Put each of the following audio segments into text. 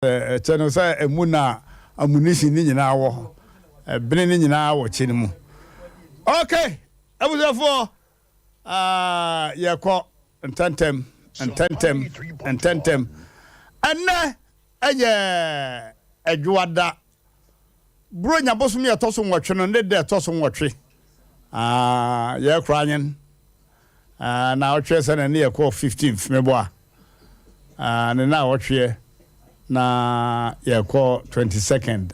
channel say emuna ammunition ni nyina wo bene ni nyina wo chi mu okay abuzafo yakọ ntentem anna aye adwada bro nya bosom ye toso nwotwe no ne de toso nwotwe ye kranyen na otwe se na ne yakọ 15th mebo ne na otwe na yakọ 22nd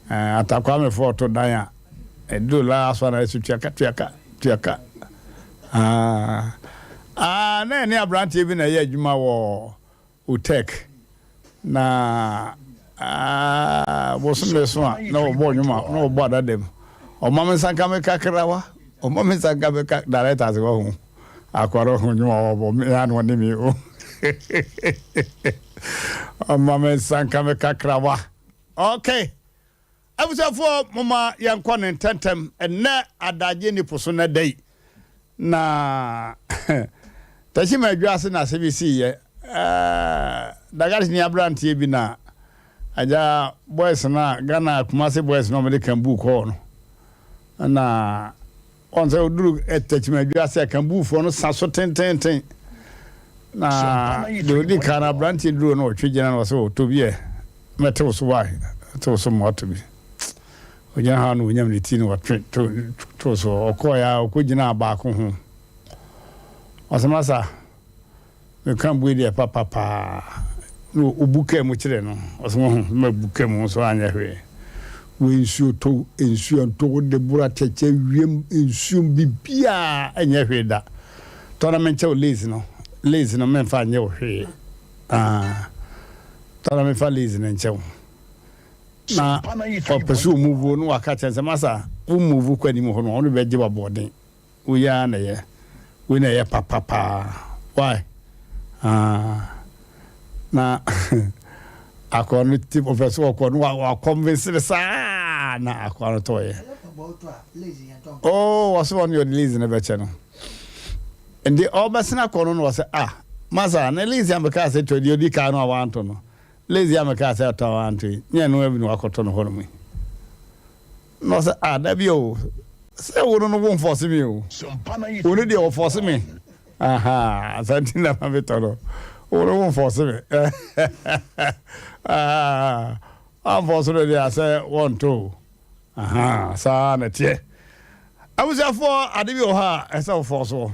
atakwa me photo dan ya edu la so na esu tuaka na ne Mmrantehene bi na ye adwuma wo utek na bosom so na obo nyuma na obo adadem o mama sanka me kakrawa o mama sanka me ka directors go hu akwaro hu nyuma obo me anu ne mi o o mama sanka me kakrawa okay abusafo mama yankọ ne tentem enne adaje ni poso na dai na tashi ma dwase na CBC ye dagari ni Mmrantehene bi na aja boys na Ghana Kumasi boys no me kan bu ko no na on se oduru etachi ma dwase kan bu fo no saso tenten na do kana Mmrantehene duro no twegena no so to bi e mete so wai to so mo to bi onya ha no nyam ni ti no to so okoya okogina ba ko ho osamasa me kan bu dia papa no obuka mu kire no osmo ho ma buka mu so anya hwe we nsuo to de bura cheche wiem nsuo bibia anya hwe da tournament che lazy no me fa anya hwe tournament fa lazy no nche na opesu move no aka chense masa u move kwani mu ho no ono beje ba boden uya na ye we na ye papa why na akonu tip professor akonu wa convince sa na akonu to ye oh was on your lazy na beche no and the obasina akonu no was masa na lazy am ka say to di ka no awanto no lazy am ka say to awanto nye no ebi no akoto no hono mi no say da bi o say wo no won force me o wo no dey force me aha santi na ma betoro wo no won force me I'm force no dey say 1 2 aha sa na tie awuza for ade bi o ha esa force o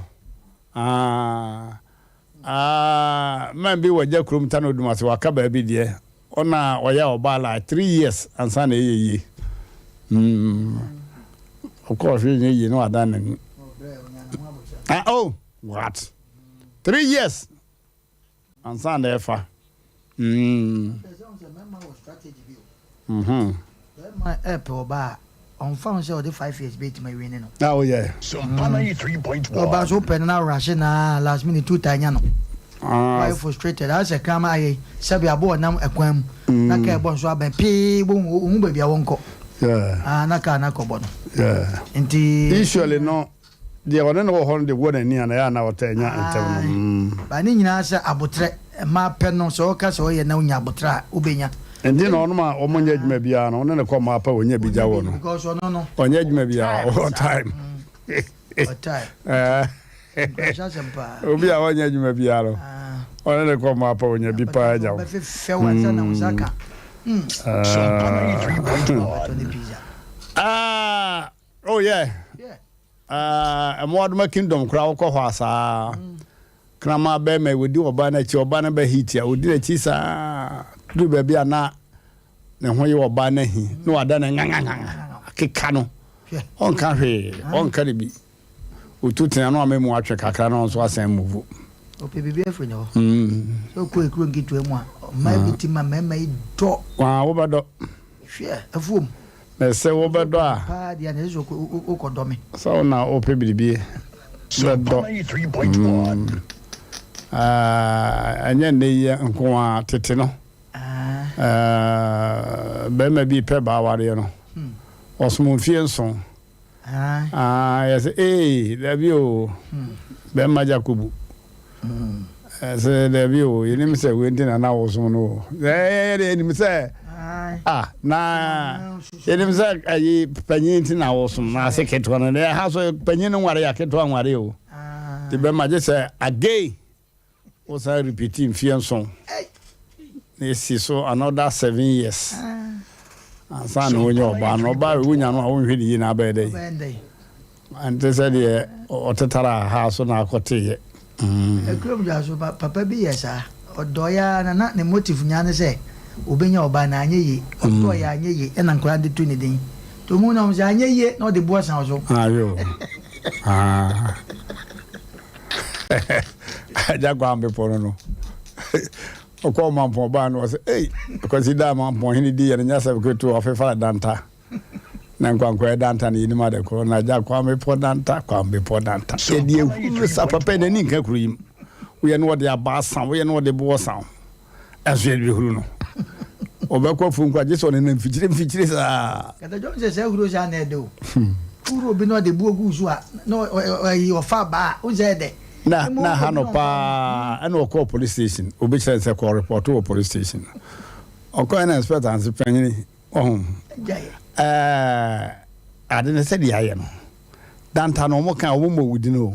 man bi waje krum tano dumase waka ba bi de ona oya obala 3 years ansa na yeye of course you know adan oh what 3 years ansa na efa my app oba on phone say the 5 years bait my winning no oh yeah Sompa 93.1 oba so open na rush na last minute 2 tanya no why frustrated as a kama aye sabi abo nam ekwan na ka ebo so aban pi bo hu ba bia wonko yeah na ka na ko bo no yeah nti usually no the one no ho the one ni na ya na otanya etem ba ni nyina sa abotre ma pe no so ka so ye na unya abotra ubenya ndi no no ma omonya djuma bia no ne ko ma pa onya bija wo no because no onya djuma bia all time obi a onya djuma bia no ona ne ko ma pa onya bi pa ja wo fe wanza na usaka Sompa 93.1 oh yeah Modern Kingdom crowd ko hwasa krama be me wodi oba na chi oba na be hit ya odi na chi sa du be bia na ne ho ye oba na hi no ada na nganganga keka no on ka hwe on ka bi otutina no amemu atwe kakra no so asan move o pe bibia fo no so ko ekro ngitu emu a ma bitima mema do wa wo ba do hwe afuom na se wo ba do a pa dia na so ko do me so na o pe bibie Sompa 93.1 anya ne ye nko a tete no be ma bi pe ba ware no osmo fie nso yes da bi o be ma Jacobu say there be o you say we ntin na wo so no you say na you say ayi panyin ntin na wo so na se keto no there ha so panyin no ware ya keto anware o the be ma just say again was I repeating fianson this is so another 7 years san no nyo ba no ba we nya no a won hwedi na ba dey and they said yeah otetara ha so na akote ekrom ja so papa bi yesa odoya na ne motive nya ne se obenya oba na anyeye odoya anyeye e na nkora de tu ne den to mu na mo se anyeye na o de bo san so ayo aja kwa mbepo no okọ mampo ba no say hey because da mampo hini di ya nya se ko to ofefa danta na nkwankwa danta ni ni ma de ko na ja kwa mbepo danta e di ehu sa papa na ni nka kuru yim wo ye no de abasan wo ye no de bo san aso ye bi huru no obekọ fu nkwa je so ne na mfikyire sa kada jo se huru sa na edo huru bi no de bu ogu so a no o fa ba o ze de na hanopa and we call police station obi chere say call report to police station okọ na inspector and superior adene said ya no danta no mo kan wo mo wudi no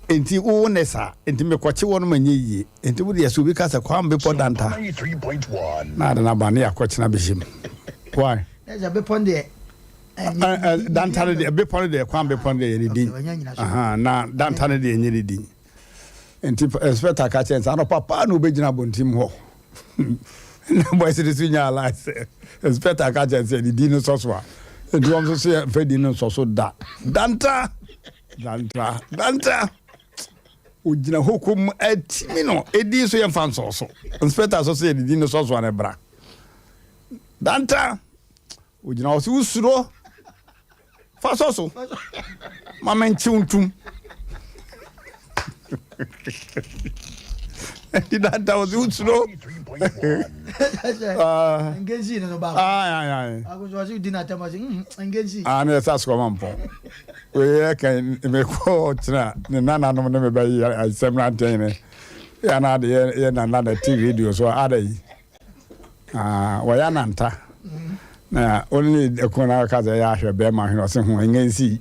enti wo nesa enti me kwache won manye yie enti wo de so bi kasa kwa mbepo danta 93.1 na da na ba ne akwache na bishim why there's a bepo de danta de bepo de kwa bepo de ni di na danta de nyeri di enti inspector ka chen sa no papa no begina bontim ho na boy se de nya ala se inspector ka chen se di no soso a enti won so se fe di no soso da danta ojina hokum atimi no edi so ye fan soso inspector so se di no soso na bra danta ojina osi usuro fa soso mama nchiuntum danta osi usuro engezi no ba ago so di na tema engezi na sa sko mampo we kan me ko tira ne nana no me ba yi Asem Mmrantehene ya na de ye nana da TV radio so adai wa ya nanta na only ekona ka za ya hwe be ma hwe so ho ngensi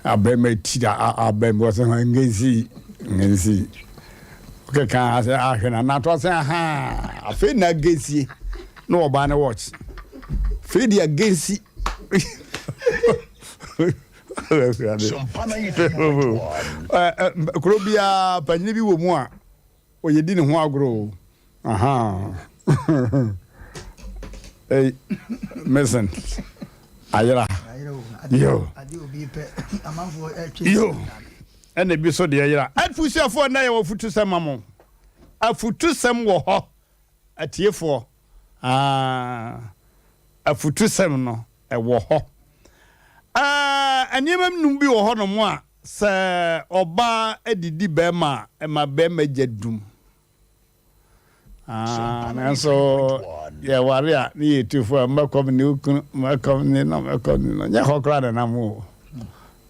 abe me tira abe mo so ho ngensi okay kan ase ahwe na to se ha afi na gensi no oba ne watch fi dia gensi Sompa 93.1 Krobia panyini bi wo mu a oyedi ne ho agro hey listen ayira yo ene bi so de ayira afusiafo na ye wo futu semamo afutu sem wo ho atiefo afutu sem no e wo ho anyemam num bi wo ho no mo a se oba edidi be ma e ma be ma jadum na so ya waria ni etufo makom ni ukun makom ni no nya hokra na mo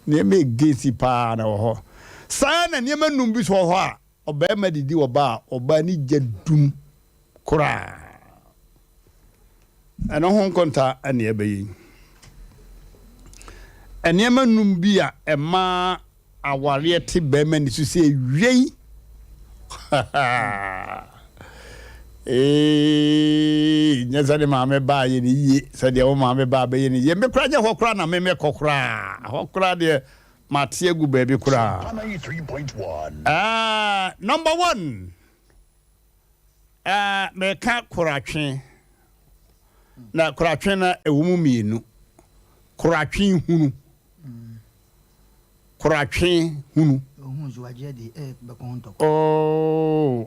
ni me gesi pa na wo ho sa na anyemam num bi so ho a oba ma didi oba ni jadum kura ana hon konta ani ebeyi enema num bi a ema aware te be ma ni so se wiei nyeza de maame ba ye ni ye se de wo maame ba be ye ni ye me kra je hokra na me kokra hokra de mate agu ba bi kra 93.1 number 1 me ka kuratwe na kuratwe na ewumu mienu kuratwe hunu kuratwe hunu ohun zo aje de be ko honto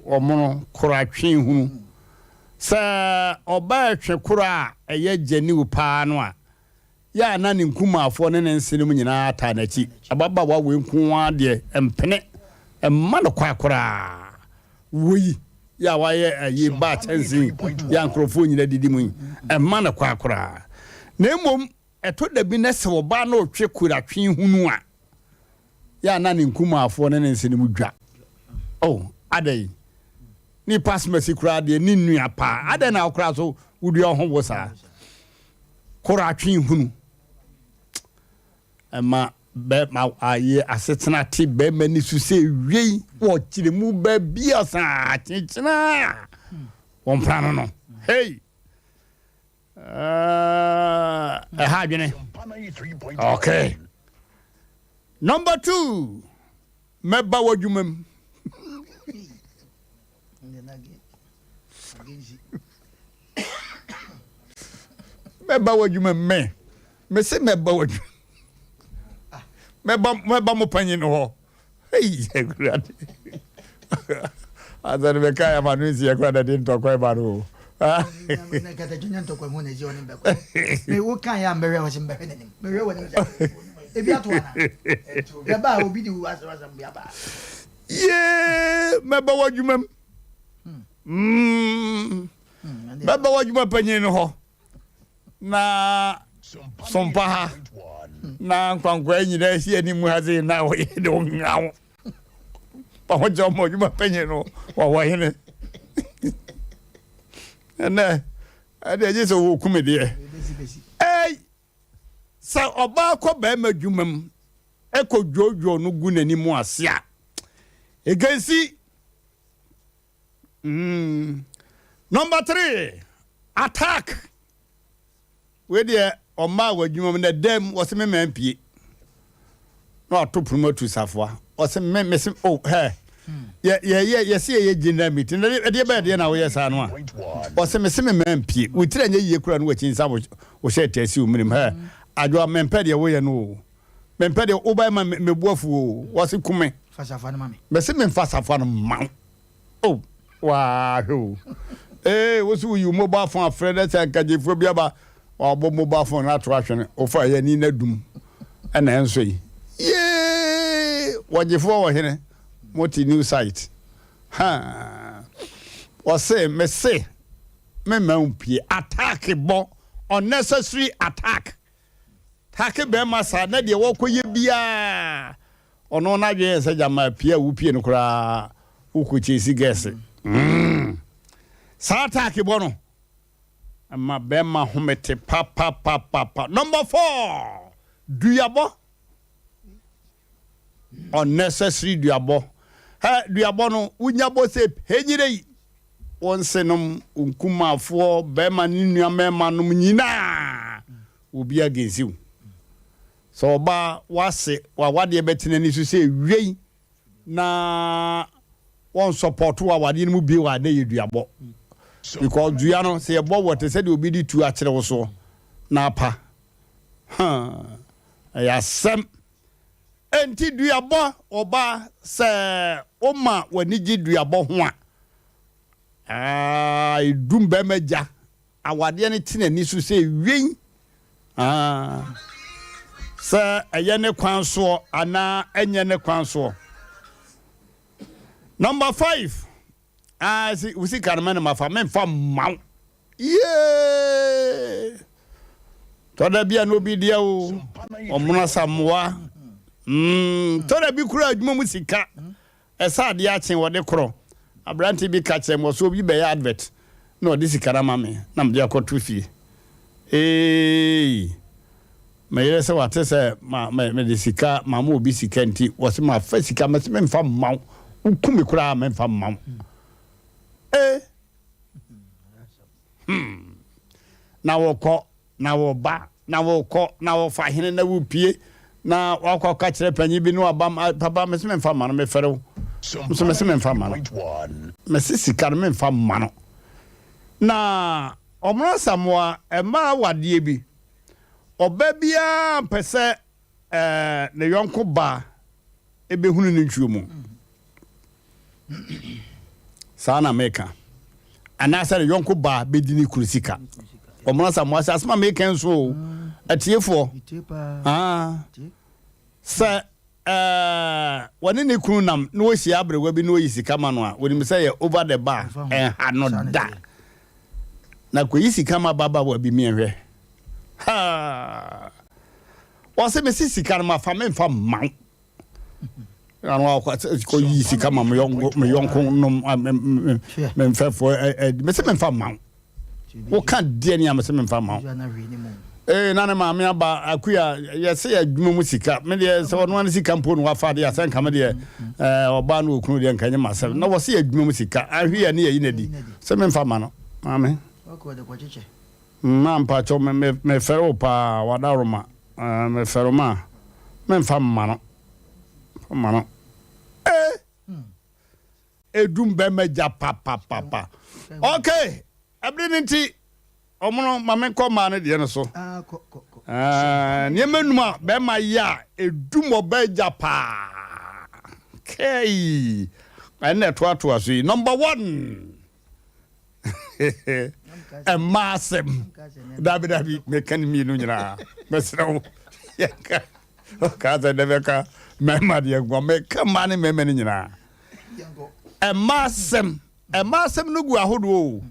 omono kuratwe hunu sa oba twe kura eye jani upa no a ya na ne nkumafo ne nsenum nyina ata na chi ababa wa we nkuwa de empene emma no kwakura woyi ya waye ayi ba chansi ya nkrofo nyina didi mu emma no kwakura na emom eto da bi na se oba na otwe kuratwe hunu a ya na ne nkumafo ne nsenum dwa Oh, adai. Ni pass mercy crowd, ni nua pa. Adai na okra so wudi on ho wosa. Kora atwen hunu. Ema be ma aye asetena ti be mani su se wi wo kire mu ba bia sa chinchina. Won plano no. Hey. Okay. Number 2. Meba wajumem. Meba wajumem me. Me se meba wajumem. Meba mo panyin ho. Hey, grade. Azan be kaya manuzi yakwa da din to kwa baro. Na kata junya to kwa mona jioni mbeko. Me wo kan ya mbere wo simbe nenim. Mbere wo nim. Ebi atwana. Ya ba obi di wasa mbia ba. Yeah, meba wajumem. Meba wajumem panyin ho. Na Sompa ha. Na kwankwa nyina si ani mu haze na wo ye de ngawo. Pa ho jomo juma panyin no wa hene. Ene ade je so wo kumede eh sa oba ko ba ma dwumam e ko dwojo no gu nani mu asea egansi number 3 attack we de o ma wa dwumam na dem wo se me mampie no to promote safoa o se me oh he yes ye general meeting e de ba de na wo yes anu a o se me mampie we tire nya ye kura no wachin sa wo she tesi o minim he adwo mempe de wo ye no mempe de wo ba ma mebuafu wo se kume fasafa no mame me se me fasafa no ma oh wa ho wo su you mobile phone friend say kajefo bia ba wa bo mobile phone na to ahwene o fa ye ni na dum e na enso yi wajefo wo hene multi new site ha o say me say me mampie attack bo unnecessary attack be masa na de wo koye bia ono na dwe se jama pie wu pie no kura ukuchisi gese sa attack bo no amma be ma homete pa number 4 duyabo unnecessary duyabo ha duyabo no unyabo se henyire onsenom unkumafo be ma ninua mema nom nyina obi agensiw so ba wase wade betene ni so se wiei na won support wa wade ni mu bi wa na yeduabo because dua no se yebo wote se de obi di tu akere wo so na apa ya sem enti duabo oba se oma wani gi duabo ho a idum be meja awade ne tene ni so se wiei sa ayene kwanso ana enyene kwanso number 5 si usi karmane mafa memfa maw toda bia no bi dia o omuna samwa toda bi kura adwuma musika esa de a chen wode kro abranti bi ka chem so bi be advert no de sikara mame na mde akoto fie me yere se wate se me de sika mama obi sika nti wo se ma fa sika me se me mfa maw ukumi kura me mfa maw na woko na wo ba na woko na wo fa hene na wo pie na wakọ ka kire panyi bi no aba papa me se me mfa ma no me fere wo so me se me mfa ma no me se sika me mfa ma no na omra samoa ema wade bi oba bia pese ne yonko ba ebe hunu ne ntwuo mu sana meka anasa ne yonko ba bedini kurusika omra samoa asma meka nso atiefo sa wani ne kunu nam no wosi abrewa bi no yisika ma no a woni me say over the bar no da na ko yisika ma baba wa bi mienhwe ha wase me sisika ma fa me fa maw Anwa ko yi sika ma me yonko nom me mfefo me se me mfa ma wo kan de ne am se me mfa ma nana ma me aba akuya ye se ya dwuma mu sika me de se wono an sika mpo no wafa de asan kama de oba no okunu de nkanye ma se na wo se ya dwuma mu sika ahwe ya ne yi na di se me mfa ma no amen ko de ko chiche ma mpa cho me fero pa wadaroma me fero ma me mfa ma no mano edum be meja papa okay abrinti omono mame ko ma ne de no so ne menuma be ma ya edum obeja pa okay ene to aso number 1 a massive dabi me kan mi no nyina mesrawo yaka kaza deveka mema de gwa me kama ne mema ne nyina a massive no gu ahodo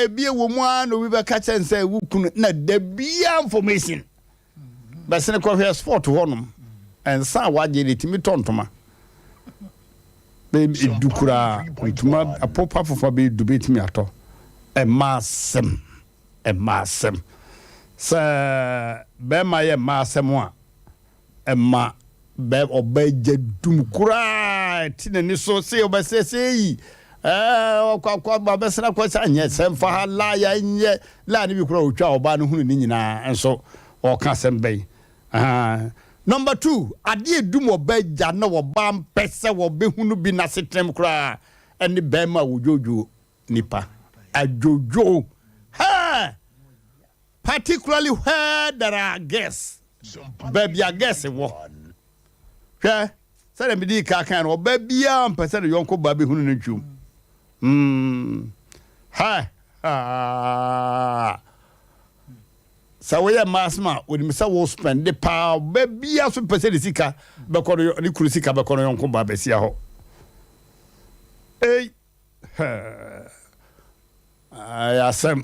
ebie wo mu an no we be ka chense wu kunu na da bia information basene ko hwe sport honum ensa waje ne timi tontoma be dukura ntuma apopa fofa be dubeti mi ato a massive sa be ma ye massive a emma be obeje dum kura tinani so se obesese yi kwa ba besena kwa anye semfa hala ya nye la ni bi kura otwa oba no hunu ni nyina enso o ka sembe number 2 ade dum obeja na oba mpese wo be hunu bi na setrem kura eni be ma wojojo nipa ajojo particularly where there are guests baby I guess wo hwe say dem di ka kan wo baby am pese de yonko ba be hunu ntwum sa we ya masma odi misa wo spend the power baby aso pese de sika be kono ni kuru sika be kono yonko ba be sia ho Asem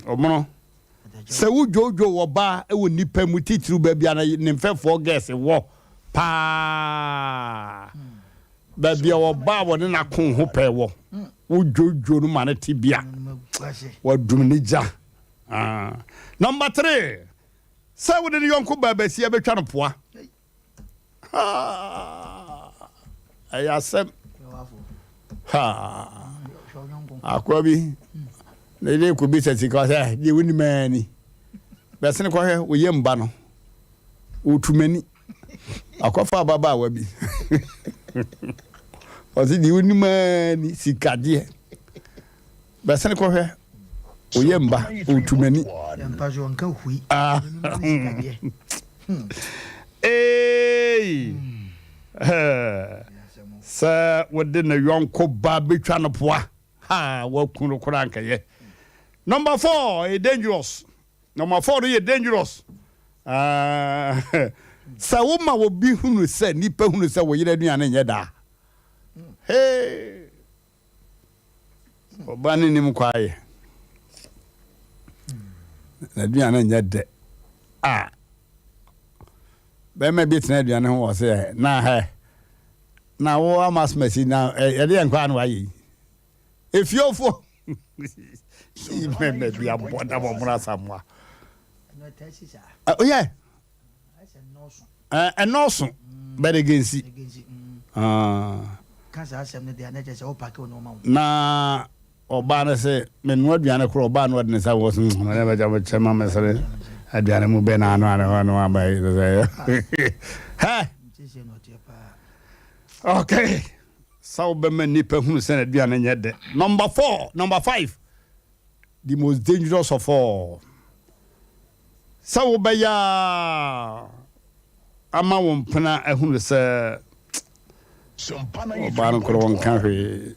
omono se wo jojo wo ba e wo nipa mu titru ba bia na ne mfefo guess wo pa ba bia wo ba wo ne na kon ho pe wo jojo no ma na tibia wo dum ni ja number 3 se wo de yonko ba ba sia betwa no poa Asem akwabi le ko bi sesi ko say de woni mani besene ko he wo yemba no otumani akofa baba wa bi o si de woni mani sikade besene ko he wo yemba otumani yampa jo nka hui sa wode na yonko ba betwa no poa wa kunu kuranka ye number 4 is dangerous number 4 is dangerous sa wo ma wo bi hunu se nipa hunu se wo yire aduane nye da obani ni mkwaye na aduane nye de be me bi tena aduane ho wo se na wo amasmasi na yede yankwa no ayi if you for me be a boda bomra samwa no tesisa oh yeah I no so but against kasa Asem ne de na je se o pack no ma na oba na se me no aduane kro oba no de sa wo so na be ja chema mesere aduane mu be na no abai ha okay so be me nipa hunu se na aduane nye de number 5 the most dangerous of all so be ya ama won pena ehunu se Sompa oba no kro won kan hwe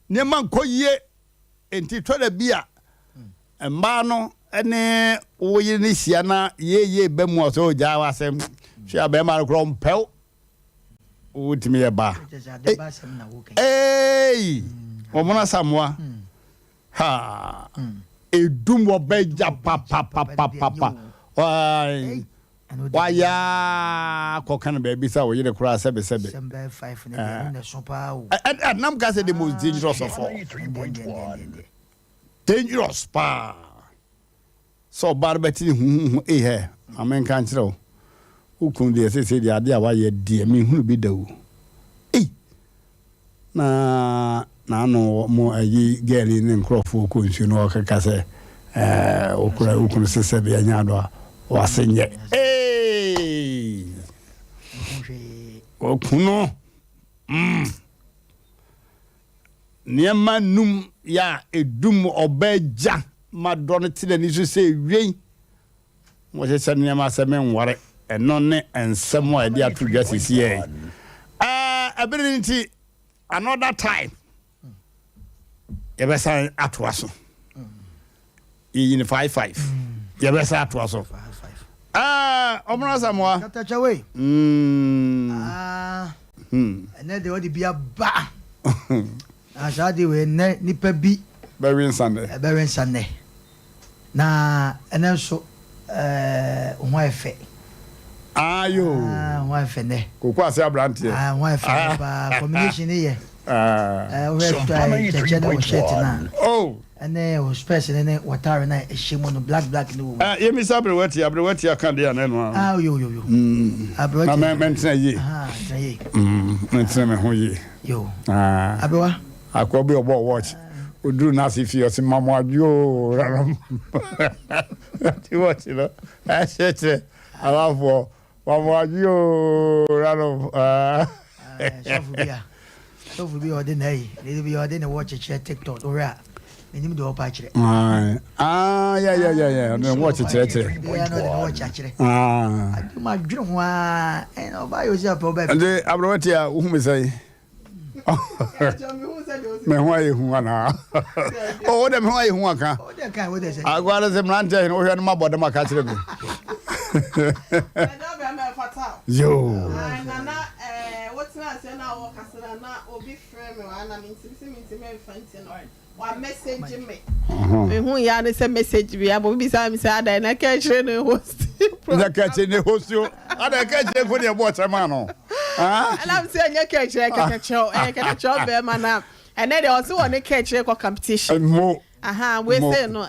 ne man koye enti to da bia emba no ene wo ye ni sia na ye be mu so ja wasem hwe be ma kro mpel utimi ye ba omona samwa edum wo beja papa Why? Why ya kokana baby sa wo yire kura sebe. December 5 in the Sompa. And nam ka say the most dangerous of all. Dangerous pa. So barbeti here. Amen kan kire. Ukun de say the ade a wa ye de me hunu bi da wo. Na no mo ayi girl ni nkrofo ko nsu no kaka say okura ukun sese be anya do wasenye okuno niema num ya edum obeja madon ti da ni so say wen mo se se niema se men ware eno ne ensem a de atudwa sisi e ability another time yebesa atwaso in 55 yebesa atwaso omra samwa Katachawe ene de odi bia ba asade we ne nipa bi Berwin Sunday na ene so ho efe ayo ho efe ne kokwa ase abrante ho efe ba combination ye we try to check the shirt na ene o space ene water na ehimo no black no yemi sabrewati aka de ya no yo abrewati na mentina yi ye mentina me ho yi yo abewa akobi obo watch oduru na si fi osi mamo ajo raram ti watch no ashete alafo mamo ajo raram so be ordinary they be ordinary watch TikTok ora enim do pa kire yeah no watch it yeah no watch akire ma dwene ho and oba yo se problem and abrowati a wo hu say me ho aye hu ana o de me ho aye hu aka o de kan wo de say agwara se Mmrantehene wo hwe no mabode maka kire go yo nana what's na say na wo kasara na obi frame wa na minti me fanti no wa message me hu ya ne say message bi abo bi sa mi say ada na ka kire no host na ka kire ne host yo ada ka kire ko ne bo chama no ala mi say nya ka kire ka cho be ma na and then they also want to catch a competition. We say no,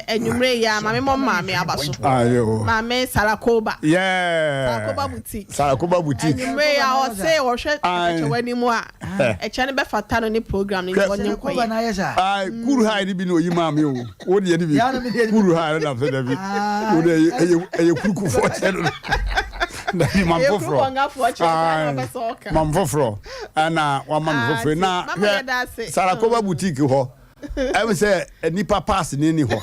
enumere ya mame mom mame abaso. Ayo. Mame Sarakoba. Yeah. Sarakoba boutique. Enumere ya o say o hwe catch wani mu a. E chane be fata no ni program ni wonye koyi. Na yesa. Kuru ha ni bi no yi mame o. O de ni bi. Kuru ha na fe da bi. O de eye kuruku fo chero. Na bi man foforo. Man foforo. Ana wa man foforo na Sarakoba boutique ho. I would say Nipa pass ni ho.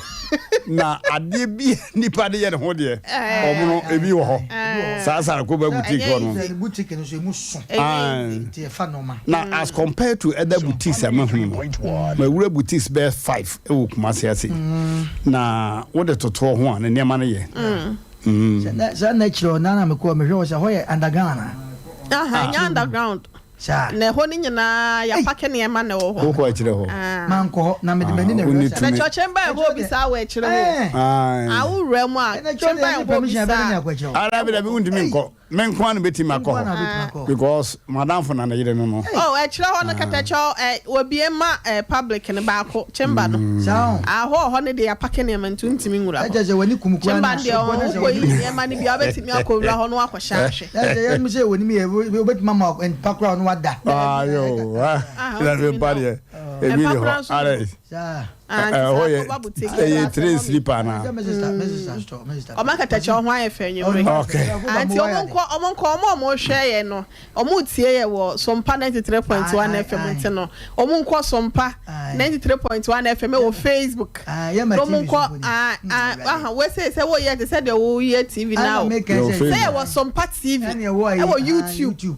Na ade bi Nipa de ye ho de. Omo ebi wo ho. Sarakoba boutique ho no. Boutique no so mu so. Ti fa normal. Na as compared to other boutiques am hu no. Ma wura boutiques be 5 e wo Kumasi ase. Na wo de toto ho an ne ma ne ye. Sa natural na me ko me hwe say ho ye underground. Nya underground. Na ho ni nyina ya pake ne ma na wo ho. Ko akire ho. Man ko na me de mani na na cho chamber ho bi sa wa akire ho. Awu rem a chamber ho bi sa. Ara bi da bi undimi nko. Men kwa no beti makọ because madam for na yire no no. Akire ho no kata cho obi ma public ne ba ko chamber no. Ho ne de ya pake ne ma ntumi nwura. Aje je wani kumukwa na. Chamber de ho ne ma ne bi obetimi akọwura ho no akọhya ahwe. Aje me say woni me obetimi ma pakra no wada. Yo. Everybody. Ebi ho. Are. Three sleeper na. O ma kata cho ho ayefe nyumre. Okay. Anti omo hwe ye no. Omo tie ye wo Sompa 93.1 FM nti no. Omo nko Sompa 93.1 FM wo Facebook. Omo nko we say wo ye say de wo ye TV now. Say wo Sompa TV. E wo YouTube.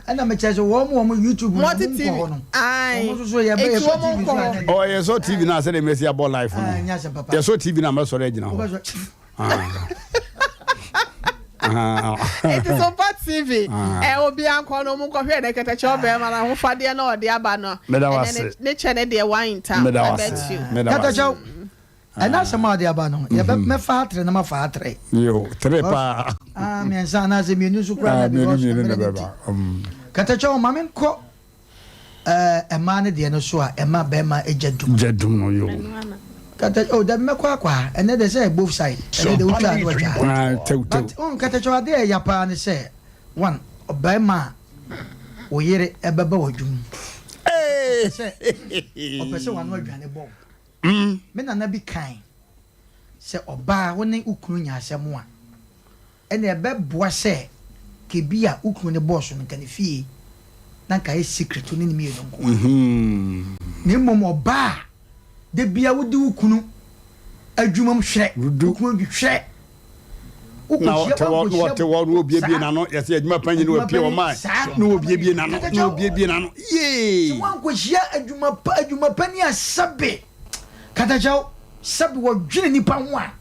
Ana me chezo wo mo YouTube mo TV. Omo so ye be TV. Oh ye so TV na say the Messi about life. Ye so TV na me so regina ho. It is Sompa TV. Obi anko no mu ko hwe na kete cho be ma na ho fade na ode aba no. Ne chene de wine time. Kata cho. And that's a mother abano. You bet me father and my father. Yo, trepa. Me and son as a minus Catacho, mammy, co a man at the end of Swa, Emma Bema, a gentleman. No, you. Oh, that Macqua, and then they say both sides. And they will try what on Catacho, there, Japan say one, Bema, or yet a babojum. Hey, person one word and a bomb. Men are not be kind. Say, or bar when they Ukunya someone. And their bed boy say, Kibia Ukun the boss and can fee. Nanka is secret to me. Name or bar. The beer would do Kunu. A jumum shrek, do shrek. Now, what will be a piano? Yes, my opinion will appear on mine. No, be a piano, no, be a piano. Yea, one was here a Jumapania subbe. Catajo, sub were Nipa one.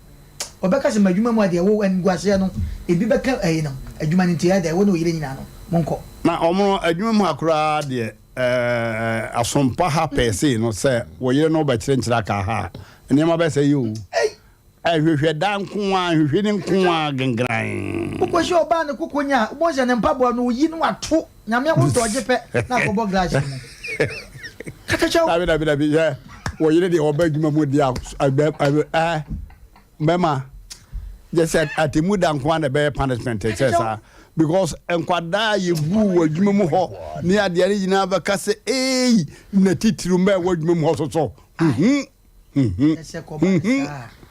Or because my Juma, dear, and Guasiano, a bibaca, a humanity, there won't be Monco. Now, almost a Juma crowd, dear. A Sompa happy, say, no, sir. Well, you know, but change like a ha. And you may say you. I wish you damn Kuan, you didn't Kuan and grind. What was your band of Kukunya? Was an empapa no you know what two? Namia was to a jepet, not a bog glass. I will be there. Well, you didn't obey you with the house. I bet, Mama, just said at the mood and Kuan a bear punishment, because enkwada ye bu adwuma ho ne ade are nyina ba kase na titiru mba wadwuma ho so ese ko ba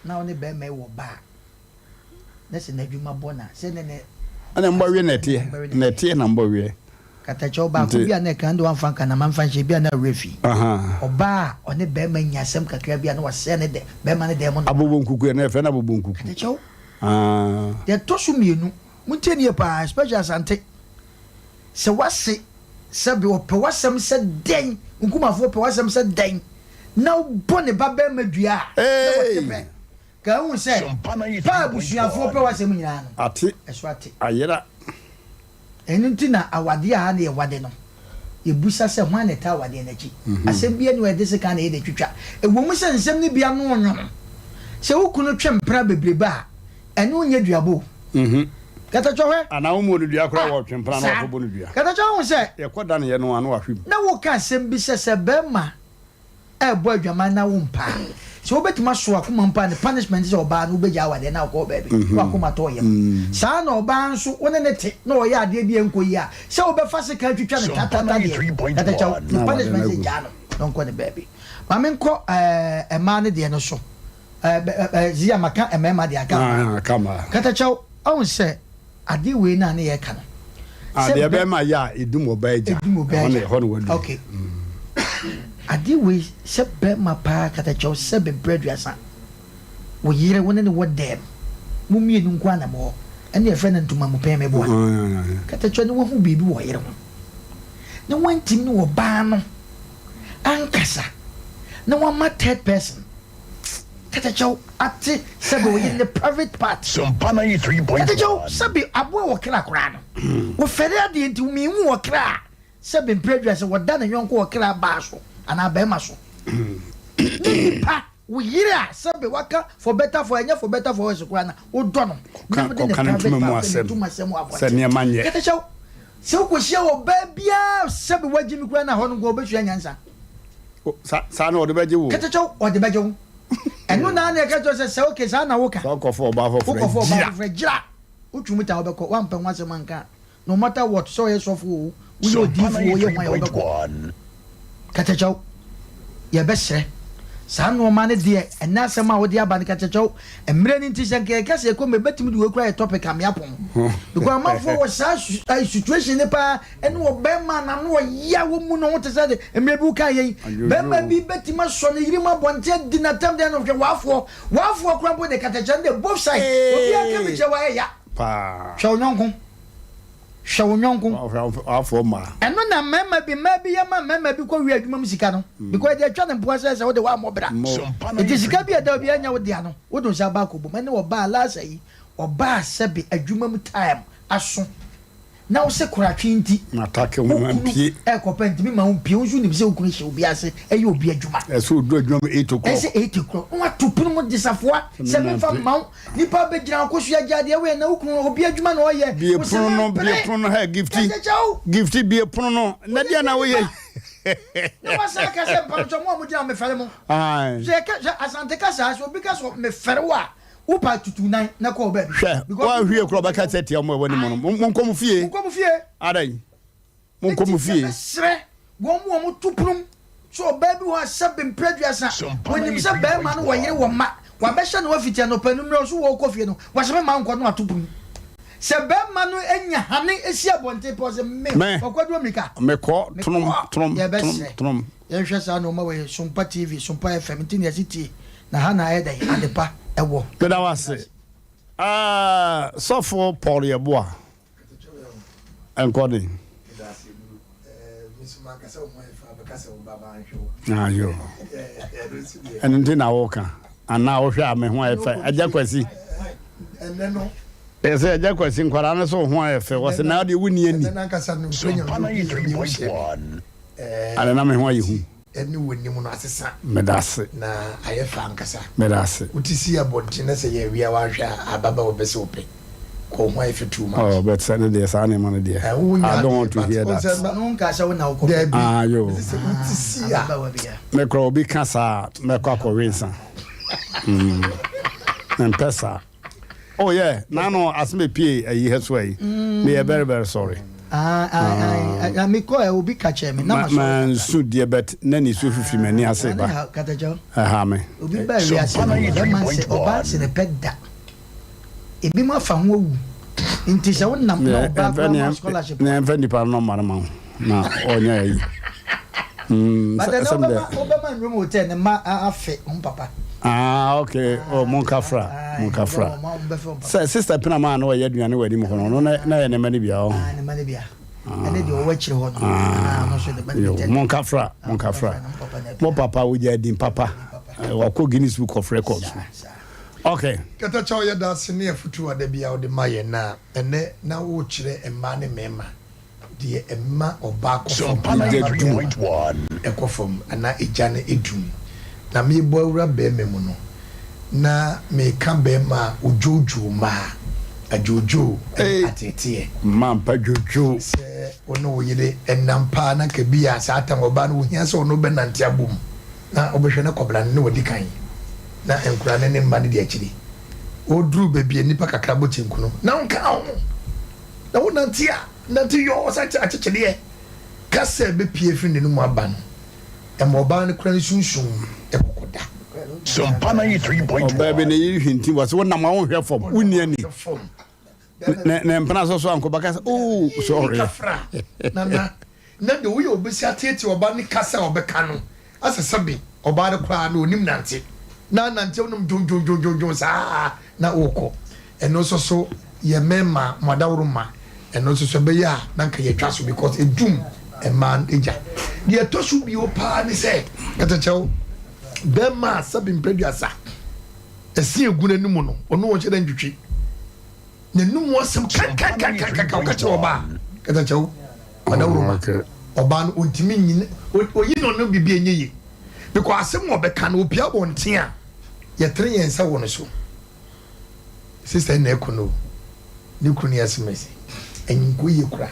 na oni be me wo ba na se na adwuma bona se ne ana mbawe na tie na mbawe kata cho ba ko bia na kan do amfa kan na manfa hye bia na refi oba oni be ma nyasem kakra bia na wase ne de be ma ne de mo abobonkuku na efe na abobonkuku kata cho de to so mienu Muntenia pa special sante se wase se be ope wasem se den nkumafo ope wasem se den na bone baba madua ka hu se pa busuafo ope wasem nyina no ate eso ate ayera enunti na awade a na ye wade no ebusa se hwan na ta awade na chi asem bia ni wede se ka na ye de twitwa ewo mu se nsem ni bia no onwo se wukunu twempra bebreba enu nya duabo Katacho he ana umu dua kura wo twempra na wo bonu dua Katacho hu se ye koda na ye no anu ahwem na wo ka asem bi se bema e bo adwama na wo mpa so obetima so akoma mpa ne punishment se oba na obeja awade na ko baby wo akoma to ye sa na oba nso wona ne te na o ya ade bi enkoyi a se obefa se ka twitwa ne tatata de Katacho punishment se jano don ko ne baby ma men ko e ma ne de no so zia maka e mema de aka kama Katacho on se ade we na ne ye ka no ade be ma ya edum obaja okay ade we se be ma pa Katacho se be bread yasa wo yire wona ne wo dem mu mienu nkwa na mo ene ye friend ntuma mu pe me bo Katacho ne wo hu bibi wo yire ho ne wantim ne wo ba no ankasa ne wo ma third person Katacho ati sabe in the private part Sompa 93.1 Katacho sabe abo wo kra kra no wo fere ade nti mi hu wo kra sabe prejudice wo da na yonko wo kra ba so ana ba ma so Nipa wo yira sabe waka for better for enya for better for us kra na wo do no kan tuma mu asem se ne manye Katacho se wo hia wo ba bia sabe wagi mi kra na ho no go be hia nyansa sa na o de beje wo Katacho o de beje wo enu na na ka to se okay sa na woka so kofo ba for gira utumuta obeko wampa nwase manka no matter what so yes of wo yo difu wo ye hwan obeko Katacho ye besre sa no ma ne de ena sema wo de aba ne Katacho emre ni nti senke ka se ko me betimi de wo kura topic am yapon because man for wo sa situation ne pa enu wo be ma na no ya wo mu no wote say de emre bi ka yen be ma bi betima so ne yiri ma bonte di na tam de no hwe wafo kura bo de Katacho de both side obi aka bi je wa ya pa shawo nyonko afo ma eno na mema bi ya mema bi ko wi adwuma musika no because they twa ne mpoa say wo de wa mobra it is sika bi ada bi anya wo de ano wo do sha ba ko bo mene wo ba la sai o ba se bi adwuma mu time aso na wo se koratwe nti atake wo ampie e ko penti mi ma wo pie wo so ni bi se okunu hye obi ase e ye obi adwuma so odu adwuma 8 o'clock e se 8 o'clock wo atupunu mo disafoa se me fa ma nipa be gina ko so agya de we na okunu obi adwuma na o ye bie pono no ha gifty bie pono no na dia na wo ye no wasa ka se pancho mo mo gina me fere mo je asante ka sa so bi ka so me fere wa upa tutunan na ko ba wa hwie kro ba ka tete mo wani mo mon kom fie adai mon kom fie sre wo mo tuprum so ba bi wa sabem preduasa woni se ba ma no wo yire wo ma wa be hye no afitia no panum no so wo ko fie no wa se ma nko no atuprum se ba ma no enya hane esi abonte pose me okwado mika me ko trom ye hwe sa no ma we Sompa TV Sompa FM tin ya city na ha na eda adepa ewo keda wase sofo Paul Yeboa enkodi misuma kasa o mo fa bekasa o baba anhwo ayo enti na woka ana wo hwe ame ho efe agya kwasi enne no ese agya kwasi nkwara na so ho efe wose na de wuni ani enne kasa no ale na me ho ayehu enne woni mu no asesa medase na ayefa ankasa medase utisi abonti na se ye wia wa hwa ababa wo bese ope ko ho ayefa too much oh but say dey say na man dey I don't want to hear that no nka sa wona wo ko yo utisi ababa bia me kro obi kasa me kwa ko winsa pesa oh yeah nano asme pie ayi heso ayi me very very sorry me ko e obi ka che me na man su die bet na ni su fifi mani ase ba katajo ha me obi ba wi ase man se oba se ne pedda ebi ma fa ho wu nti se wonnam na oba kwa scholarship na enfa Nipa no marama na onya yi but no oba man room hotel ne ma afe papa okay oh monkafra sister pina man no ye aduane wadi mu hono no na ye ne mani bia o ne mani bia ene de o wachire ho no so de bani monkafra mo papa wo je din papa wa ko Guinness Book of Records okay kata chawo ye da sene afutu ada bia o de maye na ene na wo chire emma ne mema de emma oba ko ekofom ana eja na edum na me bo awura be me mu no na me ka be ma ojojo ma ajojo atete man pa jojo se ono yire enampa na ka bia sa atan oba no hia se ono be nante abom na obehwe na kobla ne wodi kan na enkura ne mma ne de akiri odru bebie nipa kakra bo chenkuno na nka ho na wo nante yo sa achechede kase be pie firi ne mu aba no emoba ne kura ne sunsun ekokoda Sompa 93.1 baby ne yiri hinti was wona ma wo hwe fom wuni ani na mpana so anko baka oh sorry na de wo ye obesi atete oba ne kasa obeka no asesabe oba de kura na onim nante na nante onum jonjonjonjon sa na woko eno so ye mema madawruma eno so be ya na nka ye twaso because edum a man eja de to so bi o pa ni se katachew be ma sabim preduasa esi eguna nimu no ono wo cheda ntwitwi ne numu asem ka kache oba katachew madawruma oba no ontimi nyine oyi no bibia enyeyi because asem obeka na opia bonten a ye tre yensa wo no so sister na ekono ni kunu yasemesi enko ye kura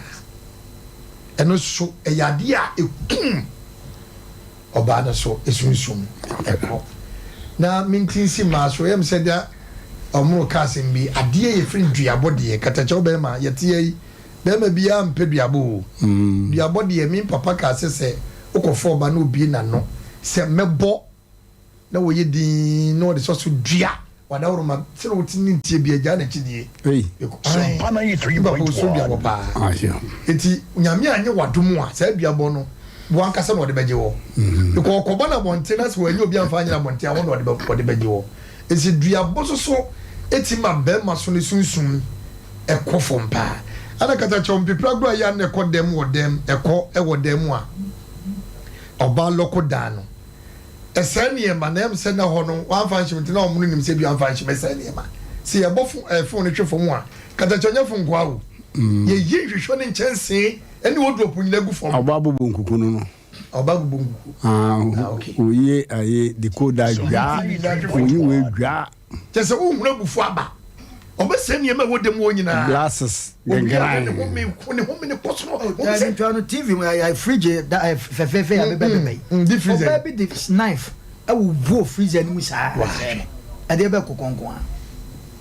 eno so eyade a ekum oba na so esunsum eko na mintinsi ma so yem said that omro kasim bi ade ye firi duabode katache oba ma yete yi be ma bia mpeduabo duabode ye min papa ka sese okofo oba na obi na no se mebo na wo ye din no de so dua wada woroma se no tini ntie bia ja na chidie Sompa 93.1 enti nyame anye wadom a sa duabo no bo ankasa no de beje wo because ko bana bonte na se wo anyi obi amfa nyina bonte a wo no de beje wo enti duabo so eti ma be ma so ne sunsun ekofom pa ana kata chompipra gro ya na ekodem wo dem ewodem a oba loko dano esani ma na em se na ho no wan fan chimti na omunu nim se bi wan fan chim esani ma se ye bofu phone twefo mu a kata chonya fo nkwa wo ye hwehwe ne nkyɛnse ɛne wodrop nyina gu fam Obabu bunkukunu no. Obabu bunkuku Okay. Oye aye decoder gwa. Oyi we gwa. kyɛsɛ wohuna bufu aba ɔbɛsɛ nneɛma wodam wɔ nyinaa Glasses. ne Gengran. home ne kɔsoro TV I fridge that fefefe ya bebe di freezer baby the knife I will go freezer ni mu saa ade be kokonko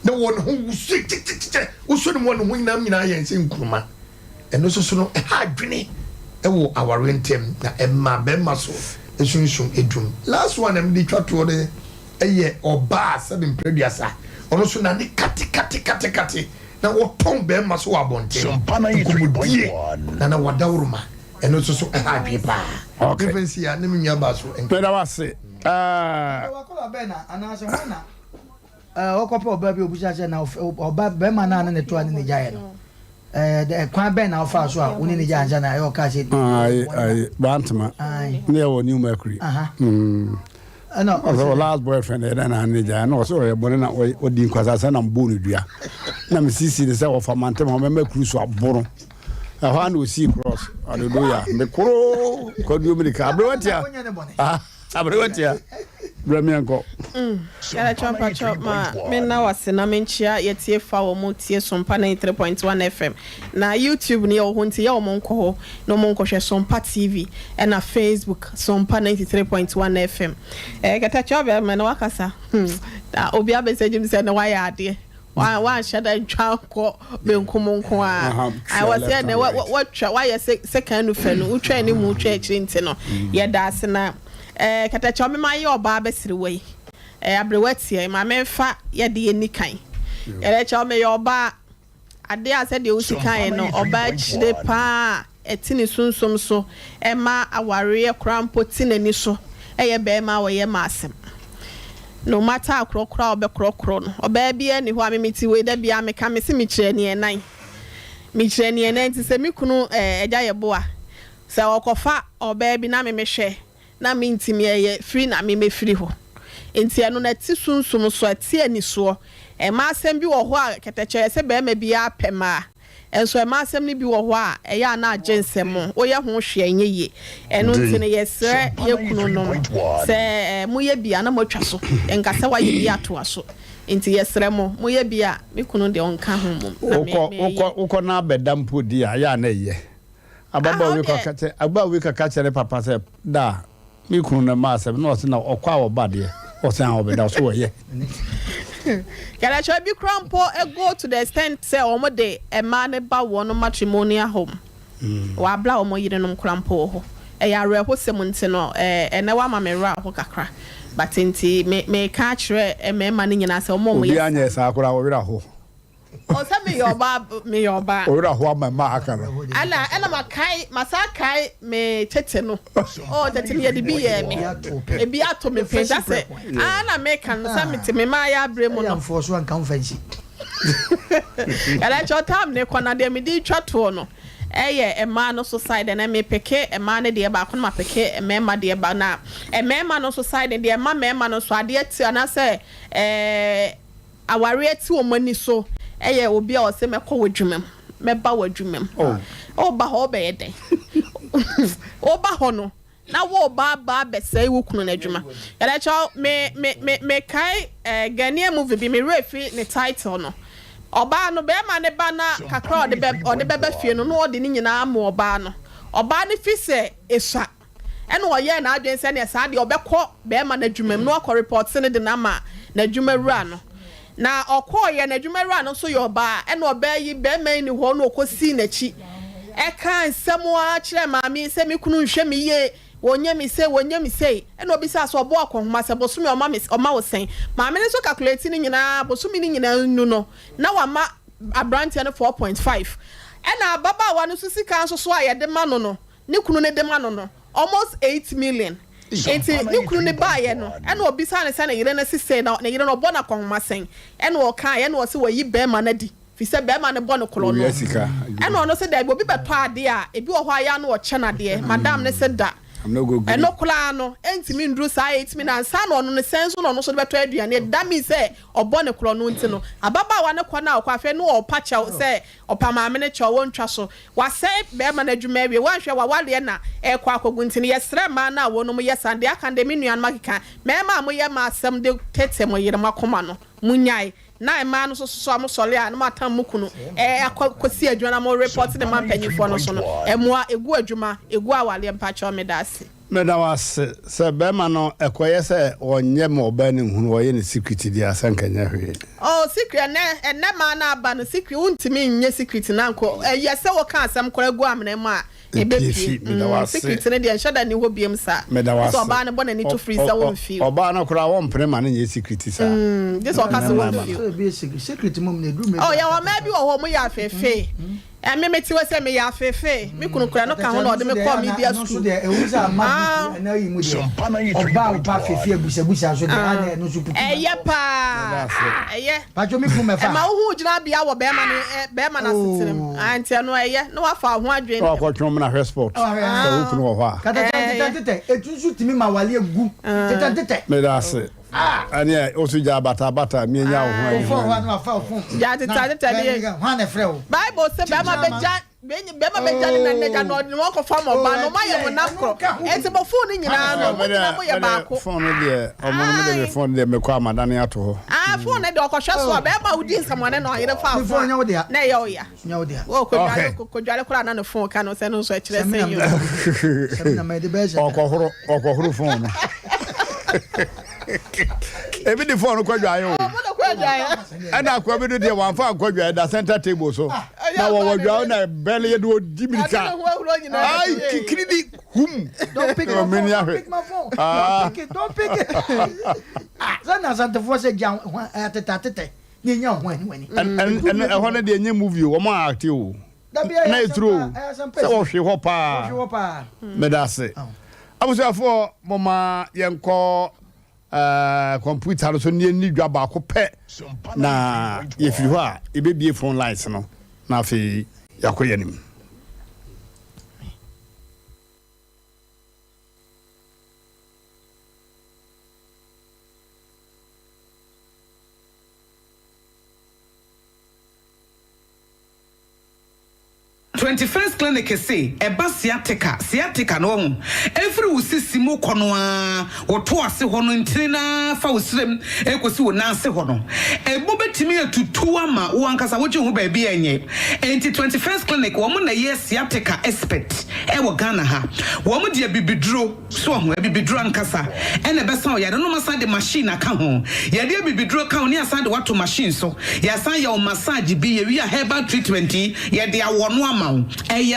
na wɔn ho wusu tititite wusu ne wɔn ho nyinaa yɛn sɛ nkuruma ɛno so no ɛha adwene ɛwɔ aware ntem na ɛma bɛma so esunsun edum last one am di twatoɔ de ɛyɛ ɔbaa sɛbi mprɛduasa ɔno so na ne kate na wɔtɔn bɛma so wɔ abɔnten Sompa 93.1 na wadawroma ɛno so ɛha adwene paa Okay. difference ya ne mu nya ba so Peda wase. wakola be na anase wana okopa oba bi obusa se na oba be ma na ne to ane ne jaye no de kwan be na ofa so a woni ne jaye na ayo ka se Ai bantama. ai Ne wo new mercury. aha Mm. no Also last boyfriend era na neja na so ye bone na odi nkwasa se na mbo no dua. Na me sisi de se wo fa mantem ho me cruise aboro. Aha na osi cross. Hallelujah. Me kro kodu mi ka abrewatia. Ah, abrewatia. Bramianko. Yara chompa choma me na wase na menchia yetie fa wo mo tie Sompa 93.1 FM na YouTube ni wo hunti ya wo monko ho no monko hwe Sompa TV na Facebook Sompa 93.1 FM kata chobe me na wakasa obi abesejim se na waya ade wa shada ntwa ko benkumonko I was saying what why second no fe no utwa ni mu utwa akiri nti no ye da ase na kata chome ma ye oba besiri wei abrewatie ma memfa ye de ye nikan ye chome ye oba ade ase de usikan no oba chire pa etini sunsom so ma aware krampo tinani so ye be ma wo ye ma Asem no matter akrokra obekrokro no oba bia ni ho amemiti we da bia me ka me se mi kire ne enan ti se mi kunu eja ye boa se okofa oba bi na me hwe na me ntimi ye free na me free ho enti eno na ti sunsum so ati ani so ma Asem bi wo ho a keteche se be ma bia pema enso ma Asem ni bi wo ho a eya na agensem wo ye ho hwe anyeye eno ntine yesre ye kunu no se mu ye bia na motwa so enkasa wa ye bia to aso enti yesre mu ye bia me kunu de onka ho mum uko na bedam podi a ya na ye ababa we ka kache papa se da me kunu na ma Asem no se na okwa wo bade o se an obeda so ye Kala cho bi krampo go to the extent say omo de e ma ne ba wo no matrimonial home wa bla omo yire no krampo ho e ya re ho sem nti no na wa ma me ra ho kakra but nti me ka kire e me ma ne nyina say omo ye obi anya sa akura wo wira ho o say me your ba o wira ho ama ma akara ala makai masakai me tete no oh tete ye de bi ye me e bi ato me penja say ana me kan say me te me ma ya bre mu no for so an kan fancy Kala cho tam ne kona de me di twato no e ma no so side na me peke e ma ne de ba ko na peke e me ma de ba na e me ma no so side de ma me ma no so ade ti ana say aware ti o mani so eye obi a o se me ko wadwumem me ba wadwumem o ba ho be ye den o ba ho no na wo ba be say wo kunu na adwuma yala cho me kai Ghanaian movie bi me refi ne title no oba no be ma ne ba na kakra o de be fie no o de ni nyina ma oba no oba ne fi se esua ene o ye na adwen se ne sa de obekọ be ma na adwumem no akọ report se ne de na ma na adwuma wura no na okoye na adwumara no so yoba e na obayi be man ni ho no okosi na chi e kan semo a kire maami se mi kunu hwe mi ye wonya mi se e na obi sa so obo akonhoma se bosumi oma wo sen maami ne so calculate ni nyina bosumi ni nyina nu no na wa ma abrante no 4.5 e na baba wa no so sika so a ye de ma no ne kunu ne de ma no almost 8 million enti ni kunu ne baaye no e na obi sa ne se na yire na sise na yire no bona konhoma sen e na o kan e na o se wayi be ma na di fi se be ma ne bono kolo no e na no se da obi beto ade a ebi wo ho aya na o che na de madam ne se da I'm not go. No klano entimi ndru sa etimi na nsa no no senso no so beto aduane da mi say obo ne kro no ntino ababa wa ne kwa na okwa fe no opacha say opama me ne che wontwa so wa say be ma na adwuma wie wan hwe wa wale na e kwa akogu ntini yesre ma na wo no mo yesande aka de me nuan makeka me ma mo ye ma asem de tete mo yire makoma no munyai na ma no so am sole a no matam mukunu akosi adwuma mo report de man panyifo no so no emoa egu adwuma egu awale mpacha me dase Medawas se bema no ekoye se onye mo ba ne hunu oye ne secret dia sankanya hwe. Oh secret na ma na aba no secret untimi nye secret na nko yese wo ka asem kora gu amene ma ebepi secret ne dia nshada ni hobiem sa so ba ne bona ni to freezer won feel oba na kora won pre ma ne nye secret sa this one ka se won feel secret mom na drum oh ya wa ma bi wo ho mo ya fefe me meti we say me ya fefe me kunu kura no ka ho na ode me call media school so there e wuza amadu na yi mu there oba fefe abusabusa so there na no so pupu pa pa jo me fu me fa ma hu gina bia wo be ma na sitirim anti no no wa fa ho adwen o ko twom na respect so hu kunu wo ha kata tete etunsu timi ma wale egu tete me da se ani osu ja bata mi nya wo ho fo wa no fa fo ja tete ye ha na frɛ wo bible say be ma beja na nneja no no ko fa mo ba no ma ye mo na kro enti bo phone ni nyina no mo nyina mo ye ba ko phone de omo no de phone de me kwa madane ato ho phone de ko hwe so be ma udi nsamane no ayere fa phone nya wo de na ye o ya nya wo de wo ko dwale kura na no phone ka no se no so akire se yo se na me de beja okohoro phone ebi di phone ko dwa yo and akwa bi do de wan fa akwa dwa da center table so na wo dwa na bele ye do dimirika ai kikiri di hum don't pick my phone don't pick it sana santa force jam tete ni nya ho ani wani and ehona de nya movie wo ma act o na etro se wo hwe ho pa me da se abuso for mama yenko computer so ni dwa ba ko pe na ye firi ho a e be bie phone lines no na afi yakoyanim First clinic say eba sciatica no ho every usisimu kono a woto ase ho no ntirina fa usrem ekosi wo na ase ho no ebo betimi atutu ama wo ankasa wo ho ba bia enye enti 21st clinic wo mo na ye sciatica expert e wo Ghana ha wo mo de bibiduro so ho bibiduro ankasa e na besa o ya no masa de machine aka ho ya de bibiduro ka oni asa de wato machine so ya san ya o massage bi ye wi a herbal treatment ye de awono ama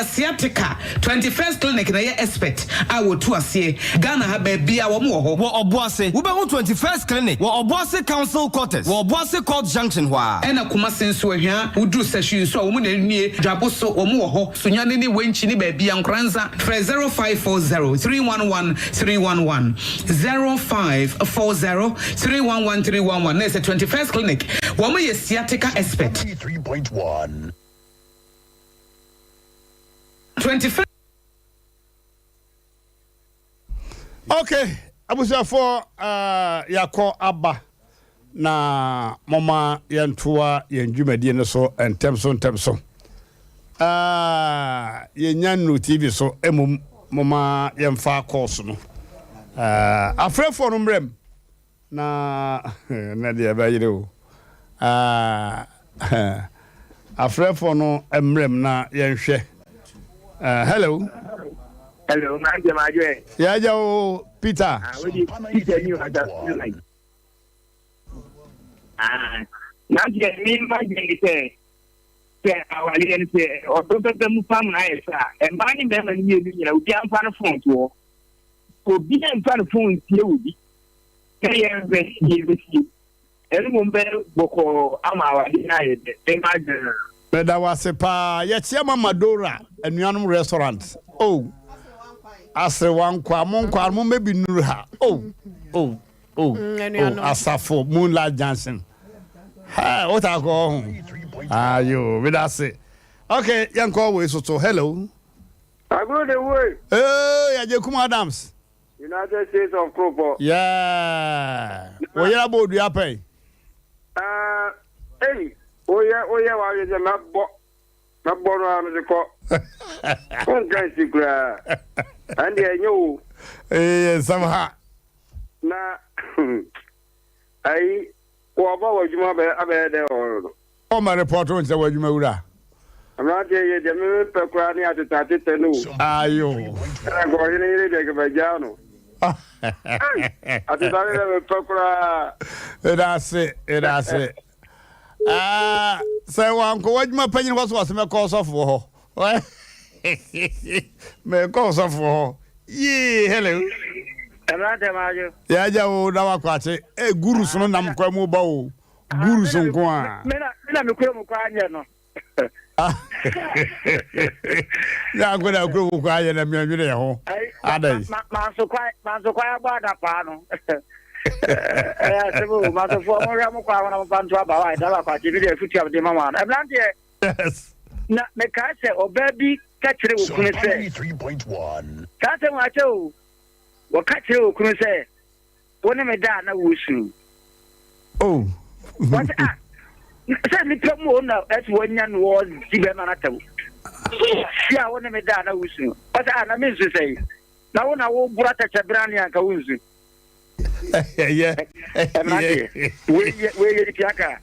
sciatica 21st clinic na ye expert I will to ase Ghana ha ba bia wo mo ho wo oboase wo be ho 21st clinic wo oboase council quarters wo oboase court junction hwa e na kuma senso ahia udru session so wo mo na nie dwabo so wo mo ho sunyane ni wenchi ni ba bia nkranza 0540 311 311 0540 311 311 na 21st clinic wo mo ye sciatica expert 3.1 25. Okay, abusafo yako aba na mama yentua yenjumadi ne so entemso yenyan TV so emum mama yemfa course no afrefo no mrem na na dia ba yire o afrefo no emrem na yenhwe hello, my dear. Yeah, Joe Peter. Peter, you had that like. Now, me, my dear, say, our alien say, or don't let them come nice, and binding them and you know, be on front of phone to or be in front of phone, you will be. Say, with you. Everyone better boko ama denied. They might. But that was a pa, yet Yama Madura, a new restaurant. Oh, Ase one kwamon maybe Nurha. Oh, Asafo, Moonlight Johnson. Ha, what I go home. You, with us. Okay, young call so hello. I go the way. Hey, Yakum Adams. United States of Cropo. Yeah. What you about do you pay? Hey, oh yeah, why is a map around the court? One guy, and I know. Eh, somehow. Na, I, what you want there or? Oh, my reporter is the way you move. I'm not here, the minute per cranny at the Tatano. Ayo. I'm going to take a vagano. At the time of Pokra. That's it. So Uncle, what my opinion was my cause of war. My cause of war. Yeah, hello. Yeah, yeah, now I it. A guru son nam kwamo bow. Guru son kwa. Yeah, I'm going to go quiet and me there. Oh, man, so quiet about that panel. Yes. Na me ka se obabi ka kire okunu se 3.1 ka se wa che o wo ka kire okunu se woni me da na wusu oh what ah se ni pemu na et wonya no wo dibe ma na tawo sia woni me da na wusu what ah na me nsu se na wo bura ta chebrani anka wusu yeah we ye tiaka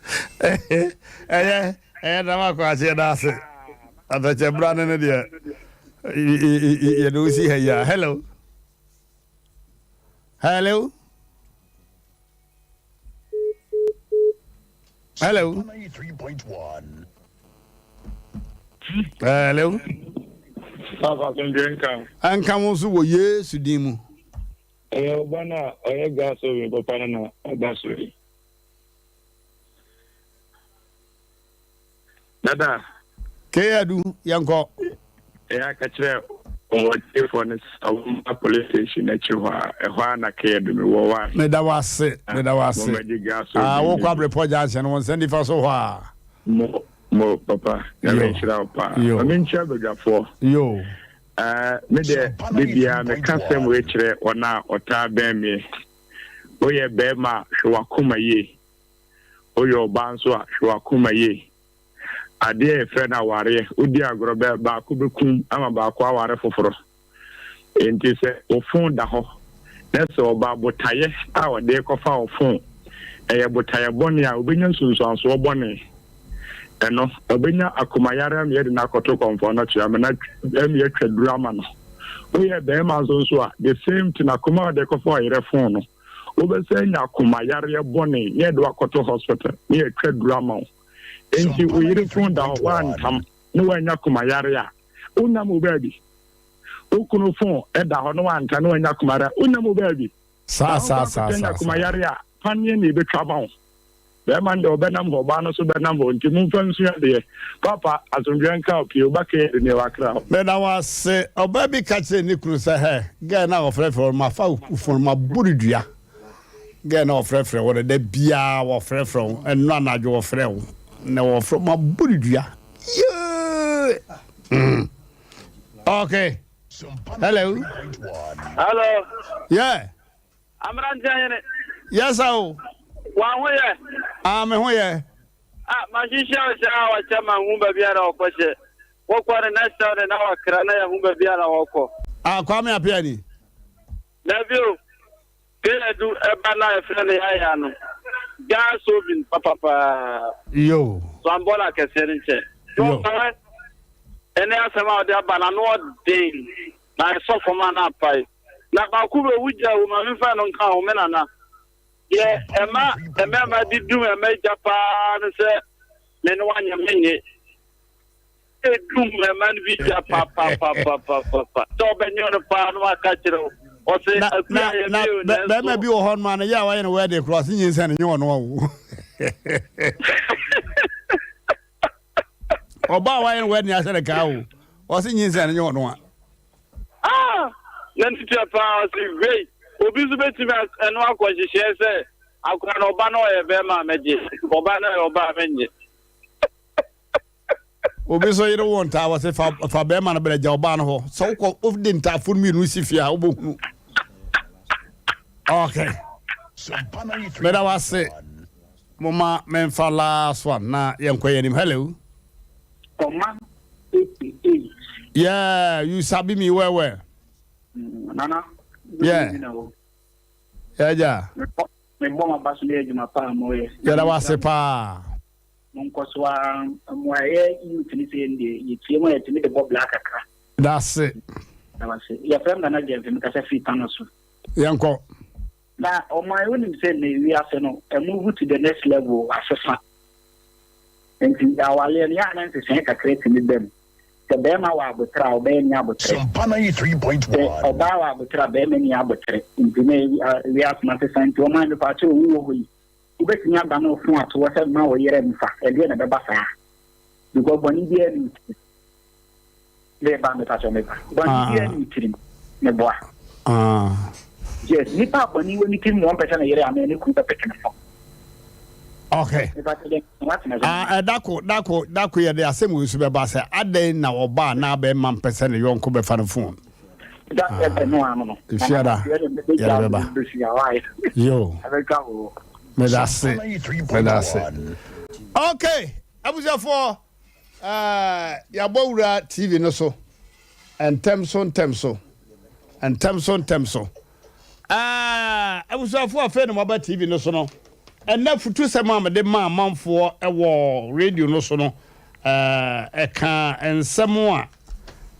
na makwase na ase atache brane ne de you do see here hello 3.1 hello Papa can drink am. an come so wo Yesu dimu Bana oye gaso we papa na gaso. Dada ke adu yanko ya ka kire o for this police station na chiwa e ho na ke do me wo wa me da wase wo kwa report jansen won send fa so ho mo papa ya me shira pa me ncha begafo yo me de bibia me kasem we kire ona ota ben me oye be ma hwa kuma ye oyo banso a hwa kuma ye ade fe na ware odi agoro be ba ko bekum ama ba ko aware foforo enti se ofun da ho na se oba botaye a ode ko fa ofun eye botaye boni a obenya sunsuanso obone eno obenya akomayare am ye de na koto konfo na tua me na am ye twaduru ama no oye be ma so a the same thing akoma de ko fa yere fon no obesenya akomayare boni ye do akoto hospital ye twaduru ama enti uyire fon da wan tam no wanya kumayare a unam obabi ukunu fon e da ho no wan tam no wanya kumara unam obabi sa kumayare a panye ne be twaba be man de obenam ho ba no so benam ho enti mun fansu ya de papa asundwen ka opie obake de ne wakra me na wase obabi ka che ni kunu se he ga na ofrefre ma fa ufon ma buridua ga na ofrefre wo de bia wo ofrefre enu anajo ofre wo na wo from my buridua yeah okay hello yeah Mmrantehene yes oh wa ho ye me ho ye ma shisha wa chama ngumba biara okose wo kware na saure na wakra na ya ngumba biara woko kwa me apia ni David Kedu ebana efrene ya no gas ovin papa yo Sambola keserinche so ene asema ode abana no den na so foma na pai na ba ku be wuja wo ma mfa no nka o menana ye ema didu ema japa no se me no anya menye edum ema bi japa pa to be nyo pa no aka kire o se na be bi wo hon ma na ya wa ye no we de cross nyin se no wo oba wa ye we ni asere ka wo o se nyin se no wo then to pa si ve obi zu beti ma eno akwajihye se akwa na oba na o ye be ma meje oba na oba menye obi so yere won ta was fa be ma na be ja oba no ho so ko of the nta fun mi no sifia obohunu okay meda wase mama menfa last one na yenkoye nim hello Command 88. yeah you sabi me well Nana. Yeah. Yeah. Me boma basule juma pa moye. Yeah, that was pa. Mon koswa moye intini se ndi yitie mo yetini de bob black akra. That's it. That was it. Ya fam na je fam ka se fit anoso. Yanko. Na o my woni say na wi ase no e move to the next level afefa. Enti awale ni ya na se ka create ni dem. The Bema wa butra obeni abutre. Sompa 93.1. Oba wa butra Bema ni abutre. Intime we have not sent to mind pa to wo yi. Ubeti nya ba no fun ato wo se ma wo yere mfa. E de na be ba sa. Because boni bi ani. Le ba me ta cho me ba. Boni bi ani tirim. Me boa. Yes, Nipa boni woni tim 1% na yere amene ku pe pekene fo. Okay. Dako ya de Asem we sube ba say aden na oba na be man person yonko be fa no phone. That no ano. Fiada. Ya be ba. Yo. Me da se. Okay. Abuja for ya bowura TV no so. And temso. Abuja for afa no mobile TV no so no. And na futu sema me de ma manfo ewo radio no so no ka ensemo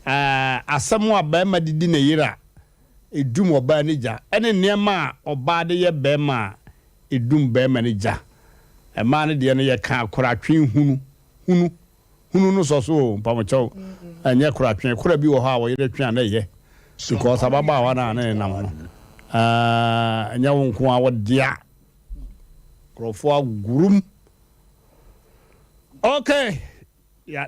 asemo aba ma didi na yira edum oba ni ja ene niema oba de ye be ma edum be ma ni ja e ma ne de no ye ka koratwen hunu no so pamocho anye koratwen kora bi wo ha wo yire twan na ye because ababa wa na na no anya wonko a wodia Krofo gurum. Okay. Yeah.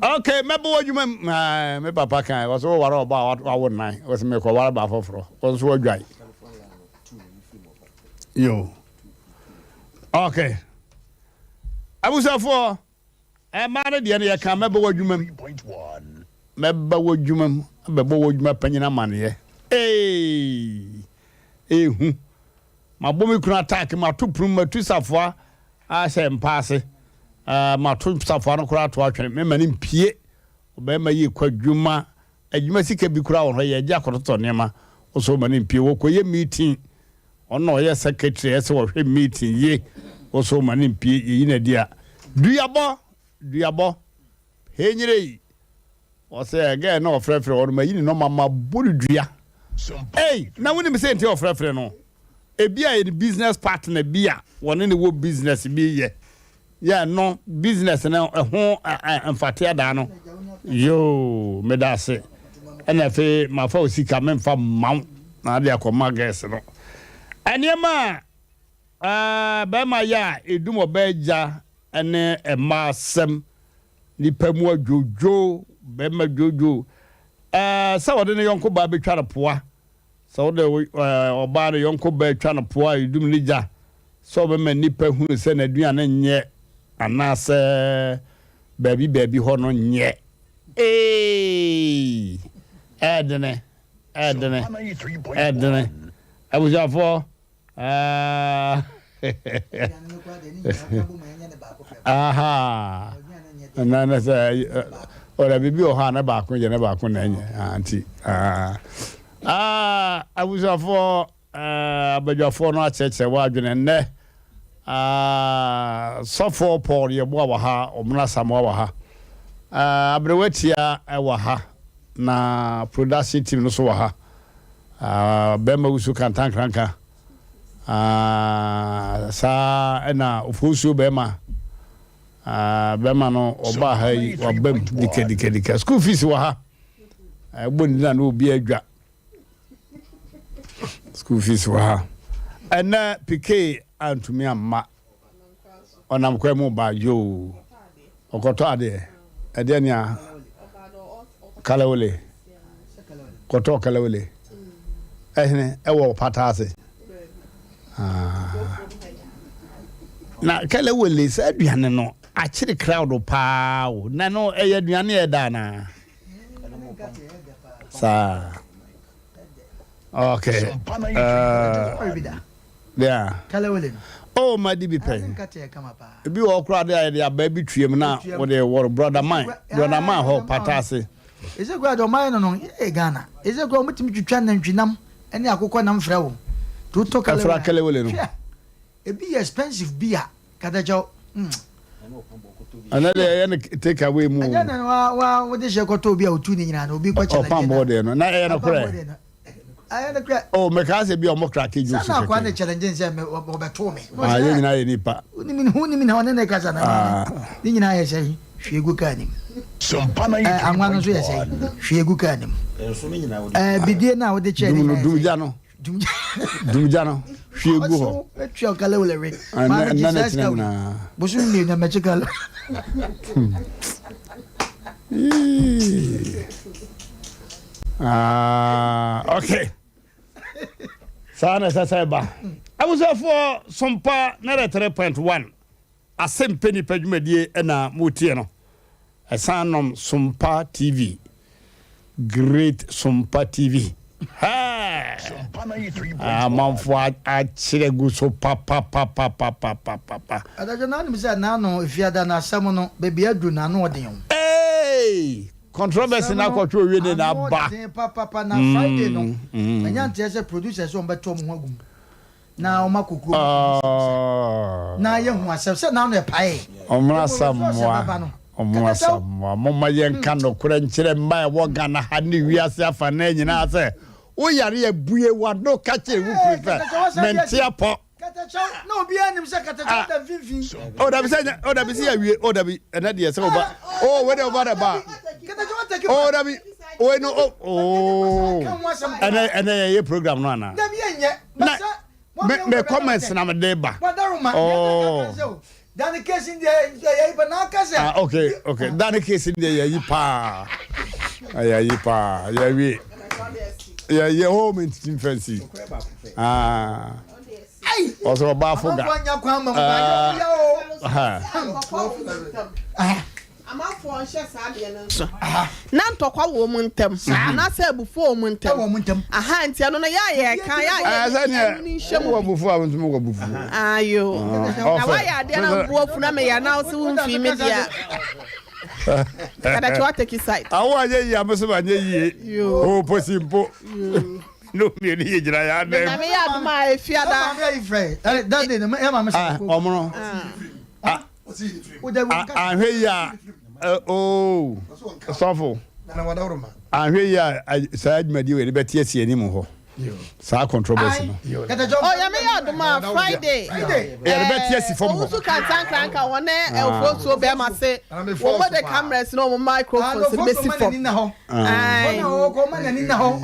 Okay, maybe what you mean, my papa can was all about our night. Was me ko wara ba foforo. Was wo dwai. Yo. Okay. Abusafo man de ne ka meba wadwumam 3.1 meba wadwumam abeba wadwuma panyina mane hu mabomi kuna attack mato prum matu safoa a se mpaase mato safoa no kura to atwene me mane mpie obema yi kwadwuma adwuma sika bi kura wo ye gya kototo nema oso mane mpie wo koye meeting ono ye secretary ese wo hwe meeting ye oso mane mpie yi na dia duabo henyire o say again no frefre o ma yini no mama bodu dua na woni me say enti o frefre no e bia e business partner bia woni ne wo business bi ye no business na ho amfate ada no yo me da se ena fe ma fa osika me fa maw na dia ko mages no eniema ba ma ya edum obaja ene Asem Nipa mu jojo be ma jojo sa wode ne yonko ba betwa na poa sa wode oba ne yonko ba betwa na poa idum nija so be ma nipa hunu se na aduane nye anase baby ho no nye edene abujafo aha na say ora bibi o ha na ba kun je na ba kun na nye anti abujafo abujafo no acheche wa adwene ne sofo Paul ye bo wa ha omna samo wa ha abrewatia e wa ha na production team no so wa ha bema usu kantankranka sa ena ofusu bema bema no oba ha yi obam dike school fees wa ha bonni na obi adwa school fees wa ha ena pk antumi amma onam kwa mu ba yo okoto ade nia kalawole koto kalawole ewo patase na kele wele se aduane no a chiri crowd pa o na no eye aduane e da na sa okay yeah kele wele oh my DB pen bi wo kra de aba bi twiem na wo de wo brother man ho patase ese gwa do man no e Ghana ese gwa mutimi twitwa na ntwinam ene akokọ na mfra wo to kele wele no e be expensive beer kadajo another take away mu ana wa de je koto bi a otu ni nyina na obi kwa challenge o pambo de no na e no kre oh me ka se bi o mo kra ke juice na kwa na challenge nse me obeto me ye nyina ye nipa ni mi na one na ka sana ni nyina ye sei hwegu ka nim Sompa na anwa no so ye sei hwegu ka nim bidie na wo de che ni dumja no hwegu ho etwa kala wole re na bosu ni na mechikala okay sana sasa ba abuso for Sompa na 3.1 Asem penny pedwumadie na mutie no esanom Sompa TV great Sompa TV ha manfo a chire gu so papa adajo na nim say na no ifiada na asam no bebi adu na no odin hey controversy na kwatwo wie ne na ba papa na Friday no anya ntia say producer so mbeto mo agum na o makokro na ye hu asem say na no e pae omra samwa mama yenka no kura nkyere mma e wo Ghana ha ne wiase afa na nyina say o yare abue wa no ka kire wu prefer mentia po katacha no obi anim say katacha da vinvin o da bi say awie o da bi na de say oba o we de oba da ba katacha wa take o da bi o no ana ye program no ana da bi enye me comments na me de ba dan case in there ya ipa na kase okay dan case in there ya yipa ya wi ya home in fancy also ba fuga amafo nhye saade no so na ntokwa wo mu ntem na sa abufo wo mu ntem aha ntia no na ya wo bufu a ntum wo bufu ayo na wa ya de na buofu na me ya na so mfi media kada chwa take side awo anye yi amuso anye yi o posimpo no me ni jira ya na me ya duma efiada that day na e ma me omro ahwe ya sofo ahwe ya saad madi we be tie sie ni mu ho sa controversy no ya me ya duma Friday ya be tie si fom ho so kan tanka won photo be ma se wo mo the cameras no mo microphones be si fom ko ma ni na ho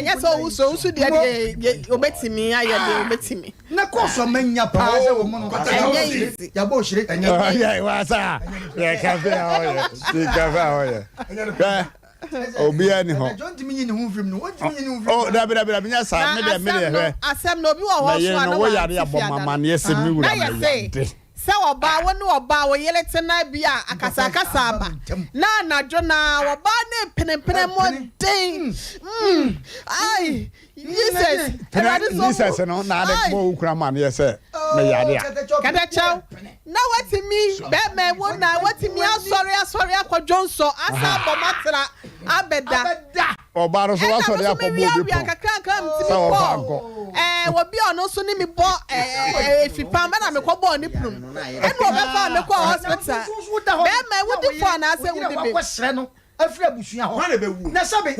nya so so de obetimi aye de obetimi na ko so manya pa se wo mo no ya bo shire ya wa sa ya cafe hoye obi ani ho don't mean hu film no what mean hu oh da nya sa me de asem no obi wo ho so na wo yare abomama na yesi mi wura na se oba wo yele tena bia akasa aba na anajo na oba na penepene mo den ai Jesus no na de mo ukura man yese me yare kada chaw na watimi be me wona watimi asori akwadwonso asa bomatra abeda oba ro so asori akọbọ obi po wo bi ono so ni mi bo fipa me na me kọbọ ni prum eno obefa me kọ hospital be me wudi fo na ase wudi be afra busuya ho na sabe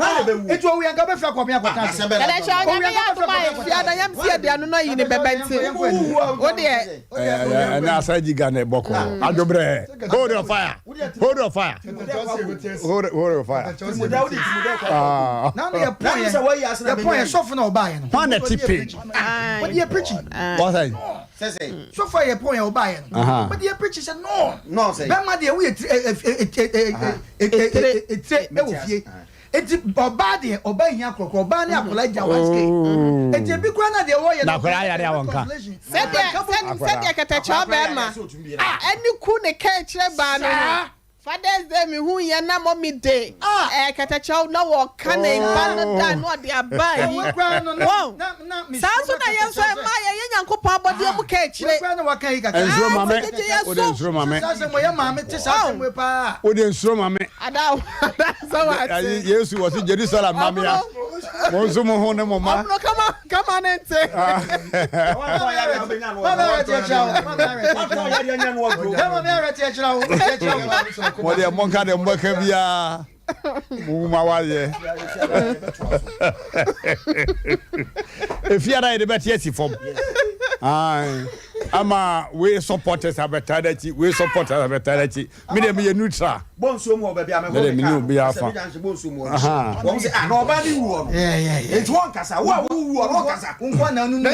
etu owi anka be fra kwa me akota se kada chaw nya ya do mai fia da yam sie de anu no yi ni bebente wo de na asaji Ghana boko adobre hold your fire now the point so for no buy no on the page what you preaching what say so for your point you buy no but you preaching say no say be ma de we eti oba de oba hia krokro oba ne akola ja waske eti bi kwa na de wo ye na akola ya de awonka sɛdeɛ kɛtɛkyɛw bɛɛma ɛne ku ne ka kyerɛ baa no Father's Day me hu ye na mommy day kɛtɛkyɛw na wɔ ka ne ba no da no de aba yi saa so na yɛn so ma yɛ Nyankopɔn abɔde mu ka kyerɛ na waka yi kaka ensuro mame ode ensuro mame sase mo ye mame te sase mo pa ode ensuro mame ada so what Yesu was in Jerusalem mame ya mo nso mo ho ne mo ma come on ente mo de monka de mboka bia mu ma waye efiara de beti asifom ai ama we supporters abetadachi we supporters abetadachi me de me neutral bonso mu oba bia me me no be afa bonso mu won say ah no oba ni wu no enti won kasa wo wu no kasa nkwa na nu na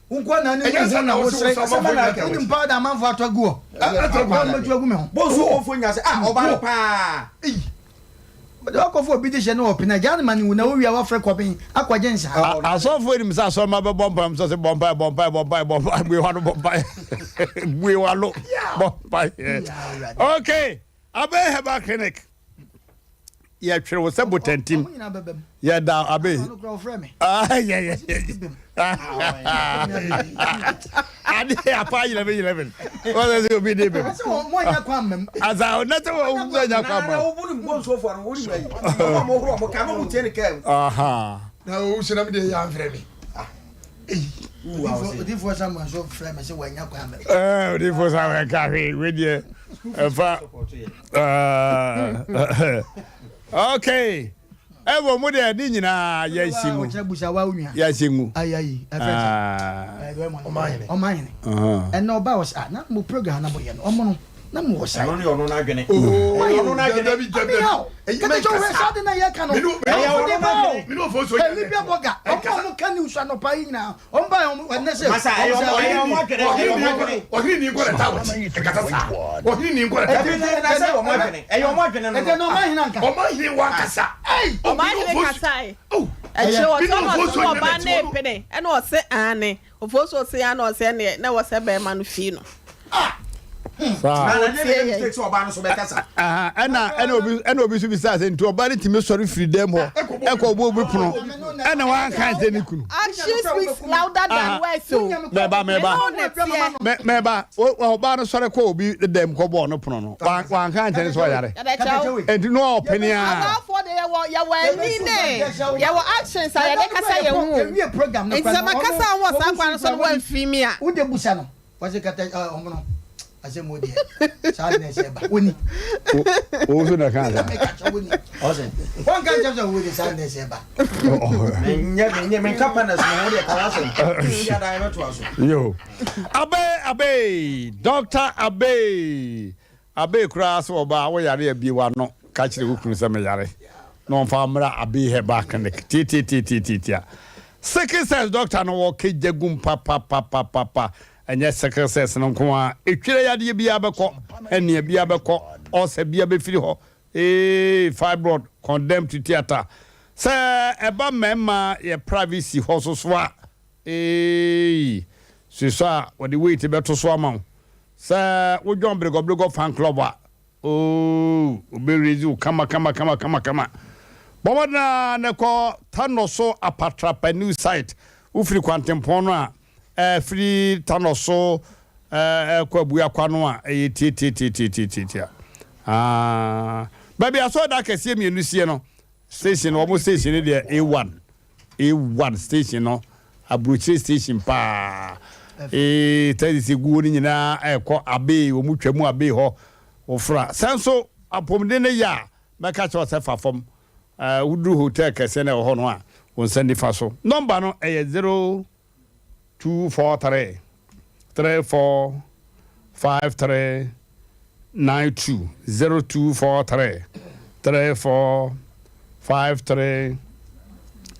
wo nkwa na nu na wo sre sama na ka udi mpa da manfo atwagu o atwagu me ho bonso ofo nya say ah oba no pa de akofo obi de hye na opina jan man wu na wo wi a wafre kobin akwaje nsa asofo enim sa so ma be bompa so say bompa we wa no bompa we wa lo bompa okay abe heba clinic ya twere wo sebo tentim ya da abe yeah ade apa 11 what is it be dey be mo nya kwa mem aza na te wo nya kwa ma wo buru bonso fo no wo ni mai mo horo mo ka mo tie ne ka na wo sina me de ya mfre me odi fo sama so frɛ me se wa nya kwa mem odi fo sama ka we dey fa okay ewo mu de di nyina ya simu ya simu ayayi o mine and no ba was na mo program na bo ye no omo no na mo was no no na adwene no na adwene ka to we sa de na ye ka no me no fo so ni bia boga o mo ka ni usa no pa yi na o ba o ne se masa ayo mo adwene o hini ni ngora tawo kata sa o hini ni ngora tawo na se o mo adwene ayo mo adwene no no ma hina nka o ma hini wa kasa o ma hini kasa eche o so mo ba na epene e na o se ane o fo so se ya na o se ne na wo se be ma no fi no ana obi so bi sa se nto oba ne timi sori free dem ho e ko bo obi puno ana wan kan se ni kunu action speaks louder than words so meba oba no sori ko obi dem ko bo no puno no wan kan se ni so yare enti no opini a for the ya wa ni ne ya wa actions ya de kasa ye hu program no kwa kasa wo sa kwa no so wan fi mi a wo de busa no wase kata omo no Asem odi sa na se ba woni o so na kan Asem won kan jam so wodi sa na se ba nye men kapanas mo wodi kala so ya da e to aso yo abe doctor abe kura so oba wo yare abi wa no ka kire hukunu se me yare no fa mra abe he back ne ti second sense doctor no wo ke jagum pa anya second sense no ko a etwire yade bia beko enia bia beko o se bia be firi ho fibroid condemned to theater se eba mema ye privacy ho so a so a what the weight beto so amount se wo John Brego fan club a obe rezu kama bomana ne ko tanoso apatrapa new site ufiri kwantempon no a free tanoso kwa buya kwano a ti baby aso da kese mienu sie no station omo station de A1 station no abrochi station pa tadi guo ni nyina ekọ abe omu twamu abe ho ofra senso apomde ne ya meka cho se fafom udru hotel kese na ho no a won send fa so number no 0243 34 53 92 0243 34 53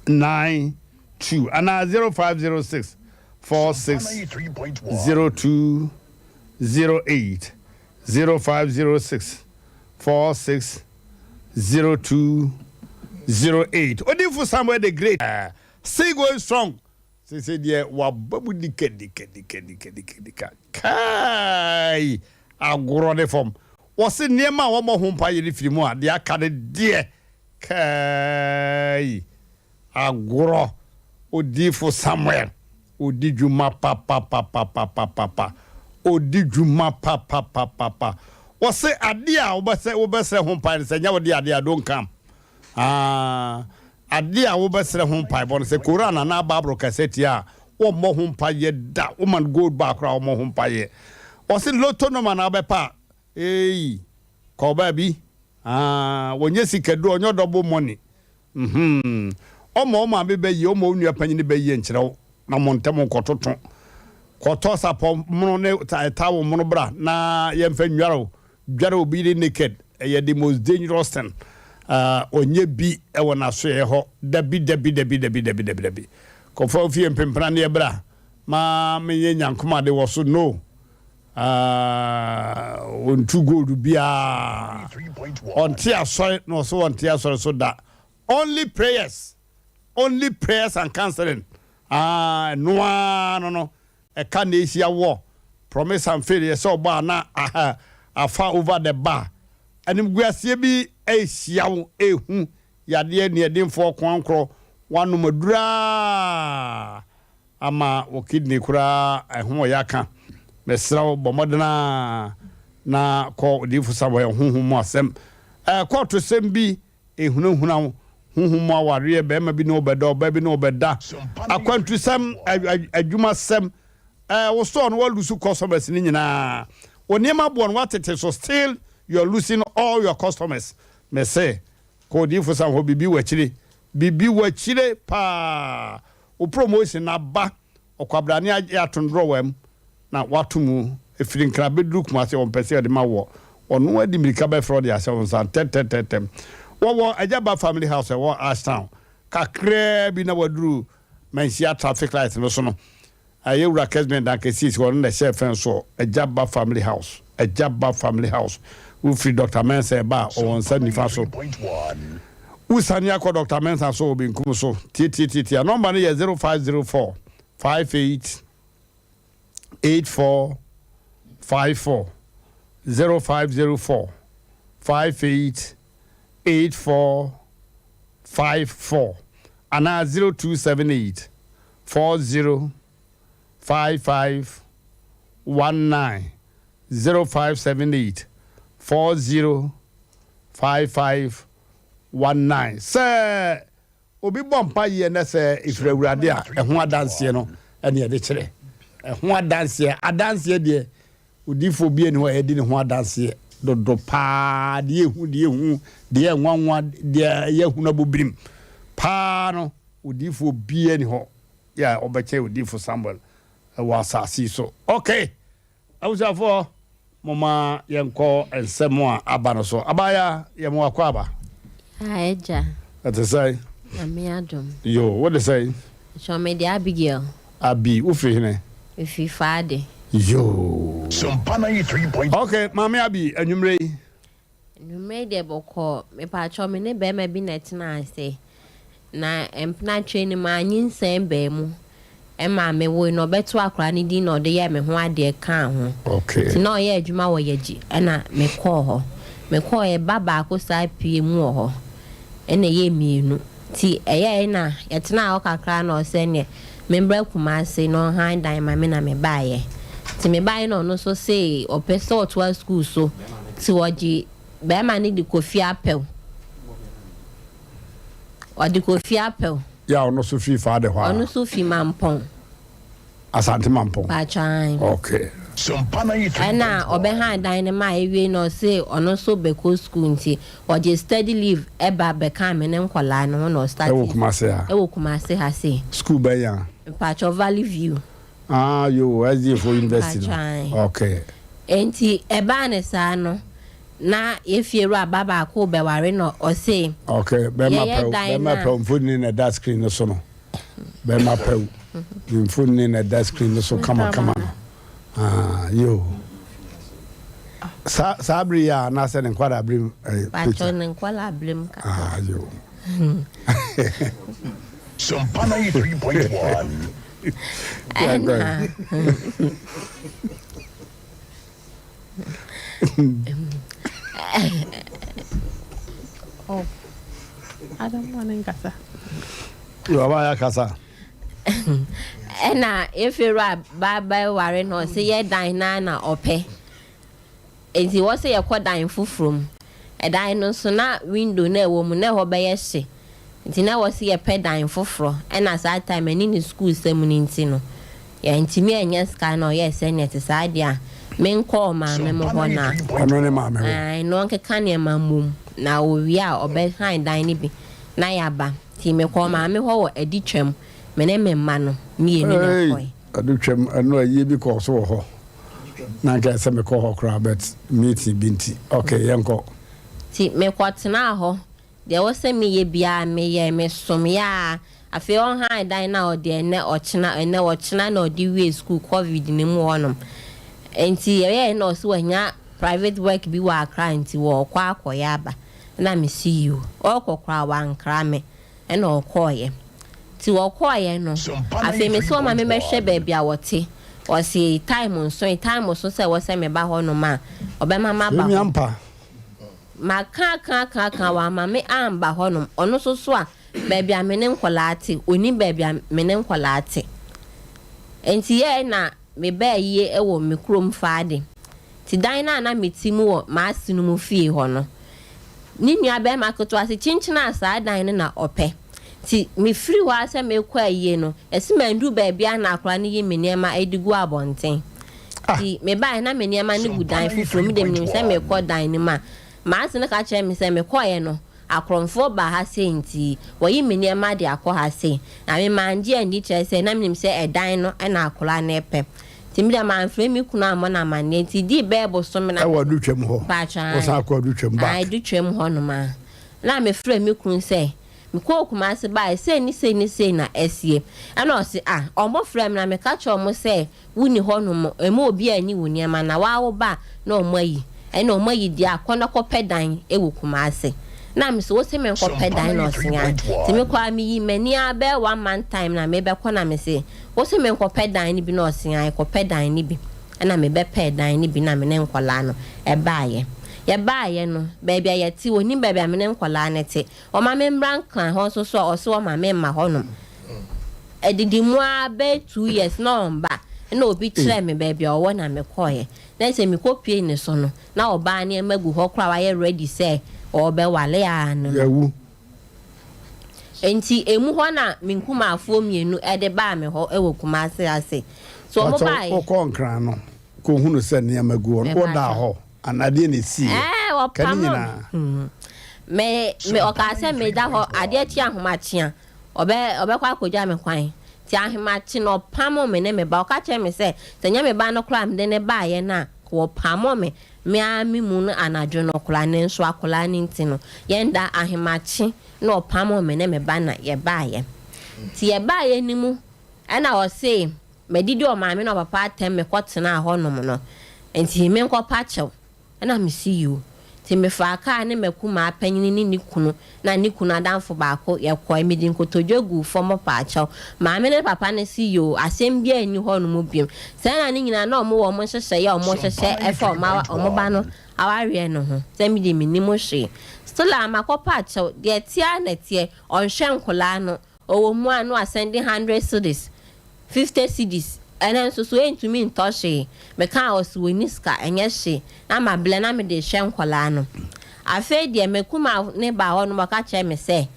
92 and 0506 46 02 08 0506 46 02 08. Odifu somewhere the great. Still going strong. Say dear wababu dike. Kai agoro ne form. Wase niema wo mo humpa ye firi mu a de aka de de. Kai agoro odifu somewhere. Odijuma papa. Odijuma papa. Wase ade a wobese humpa se nya wo de ade a don kam. Ade a wobesere ho mpai bo no se Quran na Bible cassette a wo mo ho mpai da woman gold back ra wo mo ho mpai o se loto no man abepa ko ba bi wonye sikadu onyo double money o mo be yi o mo nua panyine be yi nkyerɛw na montem kototo koto sapo mono ne ta wo mono bra na yemfa nwaro dware obi naked ye the most dangerous thing onye bi e wona so ye ho dabi ko fa fi empempra ne bra ma menye nyankoma de wo so no on to gold bia on tia sorry no so on tia sorry so that only prayers and counseling no e can isia wo promise and failure so ba na afa over the bar anim guasie bi ehyiawo ehu yade ne edinfo kwankro wanu madura ama o kidney kura ehun oyaka mesrawo bomodena na ko difu sabo ehunhum asem ko to sem bi ehunahuna hunhum aware be ma bi no obeda oba bi no obeda akwantu sem adwuma sem wo so no walusu customers ni nyina onema bo no watete so still you're losing all your customers. Me say, Cody for some bibi wachire pa o promotion na ba o kwabrani aton drawem na watumu efiri nkrabe duk ma se on pese de ma wo onu adi mirika be fraud ya se on san tetetetem wo Ajaba family house wo Ashtown kakre bi na waduru mensia traffic light no so no ayewura kesmen dan kesis wo na chef so Ajaba family house Ufri Dr. Mensa ba on send faso. Usani akọ Dr. Mensa so obi nkum so. Ti. Number no 0504 58 84 54 0504 58 84 54 ana 0278 40 55 19 0578 405519 say obi bompa ye na say ifra urade a eho adanse no ene ye de kire eho adanse de odifo bi eni ho edi ne ho adanse dodo pa de ehu de enwanwa de ye hu na bobrim pa no odifo bi eni ho ya obeche odifo Samuel wa asasi so okay awusafo mama yenko ensemo a abano so abaya yemo akwaba aeja that is say amiadum yo what they say show me the Abigail abi ufi hene ifi fade yo Sompa 93. Okay mama abi anwumre de boko me pa cho me ne be ma bi na tina ase na empna train ma nyinsem be mu Emma me wo no beto akra ni di no de ye me ho ade ka ho okay ti no ye adwuma wo yaji na me call e baba ko sa pie mu ho ena ye mienu ti eye na yetena o kakra na o se ne me mbra kuma se no han dan ma me na me baaye ti me baaye no so say o peso to school so ti woji be ma ni di kofi apel o di kofi apel ya ono so fi fa de ho ono so fi mampon asante mampon ba chan okay Sompa 93. na obe han dan ne ma ewie no say ono so be ko school nti o je study leave e ba be kan me ne nkola no no start e wo kuma se ha say school be ya patch of Valley View yo as for university okay enti e ba ne sa no na efieru ababa ko be ware no o say okay be ma pe phone na that screen no so no be ma pe phone na that screen no so kama yo sabri ya na se ne kwara brim pacho ne kwala brim ka yo Sompa 93.1. Oh, I don't want to kasa. You are kasa. Ena if you rap bye worry no say ye dan na ope. Enti wo say ye kwa dan fufrum. E dan no so na window na ewo mu na ho be ye hye. Enti na wo say ye pe dan fufro. Ena sa time ani ni school sem ni nti no. Ya enti me anya ska na ye se net sa dia. Men call ma me mo ho na. Ano ne ma me ho. Ai no nke kan ye ma mum. Na owi a obe han dan ni bi. Na ya ba. Ti me call ma me ho wo edi twam. Mene me ma no me enu na koy adutwem anu aye bi ko so ho na ga se me ko ho kra bet meeting binti okay yenko ti me kwatena ho de wo se me ye bia me ye me som ya afi on han dan na ode ene ochina na ode we school covid ni mu honom enti ye na so anya private work bi wa akra enti wo kwa akoya ba na me see you okokra wa nkra me ena okoye ti wokoye no afi me so ma me mehwe baabi a wote o si time so say wo say me ba ho no ma obema ma ba ho ma ka wa ma me amba ho no ono so a baabi a me ne nkola ate oni baabi a me ne nkola ate enti ye na me ba ye e wo me krom faade ti dan na me ti mu wo ma asinu mu fie ho no ni nua ba ma koto ase chinchina asa dan na ope ti me free wa se me kwa yie no esi mandu ba bia na akra ne yimi niema edigu abonten ti me ba na me niema ne gudan fufuro mi dem nim se me kwa dan ni ma ase ne ka kire me se me kwa ye no akromfo ba ha se nti wo yimi niema de akọ ha se na me manje andi kire se na me nim se edan no na akra na epe ti mi da man free mi kuna mo na man nti di bebo so me na e wo dutwem ho wo sa akọ dutwem ba ai dutwem ho no ma na me free mi kun se ko kuma se ba se ni na esie ana o se omo frem na me ka cho omo se wuni ho no mo e mo obi ani wuni ma na wa wo ba na omo yi e na omo yi dia akona ko pedan e wo kuma se na me so wo se me ko pedan no se ya ti me kwa mi yi mani abe 1 month time na me be ko na me se wo se me ko pedan ni bi no se ya ko pedan ni bi ana me be pedan ni bi na me ne nkola no e ba ye ya ba ye no baby ya ti woni baby amene nkola nete o ma me Mmrantehene ho so o so ma me ma ho no edidi mu abe 2 years no mba na obi kire me baby o wona me koye na se me kopie ni so no na oba ne magu ho kra wa ye ready say o be wale ya no yawu enti emu ho na minkuma afo mienu e de ba me ho e wo kuma ase so mo ba o ko nkran no ko hunu se ne magu o da ho anade ne si o pamina me o ka se me da ho ade ti ahomachia obe kwa koja me kwan ti ahemachi no pamo me ne me ba o ka che me se nya me ba no kra me ne ba ye na ko pamo me ami mu no anadwo no kra ne nso akola ni ntino ye nda ahemachi no pamo me ne me ba na ye ba ye ti ye ba ye ni mu ana o se me didi o ma me no papa atem me kwotena ho no no enti me nko pacho ana me see you ti me fa aka ne makuma apanyin ni kunu na ni kunu adanfo ba ko ye kwa me din kotodwagu form pacho ma me ne papa ne see you asem bia ni ho no mo biem se na ni nyina na omo wo mo hyehye ya omo hyehye e fa omo ba no aware no ho se me di me ni mo hwe still amakọ pacho de tia na tie onhwe nkola no owo mu anu ascending 100 cedis 50 cedis and so entumi ntoshe me kan oswoniska enye na ma ble na me de hwe nkola no afa de mekuma ne ba ho no maka che me se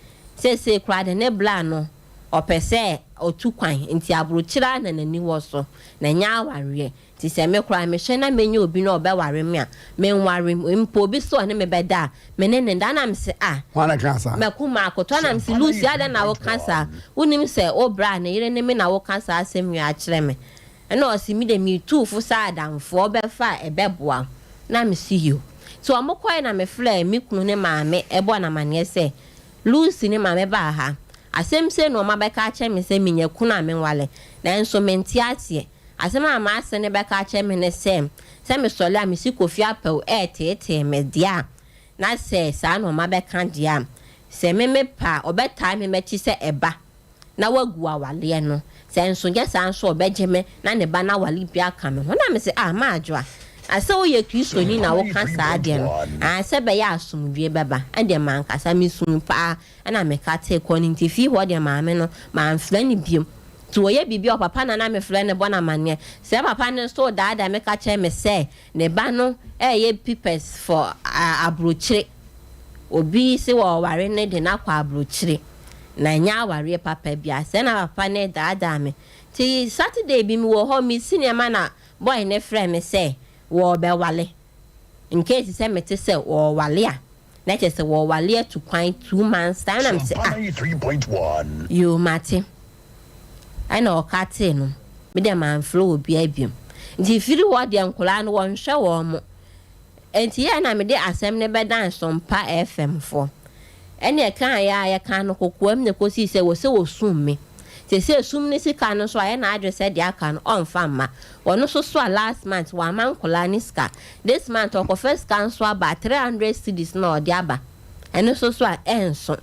kra de ne bla no opese otu kwan nti abrochira na nani wo so na nya aware ti se me kra me hwe na menye obi na obeware me a me nware mpo obi so ne me beda me ne nda na me se wana kansa mekuma akoto na me se Lucy ada na wo kansa unim se obra na yire ne me na wo kansa asem yu a kire me ena o si mi de mi tu fu sa adamfo obefa ebeboa na me see you so amokoi na me fly mi kunu ne maame ebo na mane se Lucy ne maame ba ha asem se no ma be ka che me se minya kunu ame wale na enso menti atie asem ama ase ne be ka che me ne se me sole amisi kofi apel tete me dia na se sa no ma be kan dia se me pa obeta me mechi se eba na wagu awale no se nso je san so obeje me na ne ba na wale bia ka me ho na me se ma adwa ase wo ye Kristo ni na wo ka sa ade no ase be ya asumdwe beba ade man kasa me sum pa na me ka te ko ni ntifi ho de ma me no ma mfra ni biom to ye bibia papa na me frɛ ne bona mane se papa ne so daada me ka che me se ne ba no ye pipes for abrochire obi se wo ware ne de na kwa abrochire na nya ware papa bia se na papa ne daada me ti Saturday bi mi wo ho mi sinema na boy ne frɛ me se wo be wale in case se me te se wo wale a na che se wo wale to kwan 2 months time na me se 3.1 you mate I know kate no me dem man flow obi abiem nti firi wo de nkola no won hwe wo mo enti ya na me de asem ne be dan Sompa FM for ene kan ya kan no kokoam ne kosi se wo sum me se sum ne sika no so aye na address e de aka no on fama wono so last month wa man kola ni ska this month o first can so about 300 cedis na o de aba ene so enso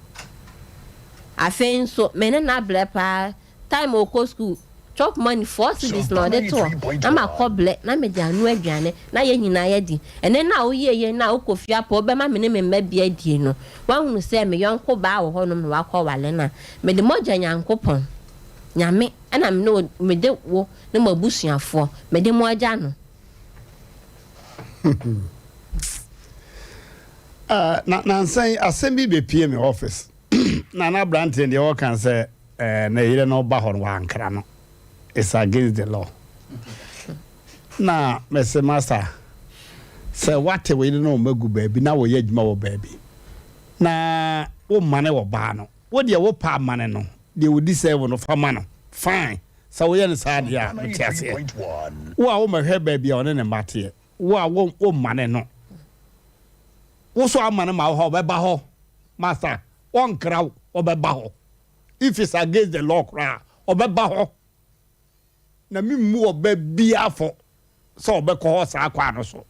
afen so me na blepa time o ko school chop money 4 cedis na de to na ma koble na me dia anu aduane na ye nyina ye di ene na wo ye na wo kofia po be ma me ne me bia die no wa hunu se me yonko ba wo honom na wa ko wale na me de moja nyankopon nyame ana me no me de wo na mabusuafo me de moja no na nsan asem bi be pie me office na Mmrantehene de wo kan say na yire no ba hon wa ankra no it's against the law na Mr. Master say what we no magu baabi na wo ye adwuma wo baabi na wo mane wo ba no wo de wo pa mane no de wo deserve no fa mane fine so wo ye no sa dia metiase wo a wo mahwe baabi a one ne mate wo a wo mane no wo so amane ma wo be ba ho master won kraw wo be ba ho if it's against the law cry obeba ho na mi mu oba bia fo so obeko ho sa kwa no so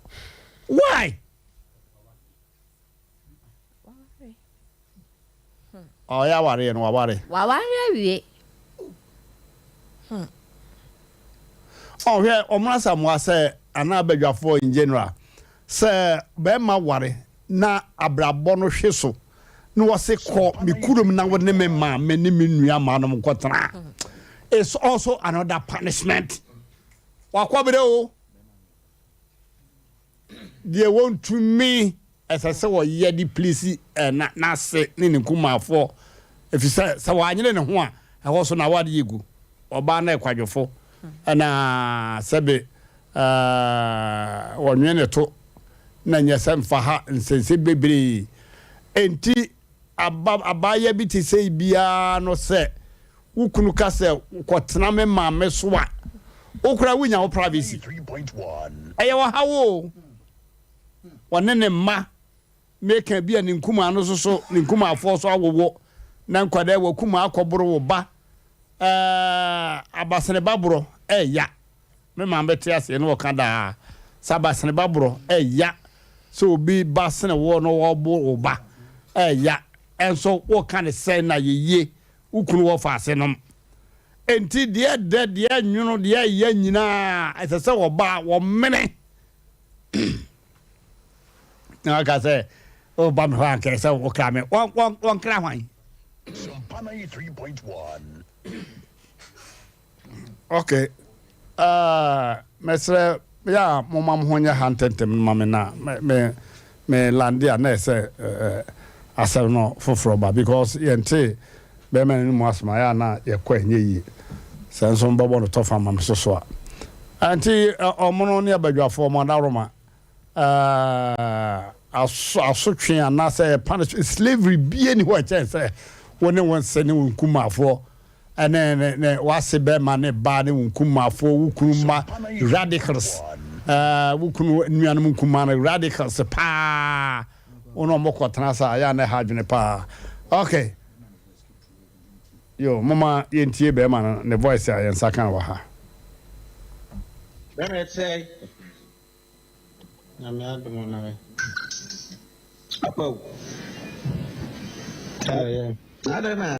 why oh ya ware no ware wie oh here omrasa mo ase ana badwafo in general say be ma ware na abrabo no hweso no wase ko me kurom na wone me ma me ni me nua ma no mkotana it's also another punishment wakwabere o they want to me as I say wo ye di please na se ni nkumafo if you say wa anyene ne ho a e wo so na wade yegu oba na ekwadwofo na sebe wonwe ne to na nyesem fa ha nsense bebre enti abaya bi ti say bia no se ukunu ka se kwotena me ma me so a okura wunya wo privacy 3.1 eye wa hawo wone ne ma meka bia ne nkuma no so ne nkuma afo so awowo na nkwada wa kuma akoboro wo ba abasene baburo ya me ma beti ase no ka da sabasene baburo ya so obi basene wo no wo bo ba ya enso wo kan say na ye ukunu wo fa ase no enti de nwunu de ya nyina ese wo ba wo mene na ka say o ba me han ke say wo kra me won kra hwan Sompa 3.1 okay mesre ya mo mam honya hantentem mame na me landia na say Asem no foforo ba because yente be man mu asma ya na ye kwa nye yi senso mbabo no tofa mam so a anti omono ne abadwafo mo da roma asotwe ana say punish slavery be any what say won sene nkumafo ne wase be ma ne ba ne nkumafo wukunuma radicals wukunu nuanum nkumana radicals pa ono moko transa ya na hadwene pa okay yo mama yentie be ma ne voice ya yensa kan wa ha bere say na me adumo na we apo I don't know.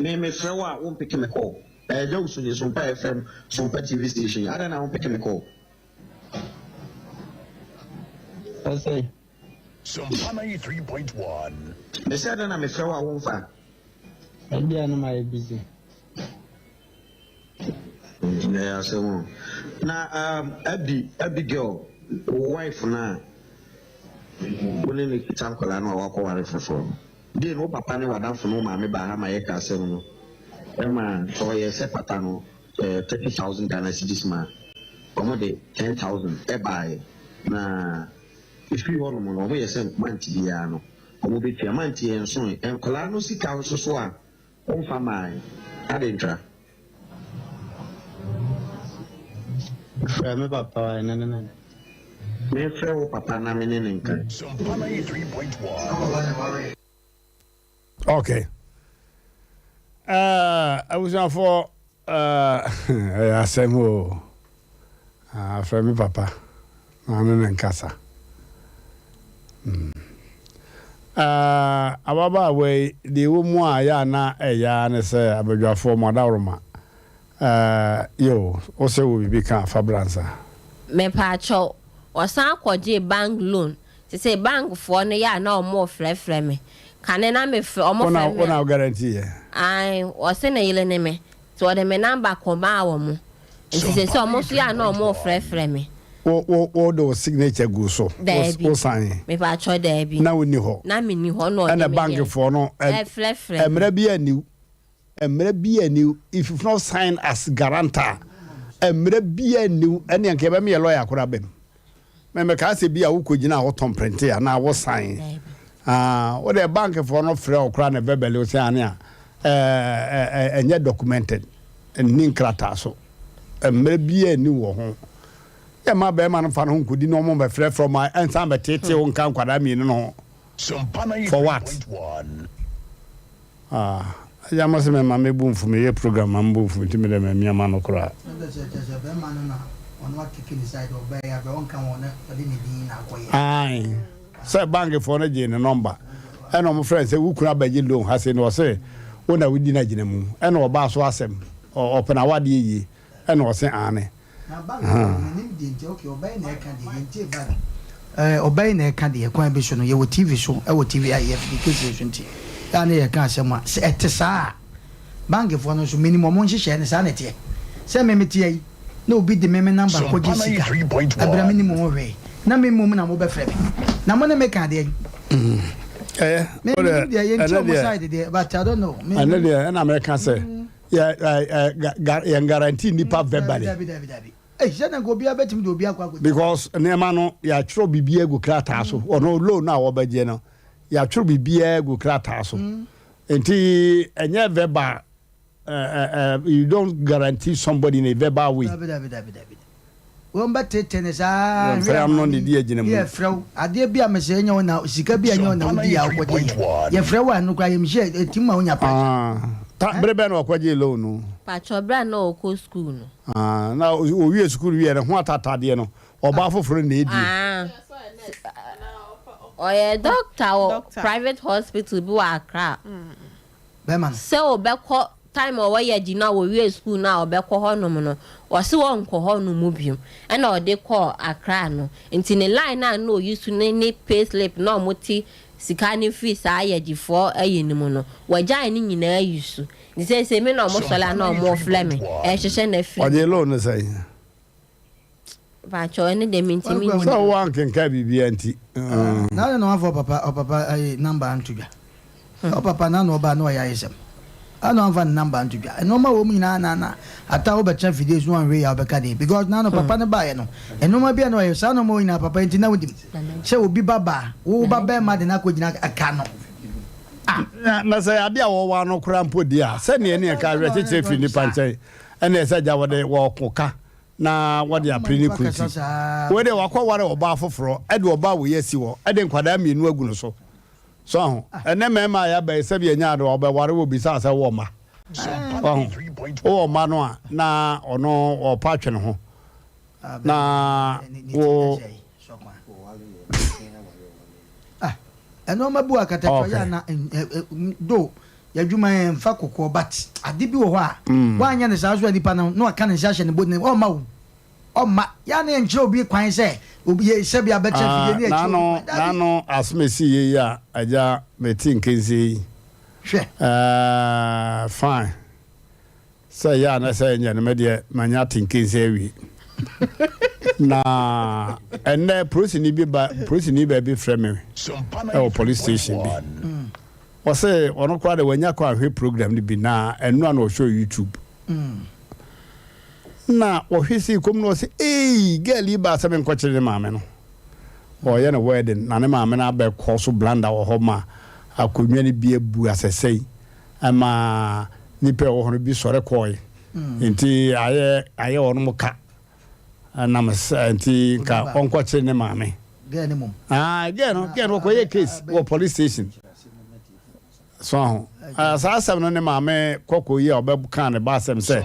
Name is Frewa won't pick him a call. Johnson is on FM, Sompa TV station. I don't know, pick him a call. I say. Sompa 93.1. They said I'm a Frewa won't find. And yeah, I'm busy. Yeah, so now, Abigail, wife now. Only the time call I know walk over for. They no papa ne wada for no mama ba ha ma ye ka asem no. Emma, so ye se pata no 30,000 Ghana cedis ma. Omo de 10,000 e buy. Na if you want mo no ye se manti bia no. Omo be tia manti en so en kola no sika so a on fa mai. Adentra. Me papa na. Me frɛ papa na me ne nka. Sompa 93.1. Okay. I was on for Asem from me papa. I'm in casa. Ababa way the woman ya na ya na say abadwa for modaroma. Yo, also will be can Fabranza. Me pacho osan kwaje bank loan. Say bank for no ya na more frɛ me. Kane na me frɛ omo frɛ me. Ona guarantee. Ai, o se na yele ne me. So de me number koma wo mo. Nti se so omo so ya na omo frɛ me. O do signature go so. O sign. Me pacho there bi. Na woni ho. Na me ni ho no. And the bank for no. Frɛ. Emre bi aniu. Emre bi aniu if you not sign as guarantor. Emre bi aniu ene anke be me lawyer kura bem. Me ka se bi a wo kogina ho tom print ya na wo sign. What the bank for no free or crown a verbal oceania and yet documented and ninkrata so maybe a new home. Yeah, my bear man fan who could no more free from my and some tete on count what I mean no. For what? I must remember my boom for me a program and move with me and me a man of cry. Aye. Say bank for a jane number. And my friend say who could have been loan has no say when I would dinner jinemu and or bass Asem or open a wadi and or say Anne. Obey ne candy a coimbition you TV show our TV IF and I can't say much at Tessa bank for no minimum one share sanity. Send me tea no beat the meme number for Jessica. I minimum way. Na me mum na mo be frɛ me na mo na me ka de but I don't know and American say yeah guarantee Nipa verbally go be betim do bia kwa because nema no ya tro bibia gu krata so ono loan na wo baje no ya tro bibia gu krata so enti enye verbal you don't guarantee somebody in a verbal way. Womba tennis ah I'm not the dear gentleman. Yeah, Fro. I dear be a message now. Sika be a no dia what ye Fro no cry him share a team on your pa. Breben or quaje loan. Pacho bra no ko school no. Now we school we and what atade no. Or bafo for need. Or a doctor or private hospital be Accra. Beman. So be time or where you know we school now be ko hono no or so on ko hono mu biom and or they call Accra no nti ne line na no use to ne pay slip no moti sika ni fees aye di for ayenim no wajan ni nyina use ni say me no mo sola no mo flame hwehwe na fi o de loan say ba cho ni de minti so one can carry BNT na no for papa number antudwa o papa na no ba no ya Asem I don't have a number to get. No more woman, na. I thought about chef days one way of a caddy because none of papa buy no. And no more be no son no more in a papa into with him. So will be baba. Oh, baba, madden, I could not a canoe. Na say adia wo wa no krampo dia se ne ne ka rete chefi ni panche ene se ja wode wo koka na wode aprini kuti we de wakwa ware oba afoforo e de oba wo yesi wo e de nkwada mienu agunu so so ene mema ya ba se bi anya de oba ware wo bisa se wo ma o ma no a na ono o patwe ne ho na wo ɛno ma bu akatato ya na do ya dwuma en fa kokko but ade bi wo ho a wanya ne saa so nipa no aka ne hya hye ne bodne o ma wo o ma ya na enkyere obi kwan se obi ye se bia betra fie ne ekyi na no asmesi ye ya aja metin kenzi hwe fine say ya na say nya ne me manya tinkenzi awi na ene prosini ba bi frame e police station bi o say ono kwa de wanya kwa hwe program ni bi na enu na o show YouTube na o hwisi kom no say girl iba se me nkochire maame no o ye na wedding na ne maame na ba koso blanda wo ho ma akonwa ni bi ebu asesei ama nipa wo ho bi sore koy nti aye ono muka na anti ka onko chire ne maame gani mum again ko ye case wo police station so sa Asem no ne maame kokko ye obebuka ne ba Asem se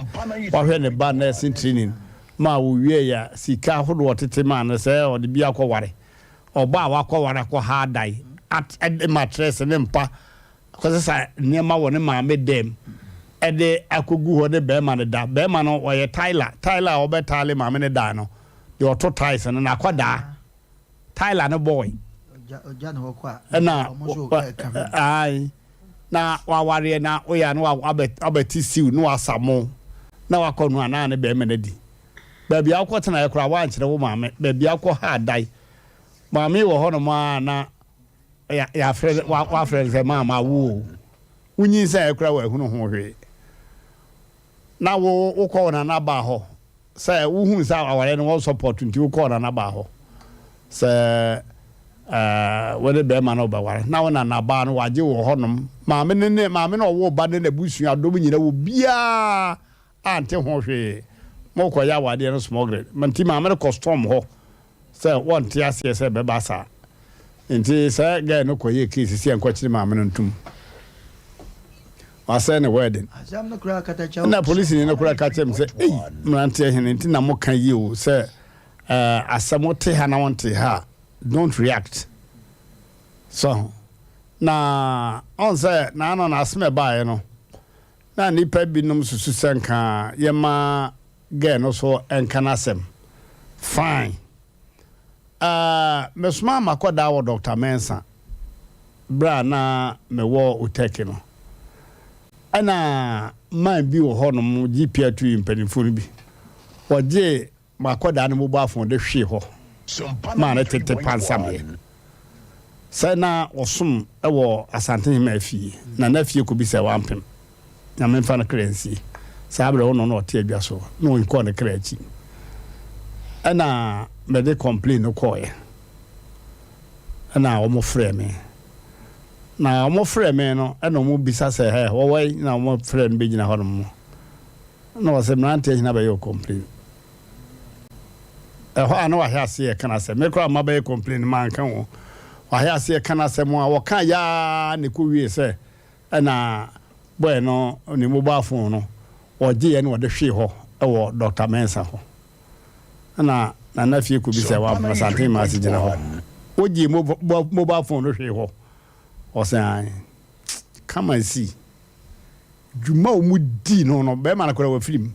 wa hwe ne ba nursing training ma wo wie ya sika hodo otete ma ne se ode bi akoware oba wa akoware ko ha dai at mattress ne mpa ko se ne ma wo ne maame dem ede akogu ho de be ma ne da be ma no oye Tyler obetale maame ne da no de oto ties no na kwada Tyler no boy oja no kwa na ai na waware na oya no abeti siu no asamo na wakonu ana ne be ma ne di ba bia akotena ye kura wa nkyere wo maame ba bia akọ ha dai maame wo ho no ma na ya frɛ wa frɛ ze mama wo unyi se ye kura wa hunu ho hwe na wo call na ba ho say wo hu sa aware no support nti wo call na ba ho say wede be ma no ba ware na wona na ba no waje wo honom maame no wo ba ne na busu adom nyina wo bia ante ho hwe mo ko ya wade no smogre manti maame no custom ho say won ti ase say be ba sa nti say ga no ko ye case si enko chiri maame no ntum asa ne wedding Asem no kura katacha na police ni no kura kachem say Mmrantehene nti na mo kan yi o say Asem te ha na wonte ha don't react so na on say na no na Asem ba no na nipa binom susu senka yema ge no so enka na Asem fine mesuma makoda wo Dr. Mensa bra na mewo uteki no ana man bi wo honom GP2 impenifo bi oje makoda ne mobile phone de hwe ho ma na tete pansam sai na osum ewo asante ma afie na na afie ko bi se wampem na memfa na currency sabre wono no ote adwa so no nko ne krachi ana me de complain no koye ana omo frɛ me na omo frɛ me no ana omo bisa se he wo wai na omo frɛ no be gina ho no no se Mmrantehene ba yo complain ho ana wa hia se kana se me kra ma ba complain man kan wo wa hia se kana se mo a wo kan ya ne ko wie se ana boy no ni mobile phone no oje ye no de hwe ho wo Dr. Mensa ho ana na fie ko bi se wa Mmrantehene ma se gina ho oje mobile phone no hwe ho o say come and see juma o mu di no be ma na kora wa film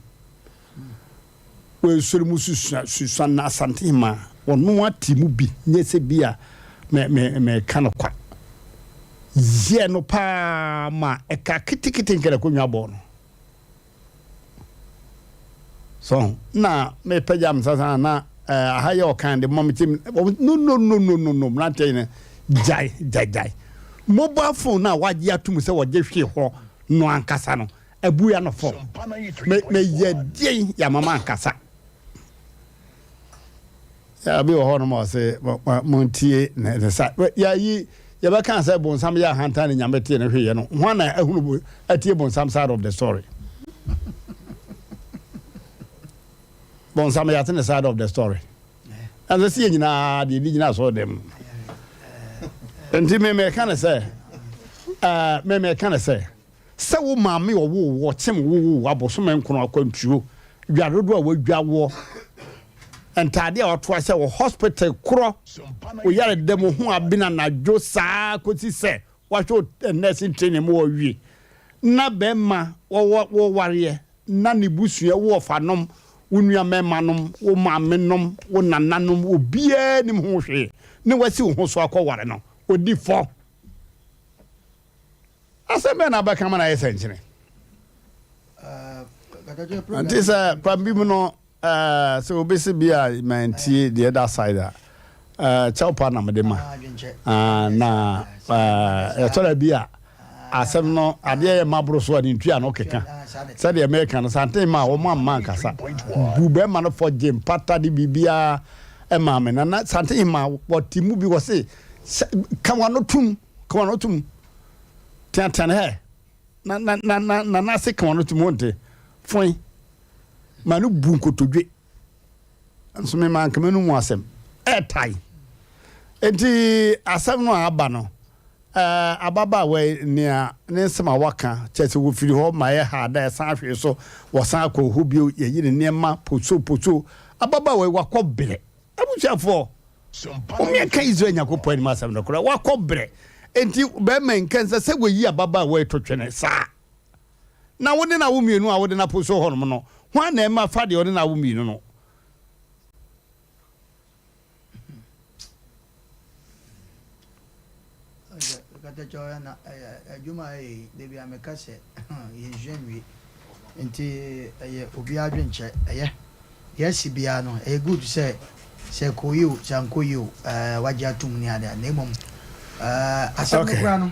we sori mu susu na Asante ma onu ati mu bi nyese bia me kanokwa ye no pa ma e ka kitikiti nkere ko nwabo no so na me pejam sasa na ahaye o kan de mom tim no Mmrantehene jai mobile phone na waje atum se waje hwe ho no ankasa no abu ya no fo me ye die ya mama ankasa ya bi ho no mo se montie na sa ya yi ya ba kan say bonsam ya hanta ne nyamete ne hwe ye no ho na ahunu atie bonsam side of the story bonsam ya tene side of the story and the see nyina de bi nyina so dem enti me kan say me kan say se wo maame wo chem wo aboso men kono akwantuo dwadodo a wadwa wo entade a wato ase wo hospital kro wo yare dem ho abina na dwo saa koti se wacho nursing training mo wi na be ma wo ware na ne busua wo fanom wo nua memanom wo maamenom wo nananom obia nim ho hwe ne wasi wo ho so akɔware no odi fo Asem na baka mana yesenchine antisa pambi mu no so obesi bia mantie the other side chaupa na medema na etola bia asem no ade ye mabro so ani ntua no keka said the American santen ma wo man kasa bu be ma no for gym pata di bibia e ma me na santen ma wotimu bi wo se kawanotum tian he na se kawanotum wonte foi manu bunkotodwe nso me man kamenu mu asem tai enti asem no aba no ababa we nia ne nsema waka chese wo firi ho ma ye ha da san hwe so wo san akọ ho bio ye yire niema poso ababa we wakọ bere abuchafo o me kan Israel nyakopọ ni masam no kora wakọ bere enti be men kan se we yi ababa we totwene sa na wode na wo mienu a wode na poso ho no ho na e ma fa de wode na wo mienu no joya na adwuma debi ameka se ye jenwi enti obi adwenche yes bia no good say koyo chankoyo waje atum ni ada na emom asem kura no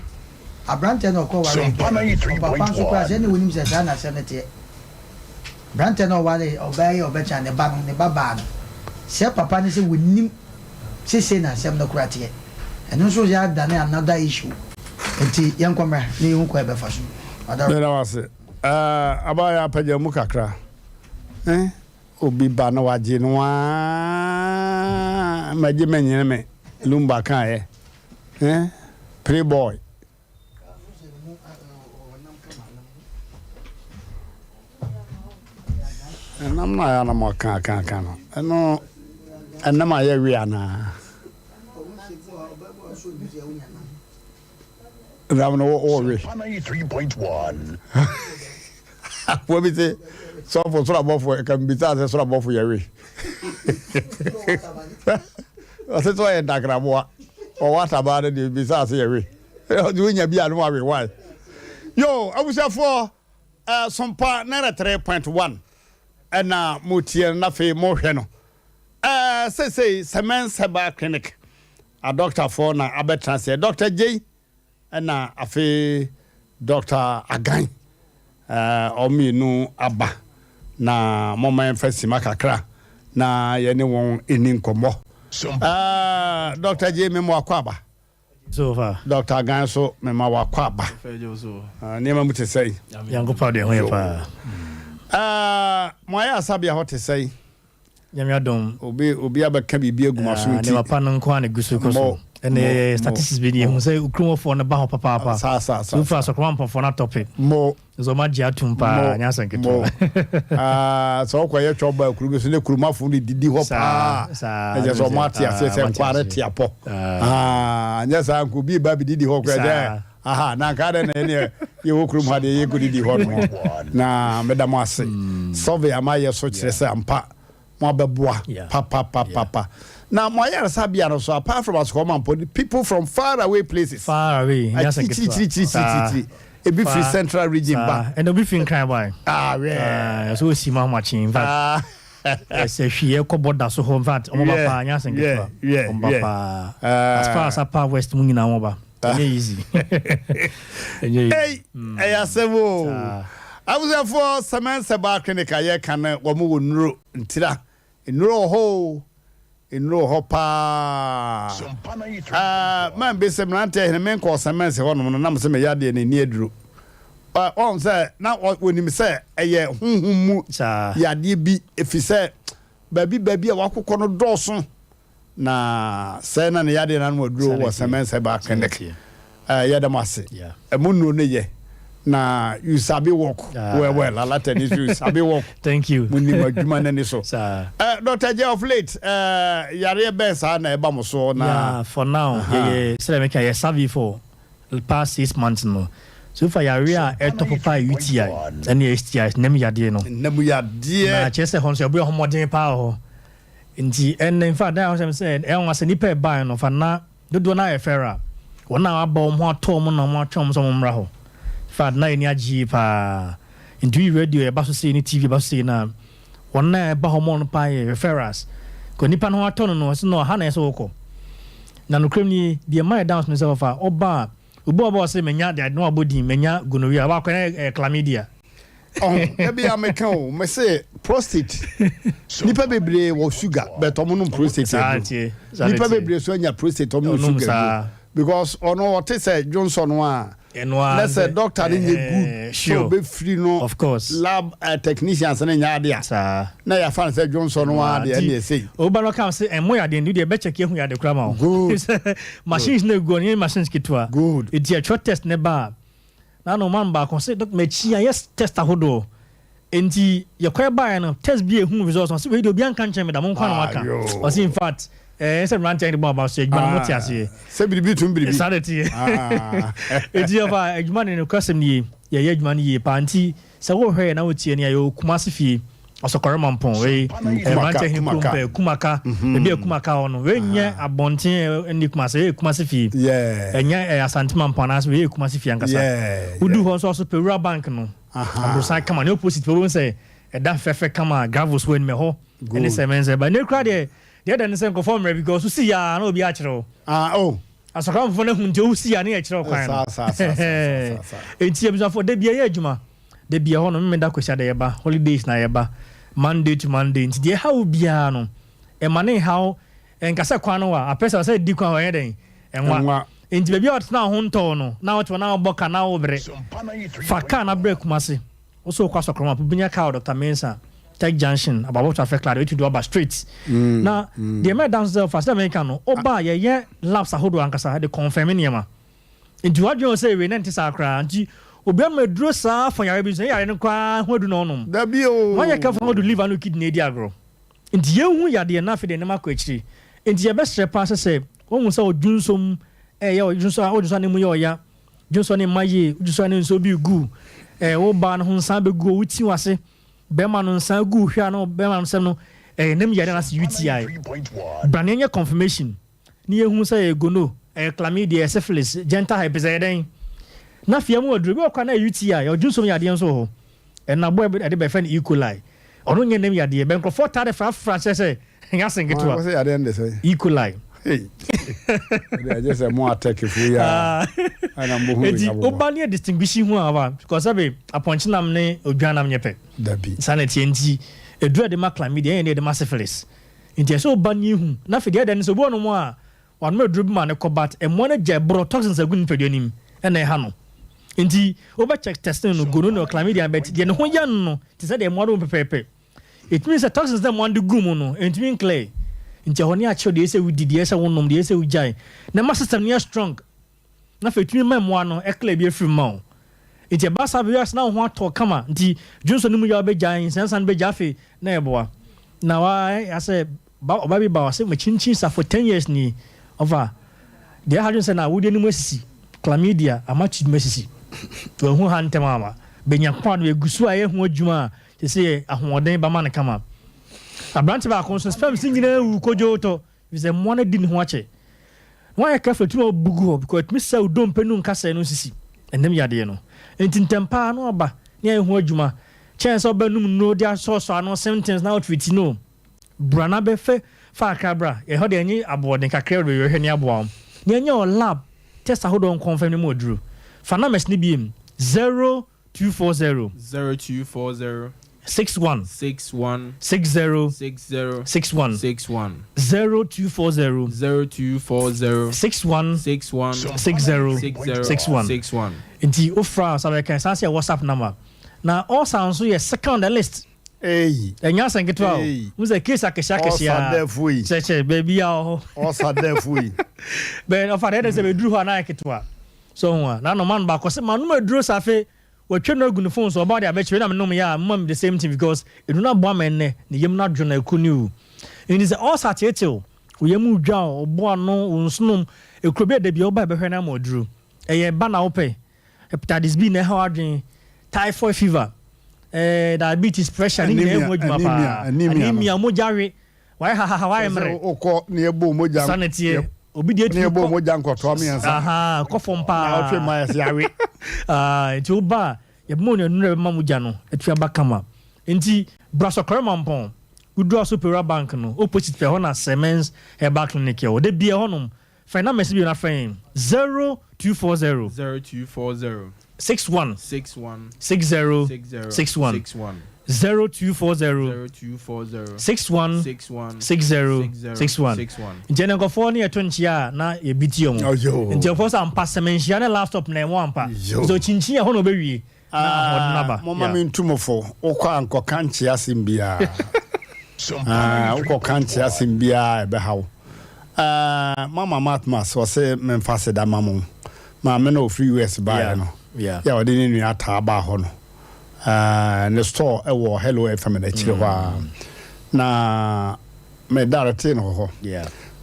abrante no ko wale papa so kura se ni wonim se sa na se nete abrante no wale obecha ne ba no ne baba no se papa ne se wonim se na asem no kura te eno so ya dane another issue enti yankwamra ni hu kwa be faso na wase abaya apaja mu kakra obi ba na waje no maje menyene me lumba kan playboy enam na ya na mo kan no eno enam aye wi ana Ramno always 93.1. What we say? So for above can be that so above your way. That's why in Dagramo or what about it? Besides, your doing a beer, why? Yo, I was here for Sompa 3.1 and Mutia Nafe Moheno. Say, Semen Saba Clinic. A doctor for na Abetrans, Dr. J. na afi Dr. Agan omi nu aba na mama enfasi makakra na ye ne won eni nkomo Dr. J memo akwaba so far Dr. Agan so memo akwaba ne ma mutesai yango pa de ho ye pa mo ya sabia hotesai nyamya dom obi abaka bibia gumaso nti ne papa no nko ane gusu ko so ene statistics bi ni hu say ukrumo for na ba ho papa so far so kwampa for na topic mo zo ma dia tumpa nya sanketo so kwa ye choba ukrumo so ne kuruma fu ni didi ho pa e so mati ase nkware tiapo nya sa nku bi ba bi didi ho kwa je na kada na ne ye ukrumo ha de ye ku didi ho no na medamo ase survey amaye so kire se ampa mo abeboa papa now my sabia no so apart from us come people from far away places yes e be free central region ba and be fin kan boy so si ma machin in fact say hwe ko border so home fact omo ba pa nya sengetwa omo ba as far as upper west mu nyina mo ba easy hey Asem I was there for Semen Saba Clinic aye kan wo mo wonuro ntira enuro ho pa man be Mmrantehene men ko Semen se hono no nam se me yade ne ni aduro on say na wonim say eye hunhummu yade bi efise baby a wakokɔ no dɔso na say na ne yade na no aduro wo Semen Saba Clinic yadamase emuno ne ye na you sabi work well a lot of you sabi work. Thank you. Muni madwuma na ni so. Sir. Dr. J of late yare best na eba mo so na. Yeah, for now say make I serve for the past 6 months no. So for yare a top of UTI and STI nemu yade no. Nemu yade. Na chese hon so be homoden pa ho. Nti and in fact that was saying e won ase nipa ba no fa na dodo na e fera. Wona aba mo ato mo na mo atwom so mo mra ho. Fa na ni agi pa. Nti radio e ba so say ni TV ba so say na wona e ba homo no pa e referrals. Ko nipa no ato no so no ha na so ko. Na no krem ni the my dance myself fa oba obo say menya de no abodi menya gonorrhea ba ko chlamydia. Oh, ebi ameka o me say prostate. Nipa bebre wo sugar but omo no prostate. Nipa bebre so anya prostate omo sugar. Because ono what say Johnson wa let's say doctor dey good so be free no of course lab technicians na nya ade na ya fan say Johnson wa dey na say oba no come say emo ya dey need be check ehun ya dey kra ma machines na go ni machines kitwa good it your test ne ba na no man ba kon say doc me chi yes test ahodo enti ye kwa ba no test bi ehun results so we dey obi an kan chen me da mon kwa na maka o say in fact say Mmrantehene bo about say adwuma no tiase say biribi tum biribi sanity edi ova adwuma ne kwasem ni ye adwuma ne ye panti se wo hwe na wotie ne ye Kumasi fie osokore mampon we Mmrantehene kumaka ebi kumaka ono we nye abonten ni Kumasi fie enya Asante mampon na so we Kumasi fie ankasa udu ho so pewura bank no abrosa kama ne opposite we say e da fefe kama gravels we me ho ene semenze ba ne kra de the other say conform because you see ya no be achiro asokam fo na hunte u see ya na achiro kwan no enti ebisa for de bia ye adwuma de bia ho no me da kwesha de yeba holidays na yeba Monday to Monday enti de how bia no e mane how enkasa kwan no wa apesa say di kwan wa yeden enwa enti be bia otna ho nto no na otwa na oboka na obre faka na break Kumasi also kwa sokroma bunya ka Dr. Mensa Tech Junction about what affect like to do about streets. Now the American dance first American no oba ye labs ahodo ankasa de confirm niema. Nti wadwo say we nante sakra nti obi amedro sa for yare bi say yare no kwa hodu no nom. Da bi o. Why you careful to live and kidney di agro. Nti ye hu yade na fe de nema kwa akiri. Nti ye be strepa say ohun say odunsom ye odunso ne mu ye oya. Odunso ne maye, odunso ne nso bi gu. Wo ba no hunsa be gu wuti wase. Bema no nsan gu hwa no bema no sem no nem yare na UTI branenya confirmation ni ehun say gono chlamydia syphilis genital herpes na fia mu odru bi okwa na UTI odunso yade nso ho na boy be de be fa E. coli ono nye nem yade be nkrofo tade fa franchise say nya sengetwa say yade ndese E. coli hey they just say more attack if we are ana mbo hu obani distinguish hu ava because abe aponchinam ne odwanam nyepe dabi sanity enti edura de chlamydia ene de syphilis enti so obani hu na fe de den so bo no mo a wanu eduru bi ma ne kobat emo ne je bro toxins agun peduanim ene ha no enti oba check testing no gono no chlamydia bet de ne ho ya no ti say de emo do pepepe it means that toxins dem wan de gum no enti mean clear nti honi a cho de ese wudidi ese wonom de ese wujai na ma system ne strong na fetumi memwa no ekle bi afiri ma nti ba sa bias na ho ato kama nti junso no mu ya begyan sensan begya fe na eboa na wa ase ba oba bi ba wase machinchin sa for 10 years ni over de ha junso na wudi ni mu asisi chlamydia amachi mu asisi to hu ha ntem ama benya kwa no egusu a ye hu adwuma se se ahoden ba ma ne kama Abrante ba kon so spam singina wu kojo to is a money din ho ache why you careful to bugu because it miss so don penu nkasa no sisi enem yade no enti ntempa no oba ne hu adwuma chance obanum no dia so no sentence na outfit no brana be fe fa kabra e ho de anyi aboden kakra be hwe ne aboa ne anya o lab test ahodo confirm ne moduru fana mesh ne biem 0240 61 61 60 60 61 61 0240 61 61 60 61 Inti ofra sabe kan sanse WhatsApp number na all sounds so second the list enya sengetwa muze case akesha keshia cheche baby ya osa defui be offer there say be duru ho na eketwa so ho na no man ba ko se manu maduro safe we try no gun phone so about the abeche na me no me ya mom the same thing because it do not bomb enne ne yem na dwona ekunu it is all satietel we yem dwa obo ano nsonum ekrobe de bia oba behwe na moduru eye ba na ope hepatitis B na ha adwen typhoid fever diabetes pressure ni na ehun adwuma pa anemia mojare why ha why mre okọ na ebo moja sanity obi de na ebo moja nkoto me yansa aha kofom pa otwe ma yase yawe nti oba ye mo ne nure ma moja no etua bakama nti braso koremampon udro superior bank no opposite pe hona Siemens Herbal Clinic yo de bia honum fina message na friend 0240 61 60 61 0240 61 60 61 njene ngofo ne etonchia na ebiti omo nje ofo sa ampa semenhia na laptop na enwo ampa so chinchin ho no bewie na hodnaba mama mi ntumofo okwa anko kanchi asimbia ukọ kanchi asimbia ebe hawo mama matmas wose memfase da mamu ma me no free US buy no ya odi ni nua ta ba ho no ne store ewo hello FM na chire ho na me direct no ho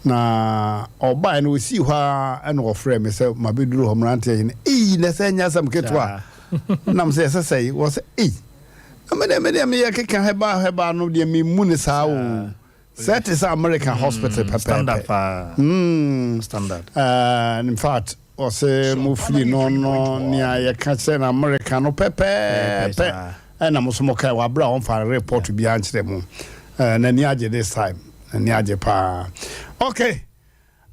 na oba no si ho eno ofre me se mabeduru ho Mmrantehene na se nya sam ketwa na me se was me ya keka heba no de me mu ne sa o set is American hospital pepper standard standard in fact ose mufli no ni ya ka se na American no pepper na musumo kai wa bra on fa report bi an kire mu na ni age this time ni age pa okay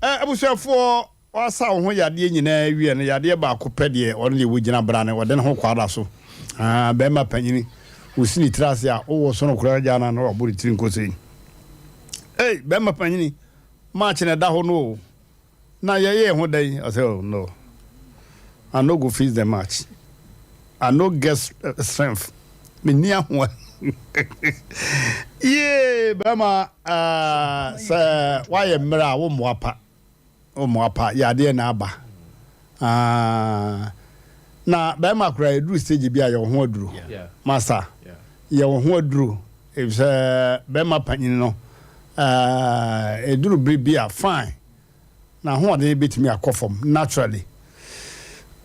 abusuafo wasa ho yade nyina wie na yade ba ko pede on le wugina bra ne wode ne ho kwada so be ma panyini usini trase a wo so no kura jana no oburi tirin ko sei be ma panyini match na da ho no na ye ho dai I say oh no I no go face the match I no get strength me nia ho be ma sa why mra wo moapa ya de na aba na be ma kura edu stage bi a yo ho aduru masa ye wo ho aduru e be ma panyini no eduru bibia fine na ho de betimi akofom naturally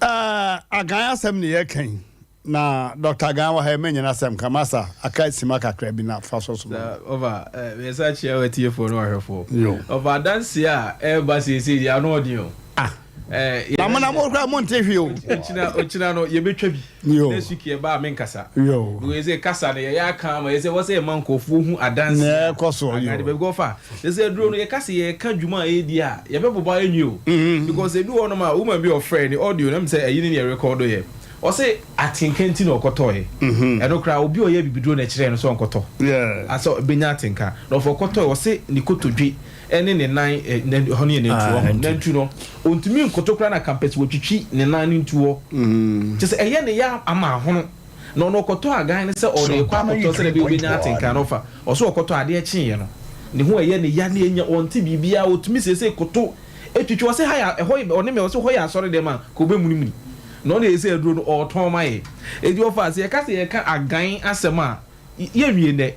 agan Asem ne yekan na Dr. Gan wa ha menyana Asem kamasa aka simaka kra bi na faso so over research here with you for no herefo over dance ya embassy say ya no audio na mana mo kra mo ntehwe o ochina no ye betwa bi next week ye ba menkasa we say kasa na ye aka ma ye say what say man kofu hu adanse na koso yo be go fa ye say duro no ye kasa ye ka dwuma e di a ye be boba enyu because e do ono ma woman be your friend audio na me say ayi ni record ye o say atinkanti na okoto ye e do kra obi o ye bibiduro na kire no so onkoto aso benya atinka no for okoto o say ni kotodwe ene ne nan honi ne tuo nantu no ontumi nkotokra na campus wotwitwi ne nan ntuo se eye ne ya ama hono no okoto agan ne se o de kwa akoto se be obenya atenka no fa o so okoto ade ekinye no ne ho eye ne ya ne enya onti bibia otumi se koto etwitwi o se ha ya eho one me o se ho ya asore de ma ko be munimuni no na ese aduro no o ton mai edi ofa se ye ka se ye ka agan asema ye wie ne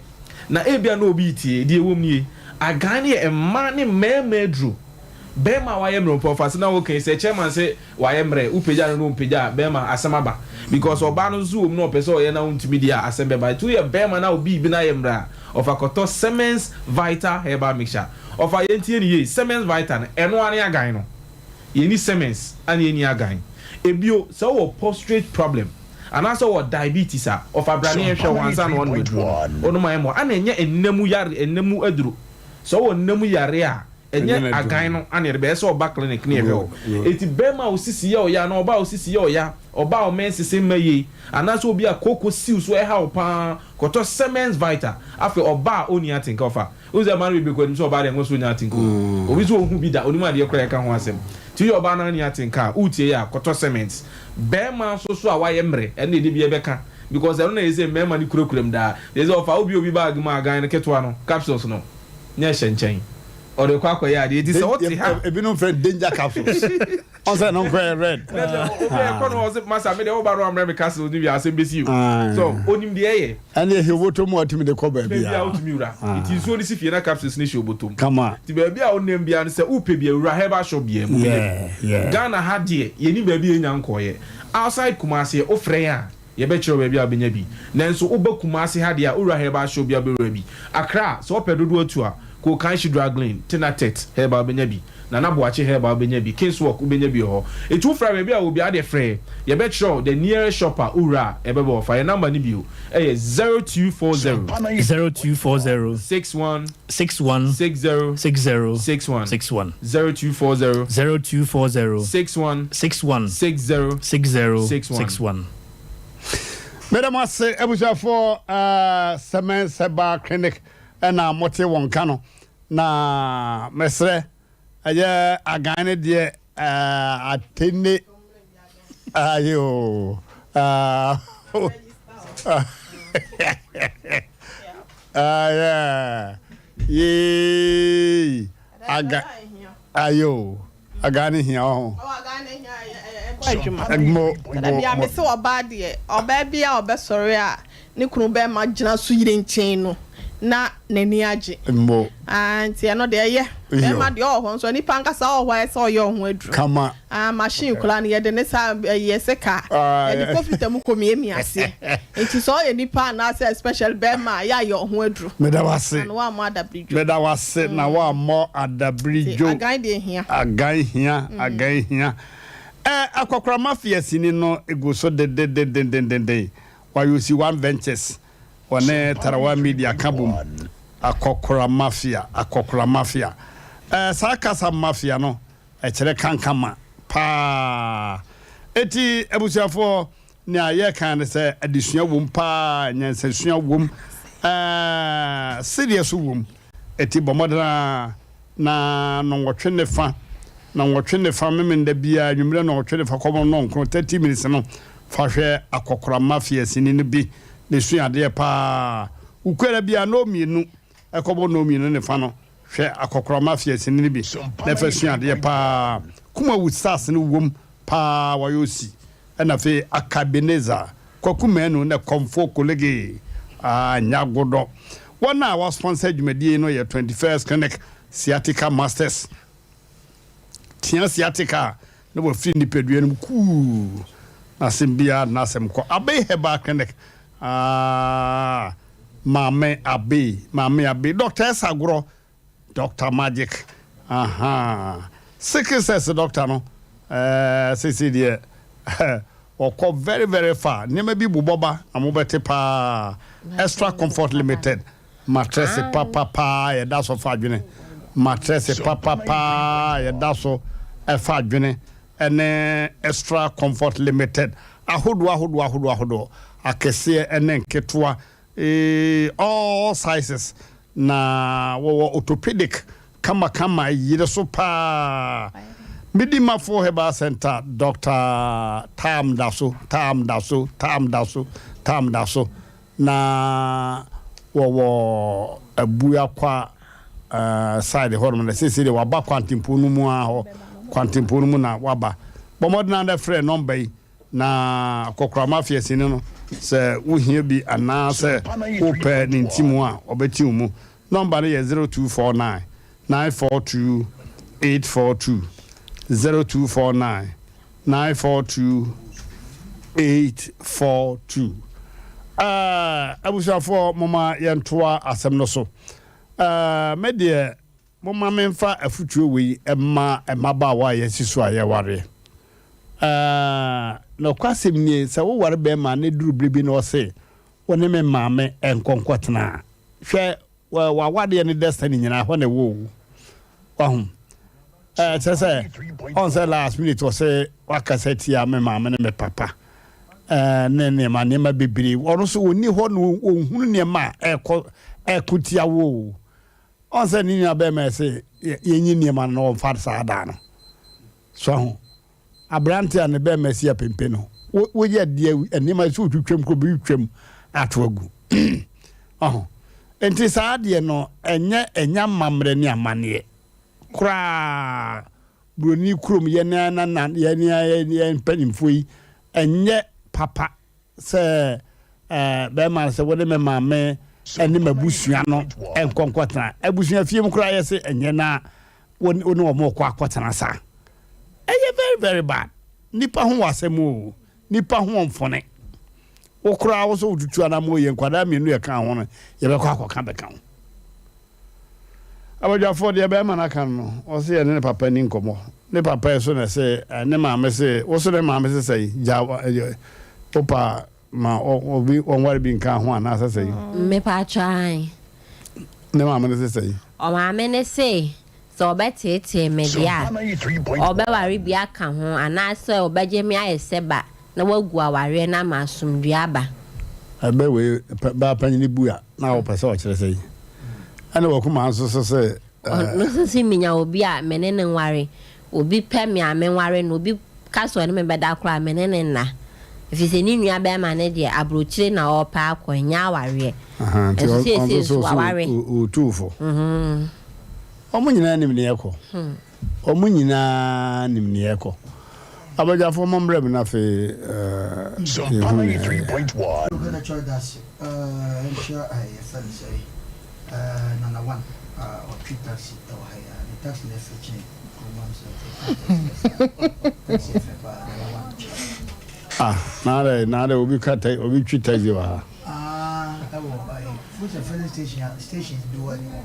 na ebia no obi tie di ewom nie agane emma ne memedru bema waye mro fase na wo kan se chairman se waye mre upeja no upeja bema asemaba because oba no zoom no pese o ye na untimi dia asembe ba tu ye bema na obi bi na ye mra of akoto Siemens Vital Herbal Mixture of a yentie ni ye Siemens Vital eno ane agan no ye ni Siemens ane ye ni agan ebio so wo prostate problem and also what diabetes of a brand new once and one with ono ma emo ana enye enemu yare enemu aduru so wo nemu yare a enye agan no ane be so oba clinic ne ewe eti bema osisi ye oya na oba osisi ye oya oba o men sisi maye anaso obi akoko siu so e ha opa koto Siemens Vital afi oba oni atinka ofa uze man be kwani so oba de ngoso nya atinka obi so ohu bi da oni ma de kora ka ho asem ti oba na ni atinka utie ya koto Siemens bema so a waye mre ene de bi e beka because eno na eze mema ni kurokurem da eze ofa obi bag ma agan ne ketwa no capsules no nya hyenchen or the kwakwa ya dey say what ha e bi no friend danger capsules on say no go red kono was masa me dey obaro amre castle ni bi asem besi so onim de ye and he woto mo atimi de ko ba bia bia otimi ura it is so ni sifie na capsules ni show botom kama ti ba bia onem bia no say upe bia ura heba shop bia mu Ghana ha de ye ni ba bia enya nkoye outside Kumasi ofre ya ye be chiro ba bia benya bi nanso oba Kumasi ha de a ura heba shop bia be ura bi Accra so opedodo atu a ko kan shi draglin tinatet heba benya bi na na boache heba benya bi casework benya bi ho etu fra be bia obi ade frɛ ye be chiro the nearest shopper ura e be bo fa your number ni bi o 0240 61 60 61 0240 61 Madam Ase ebuja for Semen Seba Clinic na mote wonka no na mesre aye agane de atene ayo yeah ye aga ayo agane here oh adwuma bia me se oba de oba bia obesori a ne kunu be ma gina so yire nchen no na nani age anti no de ye be ma de ho so nipa nkasa ho se oye ho aduru kama machine kula ne ye de ne sa ye seka e de profit mu komi emi ase enti so ye nipa na se special be ma ya ye ho aduru me da wase na wa mo adabrijo me da wase na wa mo adabrijo agan de hia Akokora mafia sini no ego so de why you see one ventures one tarawa media kabum akokora mafia sakasa mafia no chere kankama pa eti ebusiafo ni aye kan se adisua wom pa nyansasua wom serious wom eti bomodana na no wotwe ne fa na wotwe ne fa memenda bia nwumre na wotwe ne fa komo no nko 30 minutes no fa hwe akokora mafia sini ne bi ne suade pa ukwera bia no mienu ekobo no mienu ne fa no hwe akokora mafia sini ne bi na fa suade pa kuma wusas ne wom pa wayosi na fe akabeneza kwakuma no na komfo kolege nyagodo wana wa sponsor dwumadie no ye 21st clinic sciatica masters tia sciatica no bo free Nipa duanum ku na simbia na semko abe heba clinic mame abe Dr. Sagro Dr. Magic success doctor no sisi de oko very very far nema bi buboba amobete pa extra comfort limited mattress papa ya daso fa adwene mattress papa ya daso fa adwene ene extra comfort limited ahodo akese ene nketwa all sizes na wo orthopedic kama yire so pa Midima for Heba Center, Dr. Tam Daso, na wo abuya kwa side hormone sisi de waba kwantimpunu mu aho kwantimpunu mu na waba bomodna na frɛ number na kokora mafia sini no se wohia bi ana se ope ni ntimu a obeti mu number no ye 0249 942 842 0249 942 842 abusafo mama yentoa asem no so media mama memfa afutuo wi emaba wa yesiso ayeware no kwasem ni se wo ware be ma ne duru bribi no se woni me maame enkonkotena hwe wa wade ne destiny nyina ho ne wo say on say last minute was say wakaseti ya me mama ne me papa ne ma ne ma bibiri ono so oni ho no ohunu ne ma ekotia wo on say ni na be me say yenyi ne ma no fa sa da no so abrante ne be me sia pempe no wo ye de ani ma so twetwem ko bi twem atwagu enti sa de no enye mamre ne amane kra broni krom ye na ye mpanimfo yi enye papa se be man se wode me maame ene mabusua no enkonkotana abusua fiem kra ye se enye na woni wo mo kwa akotana sa eye very very bad nipa ho wasemu nipa ho mfone wo kra wo so tutu ana mo ye nkwada mienu ye kan ho no ye be kwa akoka be kan abajafo de be man aka no o se ye ne papa ni nkomo ne papa so na se ne maame se wo so ne maame se sei ja opa ma obi onware bi nka ho ana se sei me pa try ne maame se sei o maame ne se so obetete media obeware bi aka ho ana se obeje me ayeseba na wagu aware na masumdua aba abe we ba panyi bua na wo pese o kire sei ana wo kuma so se no so si minya obi a menene nware obi pe me amenware no obi kaso ne me beda kra menene na ifise ni nua be ma ne de abrochire na opa akwanya aware so o tufo omunyina nim ne yeko omunyina nim ne yeko abajafo mombre bi na fe Sompa 93.1 We're gonna try that. Ensure I say number one or three taxi or higher. The taxi left fetching. Nada obi kata obi twita ji wa what's the filling stations do anymore?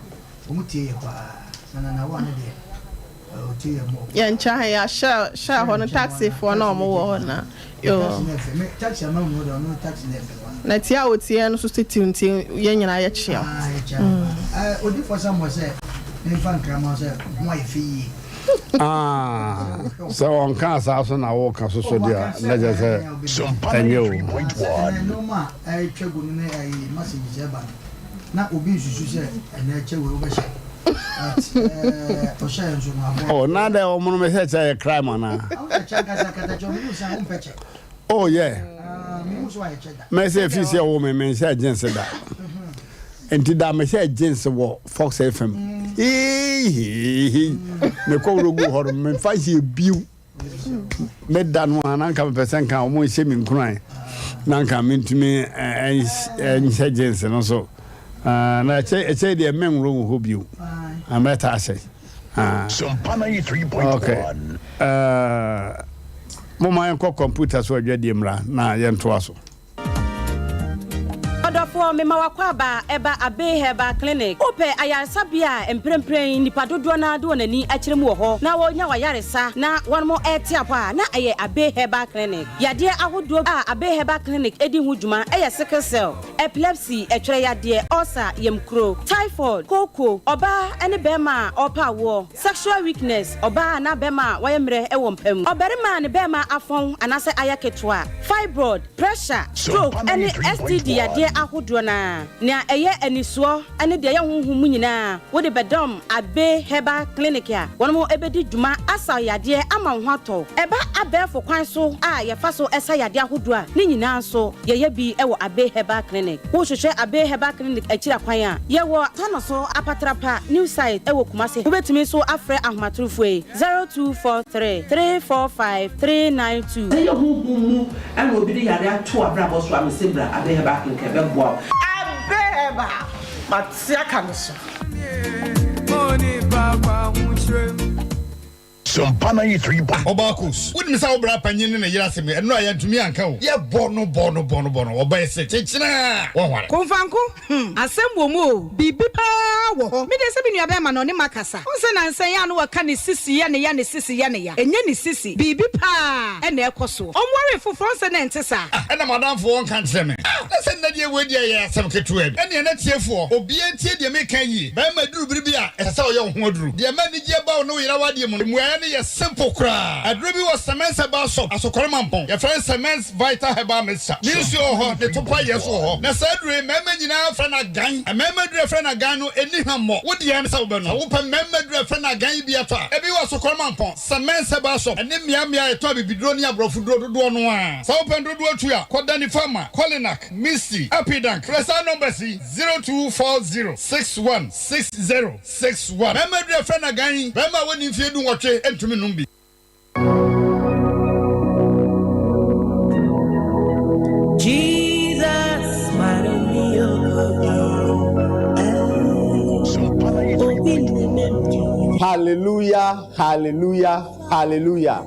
Umutie kwa na one there. Yeah, ncha ya share ho no taxi for na omo wo na yo taxi amount no taxi left na tia otie no so stitinti ye nyina ye chia odi for some was say me fan krama say mo ifi so on ka sa so na wo ka so dia na je say enyo no ma ai twegu ne ai message je ba na obi susu say na chewe wo be sha oh nada o mo me say crime na oh yeah me say fi say wo me say agency da enti da me say agency wo Fox FM me ko rogu horo me fa ye biu me da no ananka me person kan o mo se mi nkran nanka me ntumi en agency no so na che de men rogu ho biu ameta say Sompa 93.1 okay mo ma ko computer so adwade mra na ye nto aso Odofo me ma wakwa ba eba Abe Herbal Clinic ope ayansabia emprempren nipa dodo na do nani akirem wo ho na wonya wayaresa na won mo etiapa na eye Abe Herbal Clinic yade ahodo a Abe Herbal Clinic edi huduma eye sickle cell epilepsy etwere yade ulcer yemkro typhoid koko oba ene bema opa wo sexual weakness oba na bema wayemre ewo mpam oberima ne bema afon anase ayaketwa fibroid pressure stroke ene STD yade ahodo na eye eniso ene de ye honhom nyina wo de bedom Abe Herbal Clinic a wono ebedi dwuma asa yade ama ho ato eba abefo kwan so a ye fa so esa yade ahodo a ne nyina so ye bi ewo Abe Herbal Clinic wo hwehwe Abe Herbal Clinic akira kwan a ye wo tano so apatrapa new site ewo Kumase wo betumi so afre ahomatrofo 0243 345 392 ye honhom ene obi de yade ato abrabo so amesembra Abe Herbal Clinic ebegbo Abeba matia kaniso Moni baba hunchwe Sompa 93.1 Obakus wouldn't say obra panyin na yira seme eno ayantumi anka wo ye bono oba se chechina wonware Konfanko asem wo mu bibi pa wo ho me de se bi nua be ma no ne makasa onse na nsan ya no waka ne sisi ya ne sisi ya enye ne sisi bibi pa e na ekoso omware foforo nse na ntesa na madam fo won kan tire me na se na de we de ya asem ketu e na na tiefo obi entie de me kan yi ba ma duru biribi a esa wo ye ho duru de ma ni je ba wo no yira wade mu ni ye simple kra aduro bi was cement herbal soap asokore mampon your friend cement vital herbal mixture ni nsu ho de topa yeso ho na sa adure mema nyina fra na gan mema adure fra na gan no eni hammo wo de yan sa wo be no wo pa mema adure fra na gan bi ato e bi was asokore mampon cement herbal soap eni mia eto abibidro ni abrofo dodo no a sa wo pa dodo atu a koda ni farmer Colinac Misty Epidank presa number 0240616061 mema adure fra na gan mema woni mfie du nwotwe entumi numbi Jesus, my hallelujah, hallelujah, hallelujah.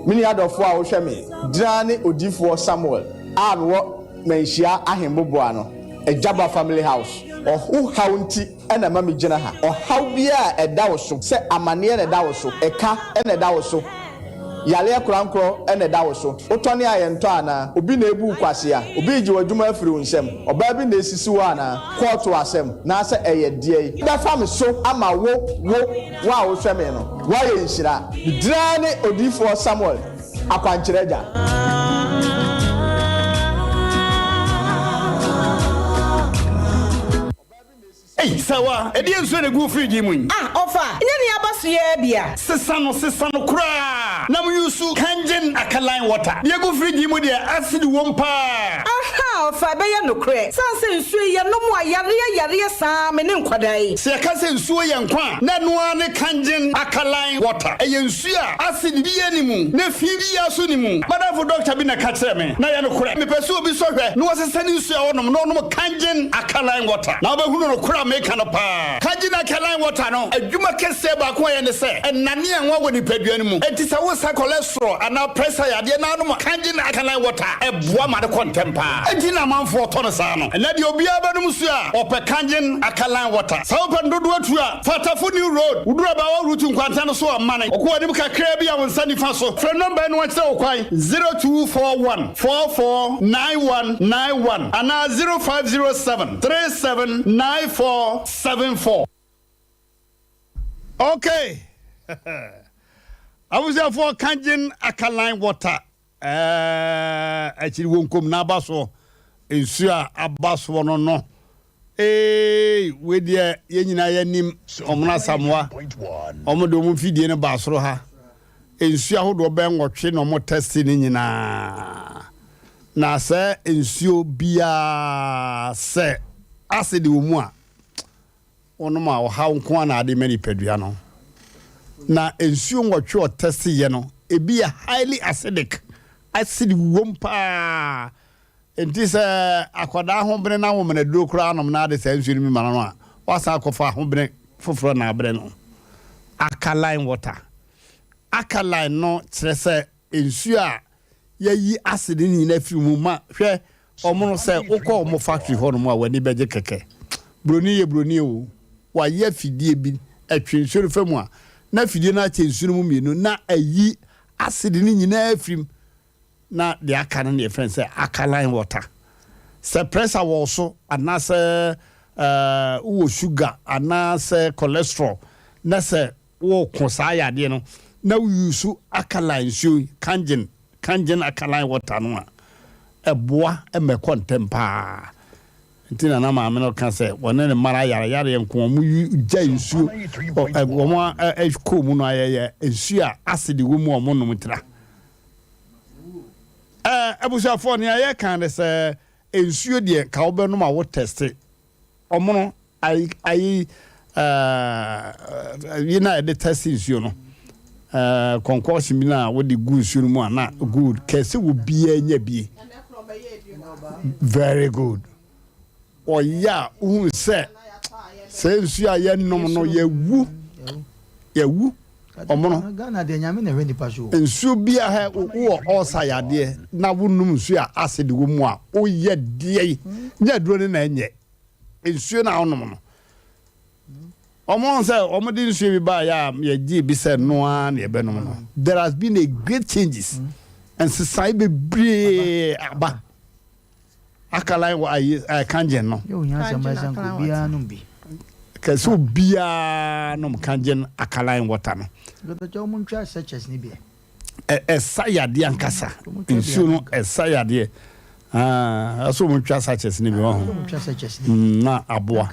Mini adofo a wo hwe me drane odifo Samuel anwo menhia ahemboboa no Ejaba family house ohu haunti ena mami gina ha ohaw bia eda wo so se amane na eda wo so eka ena eda wo so yale krankro ena eda wo so otone ayento ana obi na ebu kwase a obi ji wadwuma afiri wonsem oba bi na esisi wo ana court Asem na se eye die da fam so ama wo wa wo hwe me no wa ye nhira drane odifo Samuel akwankyerega Hey, sawa, edi enso na gu free gi mun. Ofa, nya ni abaso ye bia. Sesa no kura. Na mu yusu kangen akaline water. Ye gu free gi mu de acid wompa. Aha, ofa be ye no kure. Sanse nsu ye no mu ayare saa me ne nkwadai. Se ka se nsu ye nkwa. Na no ane kangen akaline water. E ye nsu a acid bi ye ni mu. Na fi bi ya so ni mu. Madam doctor bi na ka kire me. Na ye no kure. Me pese obi so hwe. No sesa ni nsu a wonom no kangen akaline water. Na ba hunu no kura make no pa kagina kalan water no adwuma kese ba ko ye ne se enane enwa woni paduan mu enti se wo sa cholesterol ana pressure yade na no kagina kalan water eboa ma de contempa enti na manfo to no sa no na de obi abanum su a ope kagin akalan water sa open dodo atu a fatafo new road udura ba wa route nkwanta no so amane okwo ni kakra bi a wonsa nifa so frɛ number no wate o kwan 0241449191 ana 0507379474. Okay. I was there for Kanjin Akaline water. Actually, won't come Nabaso. Insure Abaso no. With the Yenina Nim Omna Samoa. Omodomu Fidi and Basroha. Insure who do bang watching or more testing in na se insure bia se acid umwa. Onoma o ha nko na ade many peduano na ensuo nwotwe o test ye no e be highly acidic acid wompa enti se akwada ho bene na wo mena do kura anom na ade se ensuo mi mana no a wasa akofa ho bene foforo na abere no alkaline water alkaline no kire se ensuo a yayi acid ni na firi mu ma hwe omo se ukọ omo factory ho no mu a wani beje keke broni o wa ye fidie bi atwensuru famu a na fidie na atwensuru mu mienu na ayi acid ni nyina afrim na de aka na friend say alkaline water se pressure wo so anase wo sugar anase cholesterol na se wo kosa ya de no na use alkaline so kangen alkaline water no a eboa e contempa ntina na ma ameno kan se wona ne mara yare enko mu gya nsuo wo mo ko mu no ayeye nsuo a acid wo mu omo no mtra abusa fo ne aye kan de se nsuo de ka wo be no ma wo test omo no ayi yina de test nsuo no concoction bi na wo de good nsuo mu ana good kese wo bia nya bie very good. O ya who say nsu a ye nom no yewu omono Ghana de nyame na rendi pasho nsu bia ha wo osa yade na wonum nsu a acid wo mu a o ye de nya duro ne na enye nsu na onom no omo say omo di nsu bi ba ya ye bi say no an ye benom no there has been a great changes and society be aba alkaline wa kangen no yo nya sama san ko bia no bi Kaso bia no kanjen alkaline water no. Dr. Muncha such as Nibia. Sayade ankasa. Nsuo no sayade. Aso muntwa such as Nibia. Na aboa.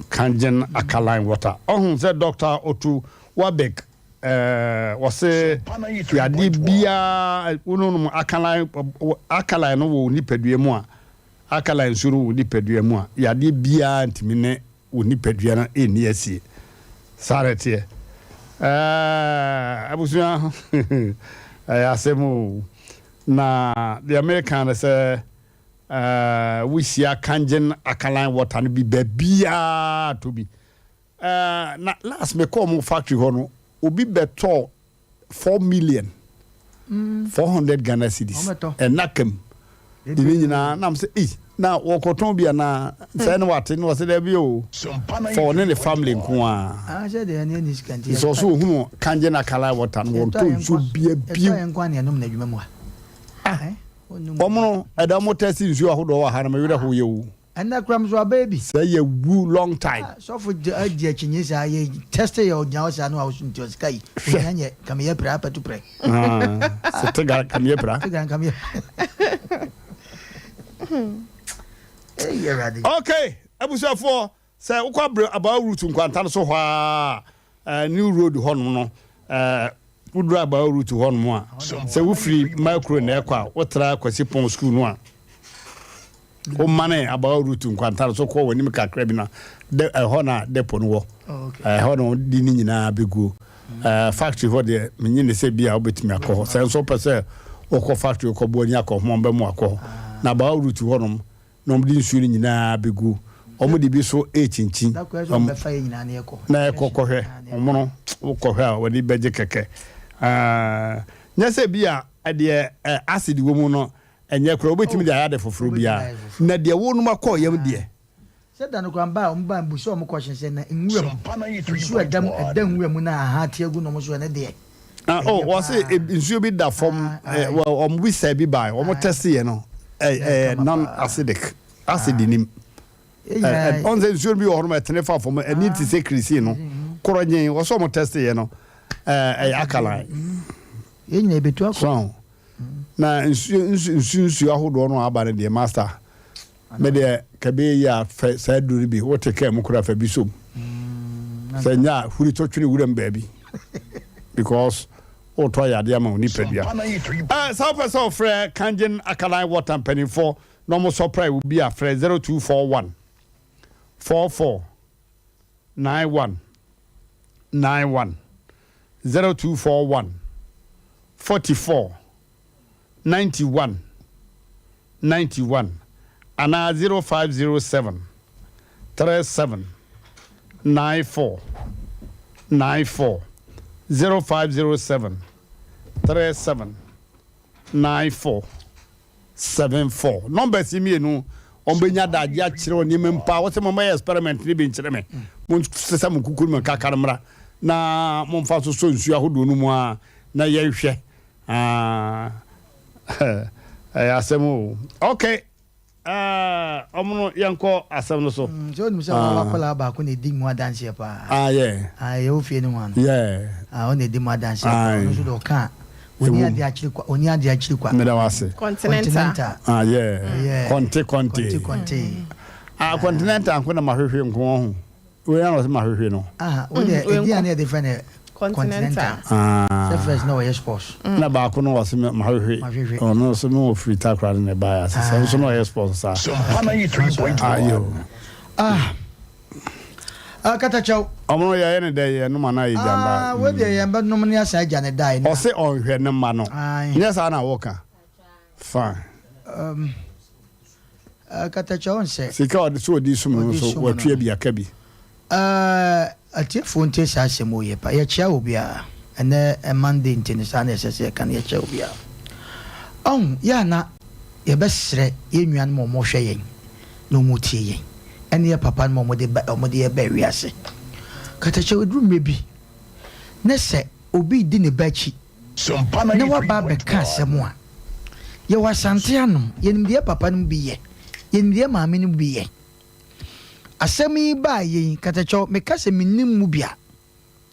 Kanjen alkaline water. Say Dr. Otu Wabek wase yade bia uno alkaline no wo nipadua mu a alkaline suru wo nipadua mu a yade bia ntimine wo nipadua na eni asie sarete abusuya Asem na the American say we see a kanjen alkaline water no bi bia to be na last me come factory hono obi beto 4 million 400 Ghana cedis and nakam nyina nam say na wokoton bia na say no wate no say there bi o for ne family nko a say there ne ni skanti so hunu kanje na kala water no wonto so bia enko an enum na dwuma mu omo edamo test nsu ahodo wa ha na me wira ho ye wo and that crumbs were baby. Say you woo long time. So for the Chinese, I tested your house. I know I was in your sky. Come here, to pray. Come here, come here. Okay, I was for say, about route to Quantan so far. New road Honmo. Would drive about route to Honmo. So we free micro and aqua. What try Quasipon school one. O money about route to Quantan so called when you make a crabina. The honor depot war. Honor didn't nyina be go. Factory what the meaning say be a bit me a call. Sense so per se or factory or Bonia or Mombemo. Na about route to Honum. Nobody shooting nyina be go. Omudi be so 18. Na koko he. Omono ko he we di beje keke. Nya se bia ade acid wo mu no enye kro obetimi de ayade foforo bia na de wo no makọ yam de said dan ko amba mba mbuso mo question say na nwura nsu adam nwura mu na ha tie gu no mo so na de was it nsu bi da from we say bi by o mo test ye no non acidic acid nim on the nsu bi o no metene fa from e need to say crisi no koronyen o so mo test ye no alkaline yenye betu akọ na nsu ahodo no aba ne master me de kabe ya sa duri bi wo te ka mu kura fa bi so sa nya huri to twini wuram baabi because o to ya de ama oni padua Sompa so frɛ kanjen alkaline water penny for normal supply will be a frɛ 0241 44 91 91 0241 44 91 91 and 0507 37 94 94 0507 37 94 74 numbers imi enu ombenya da ya kire oni mempa wo se mo experiment ni bi nkire me mo sesa mo kukuru me kakarmra na mo mfa so nsu ahodo no mu a na ye hwɛ Asem okay omono yanko asem no so so ni se wa kwala ba ko ne di mu adanse pa yeah ye ofie ni wan yeah o ne di mu adanse no so do kan oni ade akiri kwa me da wase continental yeah conte continental anko na mahwehwe nko ho we ya no se mahwehwe no o de edi ane different continental surface no yes sports na ba ko no wase mahwehwe no so no free takra na ba ya so no yes sports sa Sompa 93.1 kata chow omo ya ne de no ma na yi jamba we de yamba no ne asa ja ne dai o se on hwe ne ma no ne sa na woka fine kata chow se sika o de so di sum so watwe bia ka bi atie fonte sa semo ye pa ye chia obia ene Monday ntini sa na sese kan ye chia obia ya na ye besre ye nwan mo mo hwe yen no mo tie yen ene ye papa mo mo de ye ba wiase kata che odru mebi ne se obi di ne bachi ne wa ba be ka semo a ye wasante anom ye nim de papa no bi ye ye nim de maame no bi ye asemi ba yin katacho me kase minim mu bia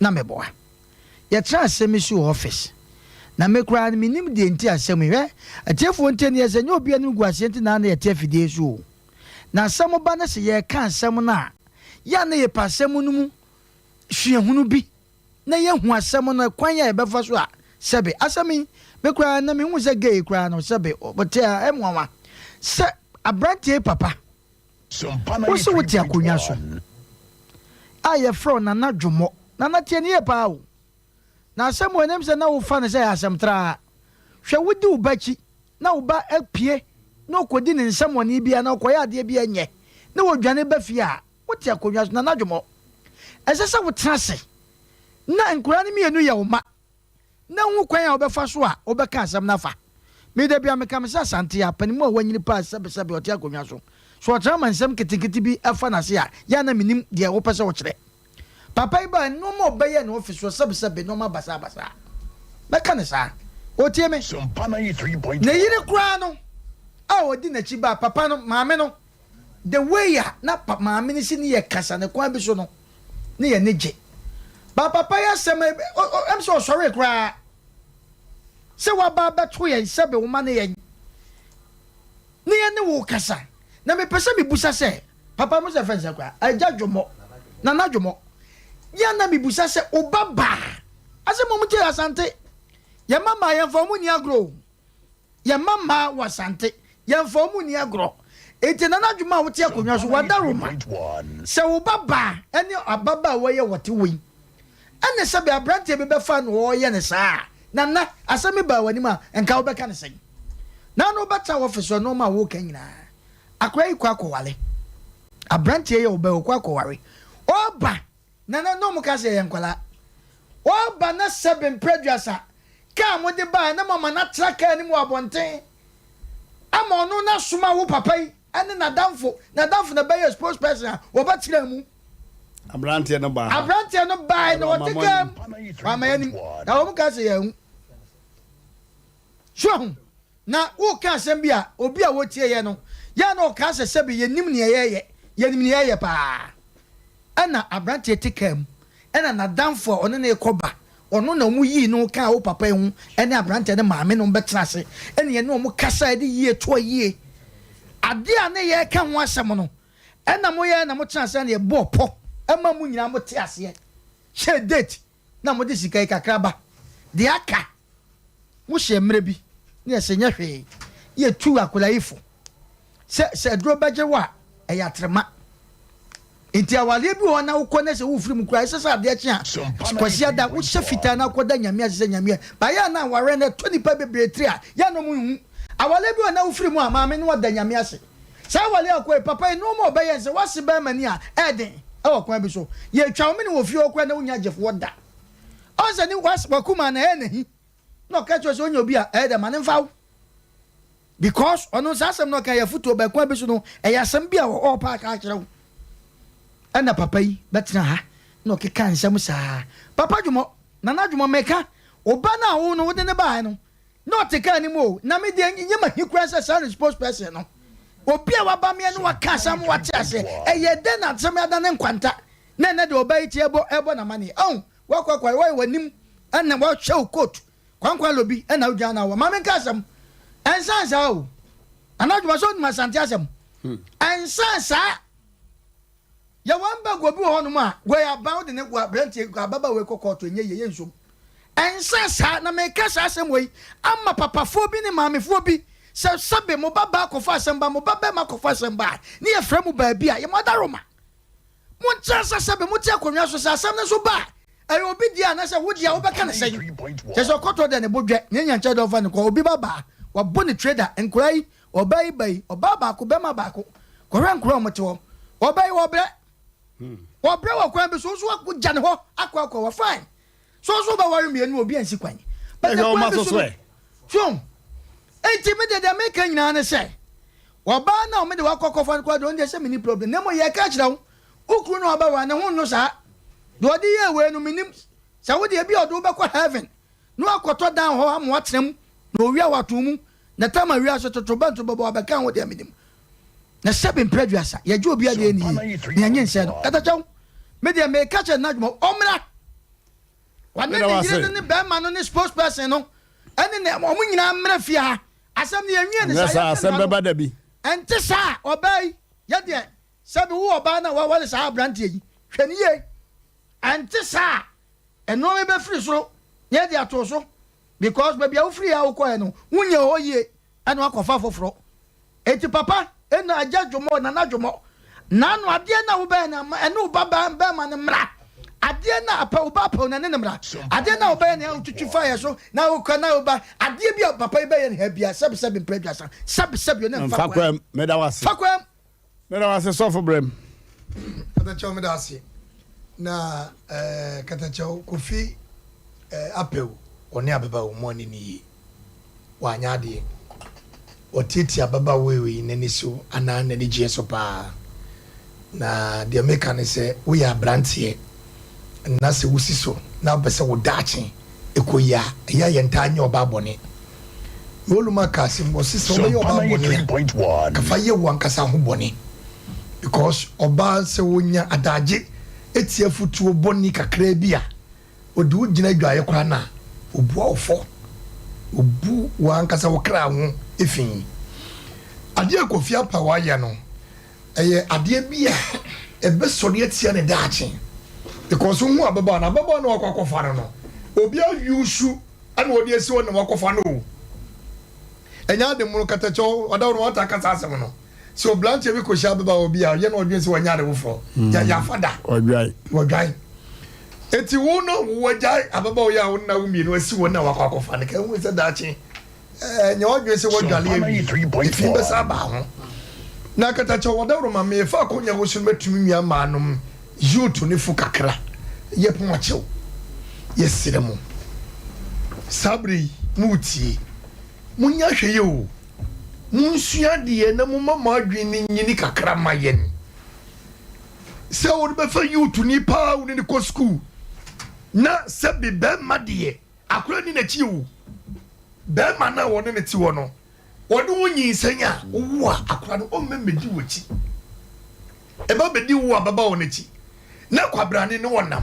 na meboa ye tra asemi su office na me kra minim de nti asemi hwe atiefo nti ne ye obi anu guase nti na na ye tiefide su na asem ba na se ye ka asem na ya na ye pasem no mu hwehunu bi na ye hu asem no kwan ya ye befa so a sebe asemi me kra na me hu se gay kra no sebe bote a emwa se abrantie papa wose wote akonya so aye fro na nadwomo na natie ne ye pa o na asem wonem se na wo fa ne se asem tra hwe wodi ubachi na uba apie na okodi ne nsem woni bia na okoya ade bia nye na wodwane ba fie a wote akonya so na nadwomo esese wo trase na nkura ne mienu ye wo ma na hu kwan a obefa so a obeka asem na fa me de bia me kam se asante a panimu a wanyini pa sebe ote akonya so so trama nsem ketekete bi afa na se a ya na minim de wo pese wo kire papa iba no mo beye no office so sebe no ma basa meka ne sa otie me na yire kura no a odi na chi ba papa no maame no the way ya na maame ni si ne ye kasa ne kwa bi so no ne ye neje ba papa ya sema em so sorry kura se wa ba to ye sebe wo ma ne ye ne ye ne wo kasa na me pese me busa se papa mo se fensa kura aja dwomo na na dwomo ya na me busa se obaba ase mo mti asante ya mama ya fomu ni agro ya mama wasante ya fomu ni agro ete na na dwuma wo te akonwa so wadaroma se obaba ene ababa wo ye wote wi ene se be abrante be befa no wo ye ne saa na asemi ba wani ma enka wo beka ne sen na no bata office no ma wo kanyina akrai kwa akowale abrante ye oba okwa akoware oba na no mu ka se ye nkwala oba na seven producer ka mo de ba na mama na traka ni mu abonten ama ono na suma wo papa yi ene na damfo na be ye spokesperson wo ba tira mu abrante no ba na wotikam mama yani na wo mu ka se ye so na wo ka asem bia obi a wotie ye no ya na o ka se sebi yenim ne ye pa ana abrante tikam ena na damfo ono na ekoba ono na mu yi no ka wo papa hu ene abrante ne maame no betena se ene ye no mu kasa de yie to yie ade a ne ye ka ho asem no ena mo ye na mo tena se na ye bo po ema mu nyina mo te ase she date na mo de sika ikakraba de aka mo she mre bi ne se nya hwe ye tu akola ifo se dro baje wa eya trema inti awale bi wona ukone se wo firim kura se ade achi a kwasi ada wo hye fita na koda nyame ase nyame ba ya na ware na 20 pa bebretri a ya no mu hu awale bi wona wo firim a maame no wada nyame ase sa awale akoi papa no mo be yen se wase ba mani a eden e wo kwa bi so ye twa wo me wo fi okwa na wonya jef woda onse ni wakuma na enehi no ka cho so onya obi a eden ma ne mfa because ono sasem no ka ya futo ba kwa bi so no e ya sem bia wo pa ka kire wo ana papa yi betena ha no ke kan nsam saa papa dwumo na na dwumo meka oba na wo no wode ne ba no no te kan ni mo na me de nyema hikura sa sa spokesperson no obi a waba me no waka sam wate ase eye de na tsem ada ne nkwanta na de oba yi tie ebo na mane wakwa wanim ana wa show coat kwankwa lobi ana ugya na wa mame ka sam ensansa o anadwuma so ma sante asem ensansa ya wamba gobi ho no ma go ya ba de ne go brante go ababa we kokoto enye ye nsom ensansa na me ka sa asem we amma papafo bi ne maamefo bi se sabe mo baba akofa asem ba mo baba ma akofa asem ba ne ye frɛ mu ba bi a ye modaroma mo ntansa sabe mo ti akonwa so sa asem ne so ba ayo obi dia na se wo dia wo beka ne sey se so koto de ne bodwe ne nyancha de ofa ne ko obi baba wa boni trader enkurai obai bai obaba ko bema ba ko ko ran kro mo te wo obai wo bre wo bre wo kwan bi so ko jane ho akwa wa fine so ba wari mi enu obi ansi kwan ba ko ma so so fiom enti me de make nyina ne se wo ba na o me de wa kokofan kwa do nde se mini problem ne mo ye ka kira wo ukru no ba wa ne ho no sa do di ye we no minim sa wo de bi odo be kwa heaven no akoto dan ho am watrem no wi awato mu na tama wi aso totobanto baba abeka ho de minim na sebi prejuasa ye jo bia de ni na nye nse no kata chaw me de me catch na dwuma omra wane ne ne be ma no ne spokesperson no ene ne omu nyina mra fia ha asem ne enwie ne sa asem beba da bi ente sa obai ye de sebi wo oba na wa sa abrante yi hwani ye ente sa eno me be free so ye de ato so because baby a free a wo ko no wunye ho ye ene akofa foforo eti papa ena aja dwomo na dwomo na no ade na wo be na ene wo baba be ma ne mra ade na apa wo baba na ne mra ade na wo be na ututwi fire so na wo kana wo ba ade bi papa be ye ha bia seb prejudice seb ne fa kwam me da wase so for brem katacho me da wase na katacho kofi apeu oni ababa wo mo ni wanya ade otiti ababa wewe nani so ana nani gye so pa na de meka ne se wo ya brantie na se wusi so na bese wo dachi ekoya ya yenta anya oba bone woluma ka se mo se so ye oba bone ka fa ye wan kasa ho bone because oba se wonya adaje etie futuo boni kakra bia odu gina dwaye kwa na obu ofo obu wan kasa wo kra ho efin ade Kofi apa wa ya no eye ade bia ebe sori etia ne dachi because hu ababa na wakwakofa no obi ayusu ana odi esi wona wakwakofa no enya de mu katacho odawo wata kasa asem no so blanche bi ko sha ababa obi a ye no odi esi wanya de wofo ya fada odwai eti wo no wajai ababa o ya wona wumi no esi wona wakwakofa ne kan hu se dachi nya odwe esi wodwale ebi fi be sa ba ho na katacho odawo ma me fa ko nya wo su metumi mi amanum youth ni fu kakra ye ponchew ye siremu sabri muti munya hweye o munsua de na mu mama adwini nyini kakra mayen se wo be fa youth ni pa wo ni ko school na se be ma de akura ni na chi wo be ma na wo ni ti wo no wo de wo nyinsanya wo akura no o memedi wo chi e ba bedi wo ababa wo na chi na kwabrane ne wonam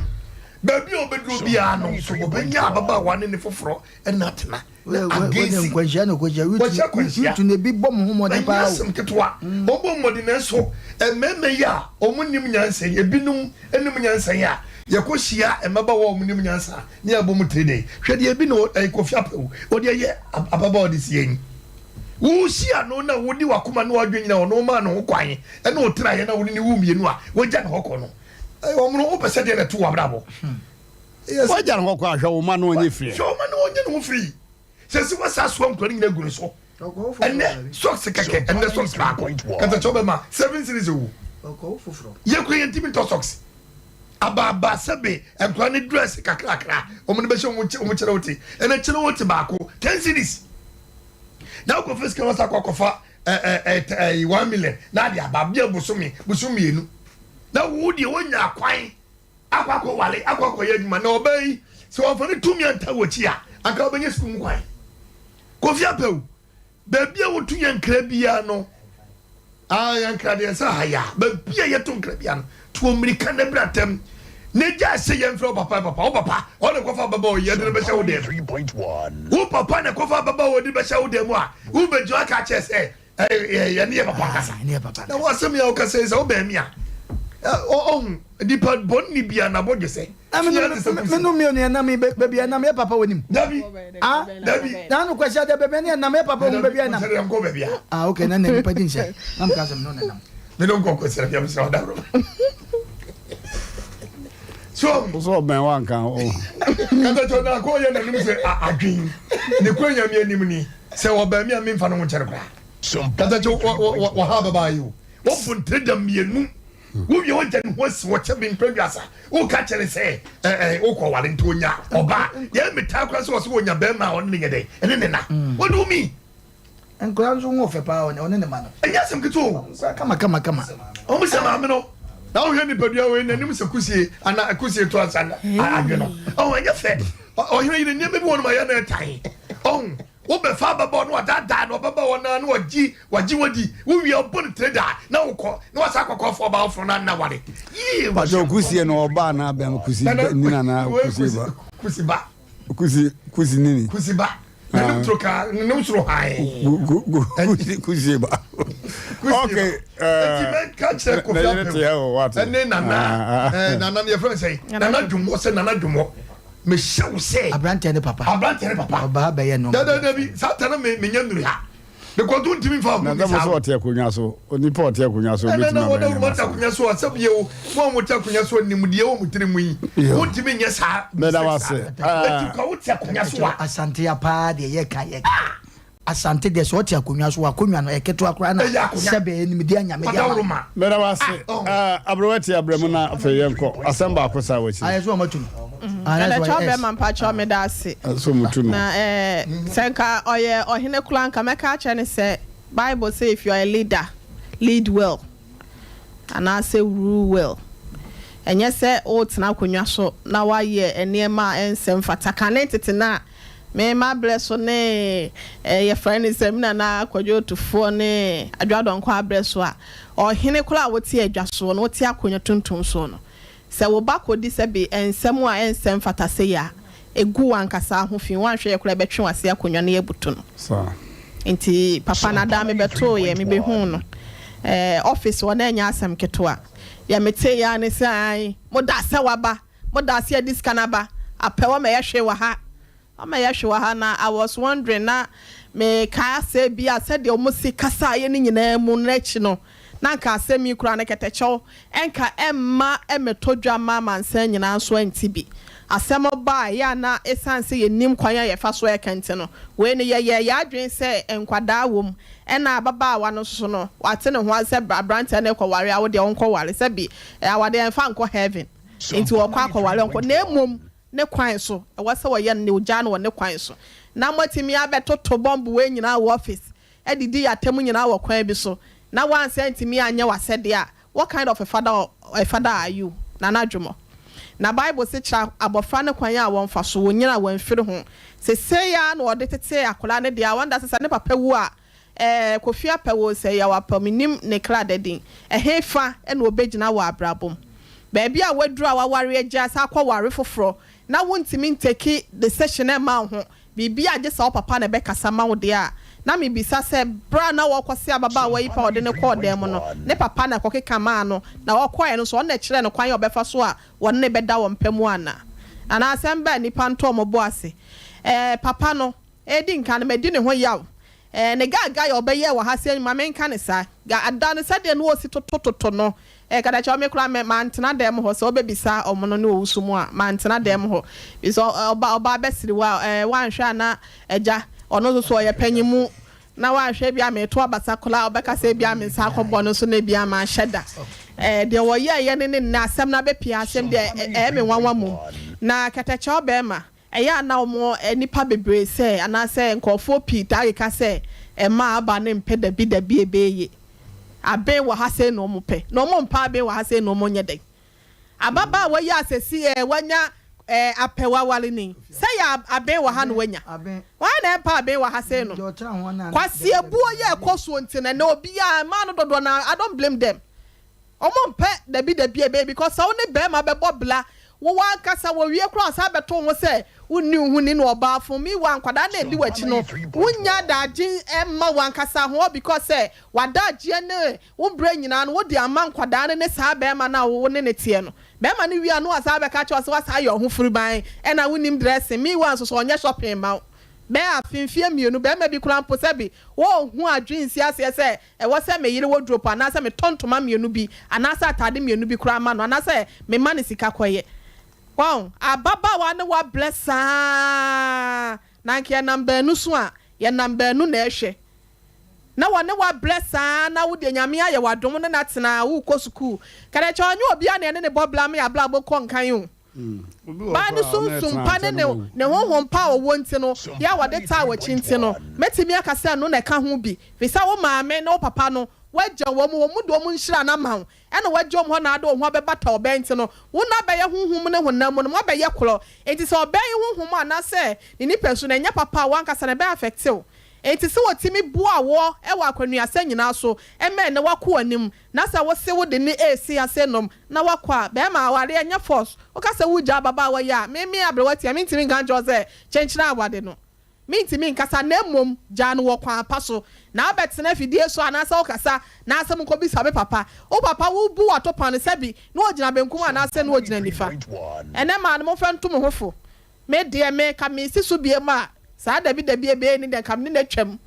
baby obedro bia no so obenya ababa wane ne foforo enatena agesi kwajia no kwajia witu ne bi bom homode pa asem ketwa bom mode ne so ememe ya omunim nyansa ebinum enim nyansa ya yakohia emaba wo omunim nyansa ne abom trade hwede ebi no Kofi apewu ode ye ababa ode sien wo hia no na wodi wakoma no adwenyina ono ma no kwan ene otra ye na woni ne wumienu a wogya ne hokɔ no omuno opese de na to wabrabo yes wajar ngo kwa hwa uma no onye free hwa uma no onye no free sesi wasa so amkro ni guru so ene socks keke ene socks back kata chobe ma 7 series wo oko fufuro ye ko ye ntimi to socks ababa sabe amkro ni dress kakra omuno be hwe omu kire wote ene kire wote baako 10 series na ko fiska wasa kwa kofa 1 million na dia babia busumi enu na wodi wonya akwan akwakọ wale akwakọ yeduma na obey so ofani tumi anta wochi a aka obenye skum kwan Kofi apewu baby a wotu yankra bia no yankra de sa haya baby a yeto nkra bia no to amerika na bratem ne ja se yemfro papa o ne kofa baba o yedre be sha wo de 3.1 wo papa ne kofa baba o de be sha wo de mu a wo bejo aka chese ya ne papa kasa ne papa na wo asem ya o kasa se o ba mi a Nipa bonni bia na bodje se menu mi oni na mi baby na me papa wonim Dabi na no kwasha de baby na me papa won baby na okay na nipa din se am ka sem no na nam me don ko kwasha bia so da ro so ben wan kan o kata to na ko ye na nim se adwin ne ko nya mi anim ni se wo ba mi a mi mfa no chere kra kata to wo ha baba you wo bunte da mienu wo ye won jan ho si wo chebe mpredwasa wo ka chere se wo ko wale ntonya oba ye meta kra se wo so wonya be ma on ne yede ene ne na wo do mi enkura nso wo fe pa on ne ma no enya sem kito kama o mi se ma me no na wo hwe ni padua we nanim se kusie ana kusie to ansa adwe no o enya fe o hwe ni ne me bi won ma ya na tai wo be fa baba no dada no baba wona no waji wadi wo wi obon trader na wo na wasa akokọ fo ba fo na ware ba jo kusie no oba na ba kusi ni na kusi ba kusi nini kusi ba na troka no suro hai kusi ba okay catch the coffee and then nana your friend say nana dwumo say nana dwumo me show say Mmrantehene papa oba be ye no da bi satana me nyanduru ha because don't timi fa na da mo so ote akonya so Nipa ote akonya so betima na woda mo ta akonya so asabiye wo mo ta akonya so nimdiye wo mutiri mu yi wo timi nya sa me da wase ka wo ta akonya so asante ya pa de ye ka asante de so ote akonya so akonya no eketo akora na sebe nimdiye anya me dia me da wase abrowati abremu na afeyenko Asem ba akosa wachi ayeso amatu ana chobe mampacho me da ase so mutuno na senka oye ohine kulanka meka ache ne se Bible say if you are a leader lead well and I say rule well enye se o tena konwa so na wa ye enema ensem fatakane tetena me ma bless ne your friend is na akwadwo tufo ne adwadon kwa bless a ohine kula woti adwaso no woti akonwa tuntum so no se wo ba kodi se be ensem a ensem fatase ya egu wankasa ho fi wan hwe ye kula betwe wase akonwa ne ebutu no so nti papa na da me beto ye me be hu no office wona nya asem ketwa ya mete ya ne sai moda se waba moda se diskanaba apewa me ye hwe wa ha ama ya hwe wa ha na I was wondering na me ka se bia se de omusi kasa ye ni nyina mu n'echi no na nka se mi kura na ketecho enka emma emetodwa mama nsan nyina so antibi asem ba ya na esanse ye nim kwan ya fa so ya kente no we ne ye adwen se enkwada wom ena baba wa no so no wate ne ho ase Mmrantehene ne kwaware a wo de onko ware se bi awade enfa nko heaven enti wo kwa kwaware onko na emom ne kwan so e wase wo ye ne ogya no ne kwan so na matimi abetoto bomb we nyina wo office edidi ya temu nyina wo kwan bi so na wan sentimi anya wasede a what kind of a father are you na nadwomo na Bible say cha abofra ne kwan ya won fa so wonyina wan firi ho se ya na ode tete akola ne dia wanda sesa ne papa wu a kofia pawo se ya wapaminim ne kra dedin hefa e na obegina wa abrabom baabi a waduru a waware agya sa akwa ware foforo na wontimi nteki the session e ma ho bibi agye sa papa na be kasa ma wo de a na me bisa se bra na wokwose ababa wa yipa ode ne ko dem no ne papa na kokeka ma no na wokoye no so on na kire no kwan obefa so a won ne beda wo mpamu ana Asem ba nipa nto omobo ase papa no edi nka na medi ne ho yaw ne gaga ya obeye wa ha se ma menka ne sa ga adane sade no osi tototo no kada cha me kura me mantena dem ho so obebisa omono ne owusumu a mantena dem ho biso oba besiri wa wanhwa na eja ono so ye panyimu na wanhwe bia me to abasa kola obeka se bia me nsa akobọ no so na bia ma hyeda de wo ye ne na asem na bepia asem de me wanwa mu na katacha obema eya na omo nipa bebre se ana se nkofo pita ka se ma aba ne mpeda bi da bi ebeye abe wa ha se no mo pe no mo mpa abe wa ha se no mo nyede ababa wa ya asesi wanya apewa wale ni se ya abe wa ha no wanya wa na mpa abe wa ha se no kwasi ebuo ye koso ntine na obi a ma no dodo na I don't blame them omo mpe da bi ebe because so ne be ma be bobla wo wa kasa wo wie kro asa beto ho se wonni hu ni no oba fun mi wa nkwada na edi wachi no wunya daji emma wa kasa ho because se wadaji ne wo bra nyina no wo di ama nkwada ne sa be ma na wo ne tie no be ma ne wi anu asa be ka che asa wasa yo ho furu ban e na wonnim dressing mi wa so so onye shopping ma be afimfie mienu be ma bi kura mpo se bi wo hu adwin si ase se e wo se me yire wardrobe ana se me tontoma mienu bi ana se atade mienu bi kura ma no ana se me ma ne sika koye. Wow, ababa wa ne wa blessa na nke number nu so a ye number nu na ehwe na wa ne wa blessa na wo de nyame aye wadom ne na tena wo ko school kada cha onye obi a ne bobla me abla bo kon kan yo ba ne sum pa ne honhom pa wo nti no ya wade ta wa chinti no metimi akasa no na ka ho bi fisa wo maame na wo papa no wagya wo mu do mu nhira na ma wo ena wagya wo ho na ado ho bebata obenti no wo na beye honhum ne honam no mo beye kro enti se obey honhum ana se ni nipa so na nya papa wan kasa na be affect wo enti se wotimi bua wo e wa akwanua sa nyina so eme ne wako anim na sa wo se wo de ni esi ase nom na wakwa be ma aware anya force o kasa wo gya baba wa ya me abrewati me ntimi gan jose chenchira awade no me nkasa na mom gya no wo kwa paso na abetena fidie so anasa okasa na asem ko bi sabe papa o papa wo bu atopa no sabi na ogina benkum anasa na ogina nifa ene ma no mo fantum hofo me de me ka me sisu bie ma sa da bi ebe ni de kam ni na twam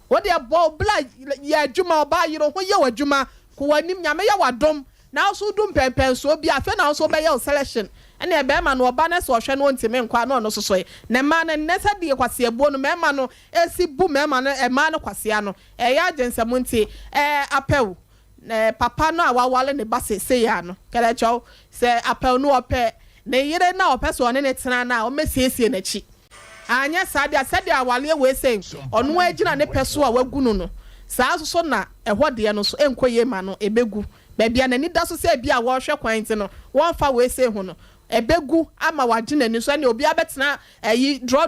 wo de bo bla ya adwuma oba yiro ho ye wadwuma ko wanim nyame ya wadom na so dum pempen so bi afa na so be ye selection ene e be ma no oba na so hwe no ntime nkwa no no so ne ma na nesa de kwase ebo no me ma no esi bu me ma no e ma no kwase ano e ya agensam nti apel papa no awawale ne base se ya no kele chow se apel no ope ne yire na ope so ne tena na o mesiesie na chi anya sadia awale we se ono agina ne peso a wagunu no saa so na ehode no so enkoye ma no ebegu bebia na ni da so se bia wo hwe kwanti no won fa we se hu no ebegu ama wagina ni so na obi abetena ayi draw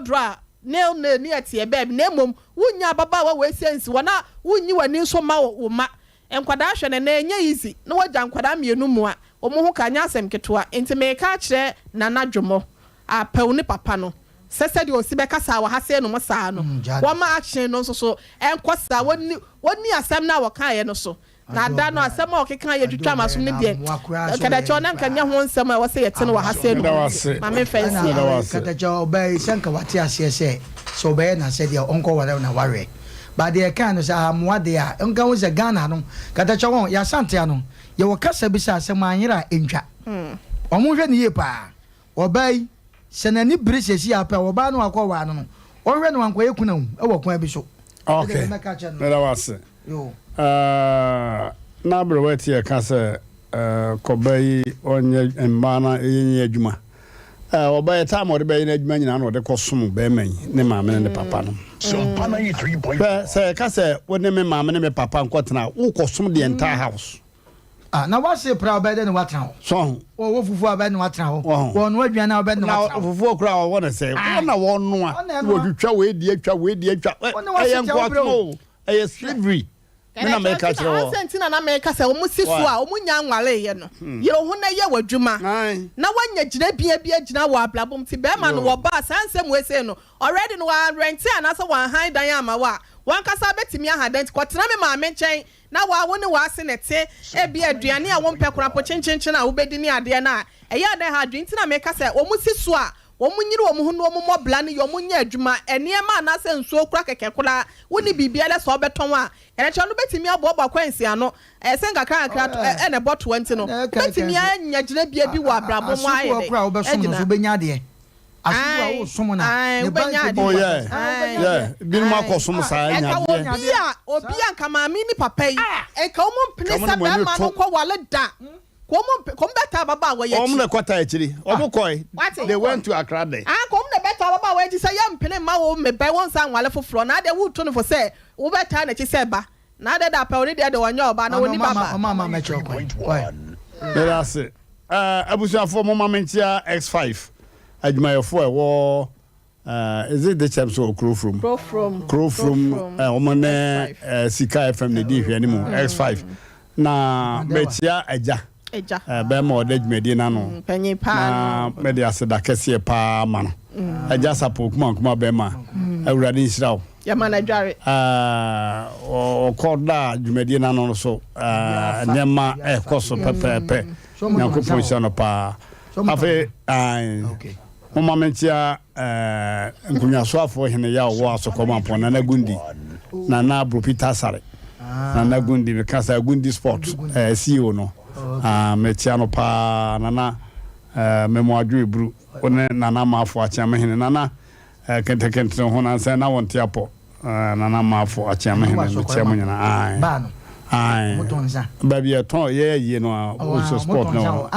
nail ni atie baby na mom wunya baba wa we sense wana wunyi wani so ma wo ma enkwada hwe na enye easy na wagya nkwada mienu mu a omo ho ka nya asem ketewa enti me ka kire na nadwomo a pew ni papa no sese de osibe kasa wa hase no mo saa no wa ma action no so enkosa woni asem na wakaye no so na da no asem o keka ye twitwa maso ne de kada cho na nka nya ho nsem a wose yete no wa hase no ma me fancy kada cho obey sanka wati asese so obey na se de onko wale na ware ba de kan no sa amwa de a nka wo se Ghana no kada cho won ya sante ano ye wo kasa bi sa asem anyira entwa omo hwe ne ye pa obey senani brisesi apa oba no akwa no onhwe no anko yekuna hu e wo kwa bi so okay na wase yo na brewati e ka se kobai onye mbana enye adwuma oba ta mo de be na adwuma nyina no de kosom be man ne maame ne papa no Sompa 93.1 se ka se woni me maame ne me papa nkotena wo kosom the entire house na wase pra obede ne watra ho so wo fufu obede ne watra ho wo no aduana obede ne watra ho fufu okura wo na se wona wo no a wo twitwa we di atwa ayenko aye slavery na me ka kire wo sentina na me ka se wo musisu a wo nya nwale ye no yero ho na ye wadwuma na wanya gina bia gina wo ablabom ti be ma no wo ba sansem we se no already no wa rent ana so wa han dan ama wa wan kasa betimi ahadent kwotena me ma me nchen na wa wo ne wa se nete e bia aduane a wo mpekora po chinchin a wo bedi ni ade na eya dan ha adwin ti na me ka se wo musisu a wo munyiri wo mu no wo mobla ne yo munya adwuma eniema na se nsuo okura kekekura woni bibia le so beton a ene che no betimi aboba kwansi ano se ngakra nkra ene bot 20 no betimi anya gina bia bi wa abrabo mu aye de okura wo be so no so benya de asuwa wo somo na ne bank oh yeah bin ma ko somo sa anya de obi anka maami ni papa yi e ka omo mpene sa be ma no ko wale da kom beta baba wa ye omo le kwata akiri omo koi they went to Accra there kom le beta baba wa ye say ya mpene ma wo me be won sa nwale foforo na de wo to no for say wo beta na chi say ba na de da pa oni de wanya oba na woni baba mama me cho koi that's it abusuafo mo mamentia X5 adwumayefo ewo is it the champs or crow from omone Sika FM ne di hwe ni mu X5 na metia eja be ma odadwumadi na no panyi pa na me de aseda kese pa ma no eja sapo kuma be ma awurade nsirawo ya mana dware okoda adwumadi na no so nema koso pepepe nyankopon sha no pa afi okay mama mentia nkunyaso afo hene ya wo asokoma pon na gundi na bro Peter Sare na gundi because gundi sport CEO no metia no pa na memo adwo ebru one na mafo achiama hene na kente ho na nsa na wonte apo na mafo achiama hene metia mo nyina motonza baby aton ye no also sport no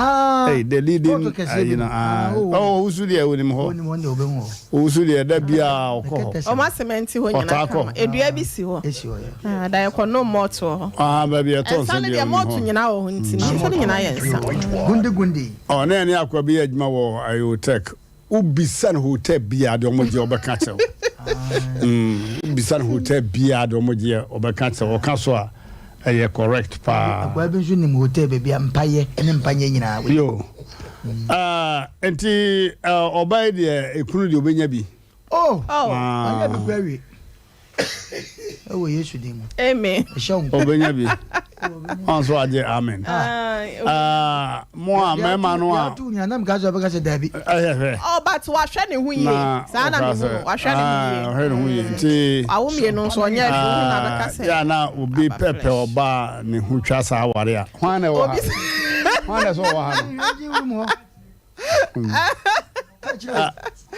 hey the leading you know usu de woni ho usu de da bia okọ o ma cement ho nyina kama edua bi si ho da ye kono moto baby aton so de moto nyina ho nti so de nyina yensa gundi na ni akwa bi adwuma wo ayotech ubisan hotel bia de omoje obeka chew ubisan hotel bia de omoje obeka chew o kan so a correct pa akwa bi nso nim hotel be bia mpaye ene mpanye nyina yo enti obai de ekunu de obenya bi anya bi kwawe ewo yesu dim amen obenya bi onso aje amen mo mema no a tu nya nam gazo be gazo dabi but wa hwe ne hu yi sa na me hu wa hwe ne hu yi nti awo me no so nya hu na be ka se ya na obi pepe oba ne hu twa sa aware a hwan na wo hwan so wo ha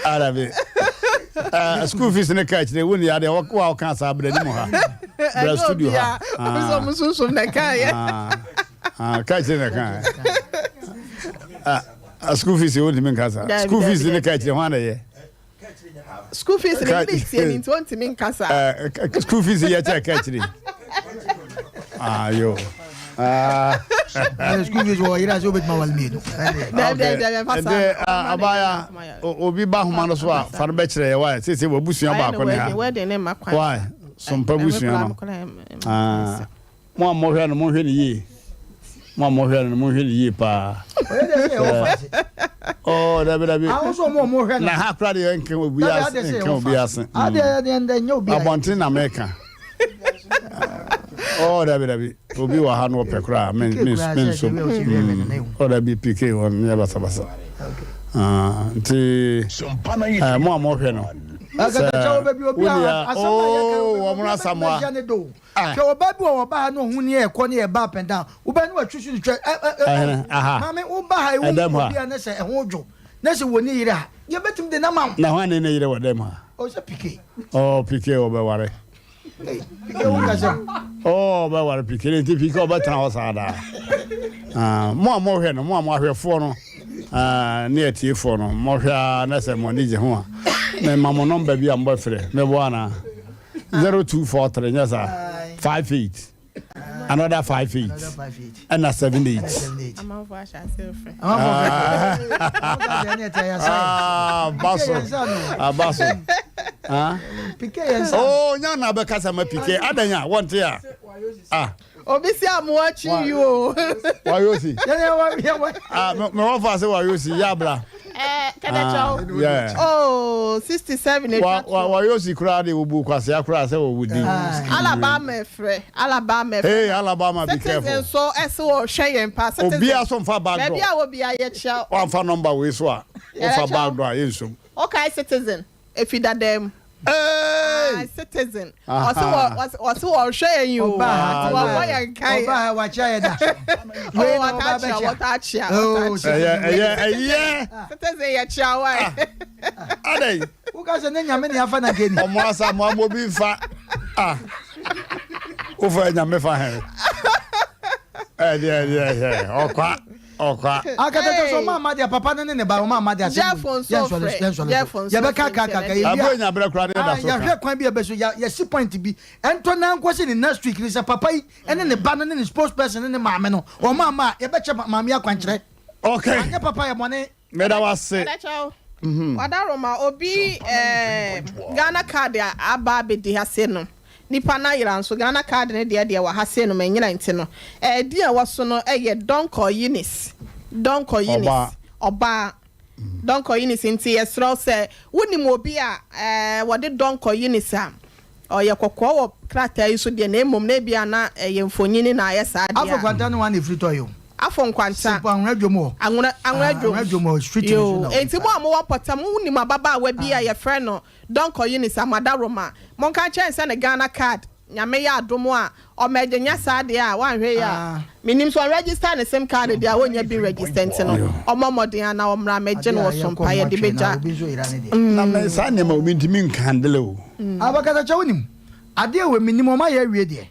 Arabe school fees ne ka chire woni ya de wa kan sa abra ni mo ha bra studio ha so musunsun na ka ye ka chire na ka school fees woni men ka sa school fees ne ka chire hwan na ye school fees ne bi tie ni nti men ka sa school fees ya cha ka chire yo school fees wo ira so bet ma wal medo abaya obi ba homa no so a fa no be kire why say we busua ba ko ne ha why Sompa busua no mo hwe no mo hwe ni yi mo hwe no mo hwe ni yi pa dabi awon mo hwe na ha kra de nkan obi ase ade nyobi abontin na meka dabi obi wa ha no pekra men so dabi PK won ya basa nti mo hwe no aka chawo baby obi asama wo mo asamwa ke obabi wo ba no hu ni e ko ni e ba pen down wo ba ni wa twusu ni twa mame wo ba ha wo obi na se e ho dwo na se woni yire a ye betim de na ma na hwan ne yire wo dem ha o se PK PK wo be ware PK wo ka se be ware PK ni PK wo ba tan ho sa da mo hwe no mo ahwefo no ne atiefo no mo hwa na se mo ni je ho a me mamo number bi am boyfriend me bwana 0243 nyasa 58 another 58 and a 78 I'm over self baso PK nya be kasa ma PK adanya want ya obi si am watching you wayosi me wa fa se wayosi ya bra yeah. 67 wayosi kura de obu kwase akura se wo wudi Alabama free hey Alabama be careful so ese wo hwe yen pa citizen obi aso mfa back door baby a wo bia ye chia one fa number we so a wo fa back door yenso okay citizen if you that them citizen also wo hwe yen you wa yan kai oba wa chia ye da we no ba be chia citizen ye chia wa adai wo ka se ne nyame ne afa na geni omo asa mo abobi fa o fa nyame fa he okwa akata so mama dia papa ne ba mama dia se ya be kaka ya abonya bra kra ne da so ya hwe kwan bi be so ya si point bi ento na nkwose ni next week ni se papa yi ene ne ba no ne sports person ne maame no o mama ya be che maame ya kwankyere okay anya papa ya mone me da wase wadaroma obi Ghana card aba be di hase no Nipa na yira nso Ghana card ne de wa hase no manyina nti no di a waso no ye Donko Eunice oba Donko Eunice nti yesro se wonim obi a wode Donko Eunice a oye kokko wo krata yi so de na emom na bia na ye mfonyini na ayesa dia afọ kwanta no one free to you afọ nkwanta anwura street yo enti mo amwo potam wonim ababa wa bi a ye frɛ no Donko Eunice amadaroma monka chance na Ghana card nyame ya adomo a o medenya saade a wanhwe ya minim so register na same card dia wonya bi register ntino o momoden na o mra meje no Sompa ye de beja na me sa ne ma obi ntimi nkandele o abakata cha wonim ade we minim o ma ya wie de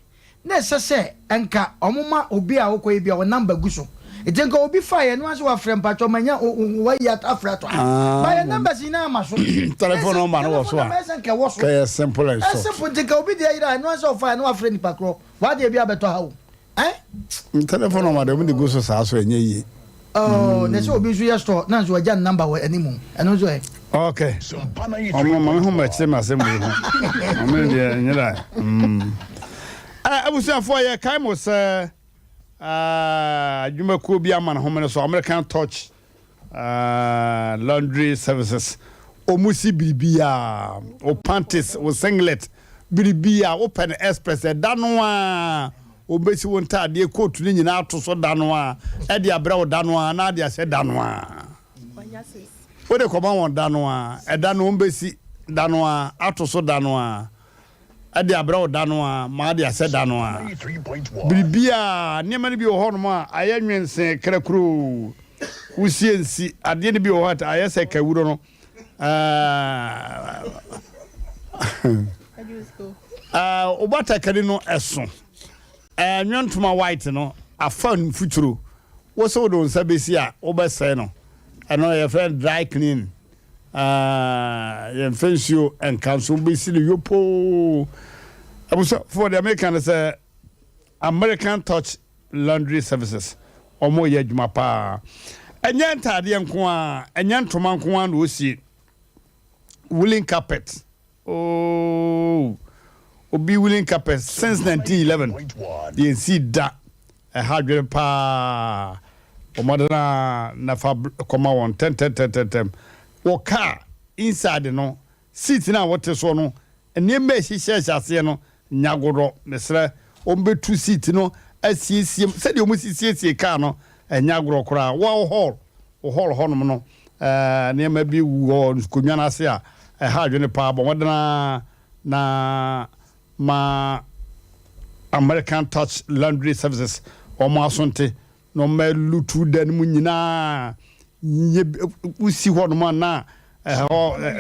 na sese enka omuma obi a wokɔ bi a wo number gu so etenka obi fire no aso wa frem patcho manya wa ya afrato ba ya number sina ma so telephone number no so a kay simple and so simple tenka obi dey ira no aso fire no wa frem nipa kro wa dey bi abeto ha wo telephone number dem dey go so sa so enye yi na so obi so ya store na so agya number wa animu eno so okay omo ho ma chema sem bi ho omo dey nyira abusuafo ye kai mo se Jumaku be a man home so American Touch laundry services. Omusi Bibia, o panties, o singlet, Bibia, open express, Danwa, o basi won't tell the coat to lean out to so Danwa, Edia Brow Danwa, Nadia said Danwa. What a command on Danwa, a Danum basi Danwa, out to so Danwa. Ade abra danwa maade ase danwa bibia niam ne bi o hono ma ayenwense krakru usiensi ade ne bi o hata ayese kawuro no obata kadi no eso nwontoma white no afan futuro wo so do nsa besi a obese no eno ye friend dry clean Fensio and council basically yopo. I was for the American say American Touch Laundry Services or more yajmapa. And yanta the unqua and yantoman kwan will see woolen carpet. Oh, be woolen carpet since 1911. You see that a hard pa or Madonna Nafa Coma 1 10. Or car inside no seat na what so no ene me hihye hase no nyagoro mesre ombe 2 seat no asiesie se de omusiesie car no nyagoro kora wo hall honom no ne ma bi wo konwa na ase a ha adwene pa bo modana na ma American Touch Laundry Services o mo asonte no ma lutu dan mu nyina usi hono na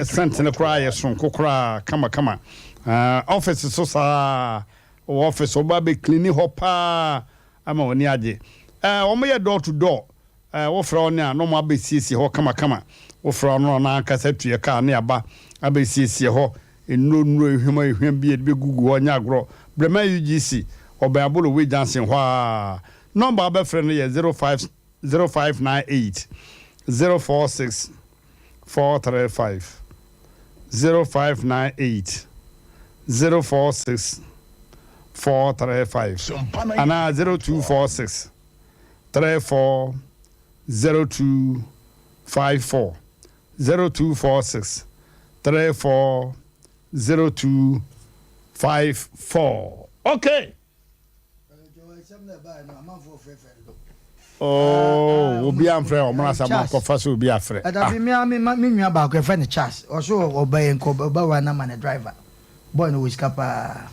sentinel cry sonko cry kama office so sa office oba be cleaning hopa ama oni age omo ye door to door wo fra oni a no mo abesiesie ho kama wo fra no na akasa tue ka na aba abesiesie ho enuro ehwem bi be gugu onya agro brema UGC oba abolo we Johnson ho number abe fra no ye 0598 046 435 0598 046 435 and 0246 34 0254 0246 34 0254. Okay. Oh, obi amfre o mra sama ko fa so obi afre. Ada bi me nwa ba ko fa ne Charles. O so obey nko ba wa na man driver. Boy no wiskapa.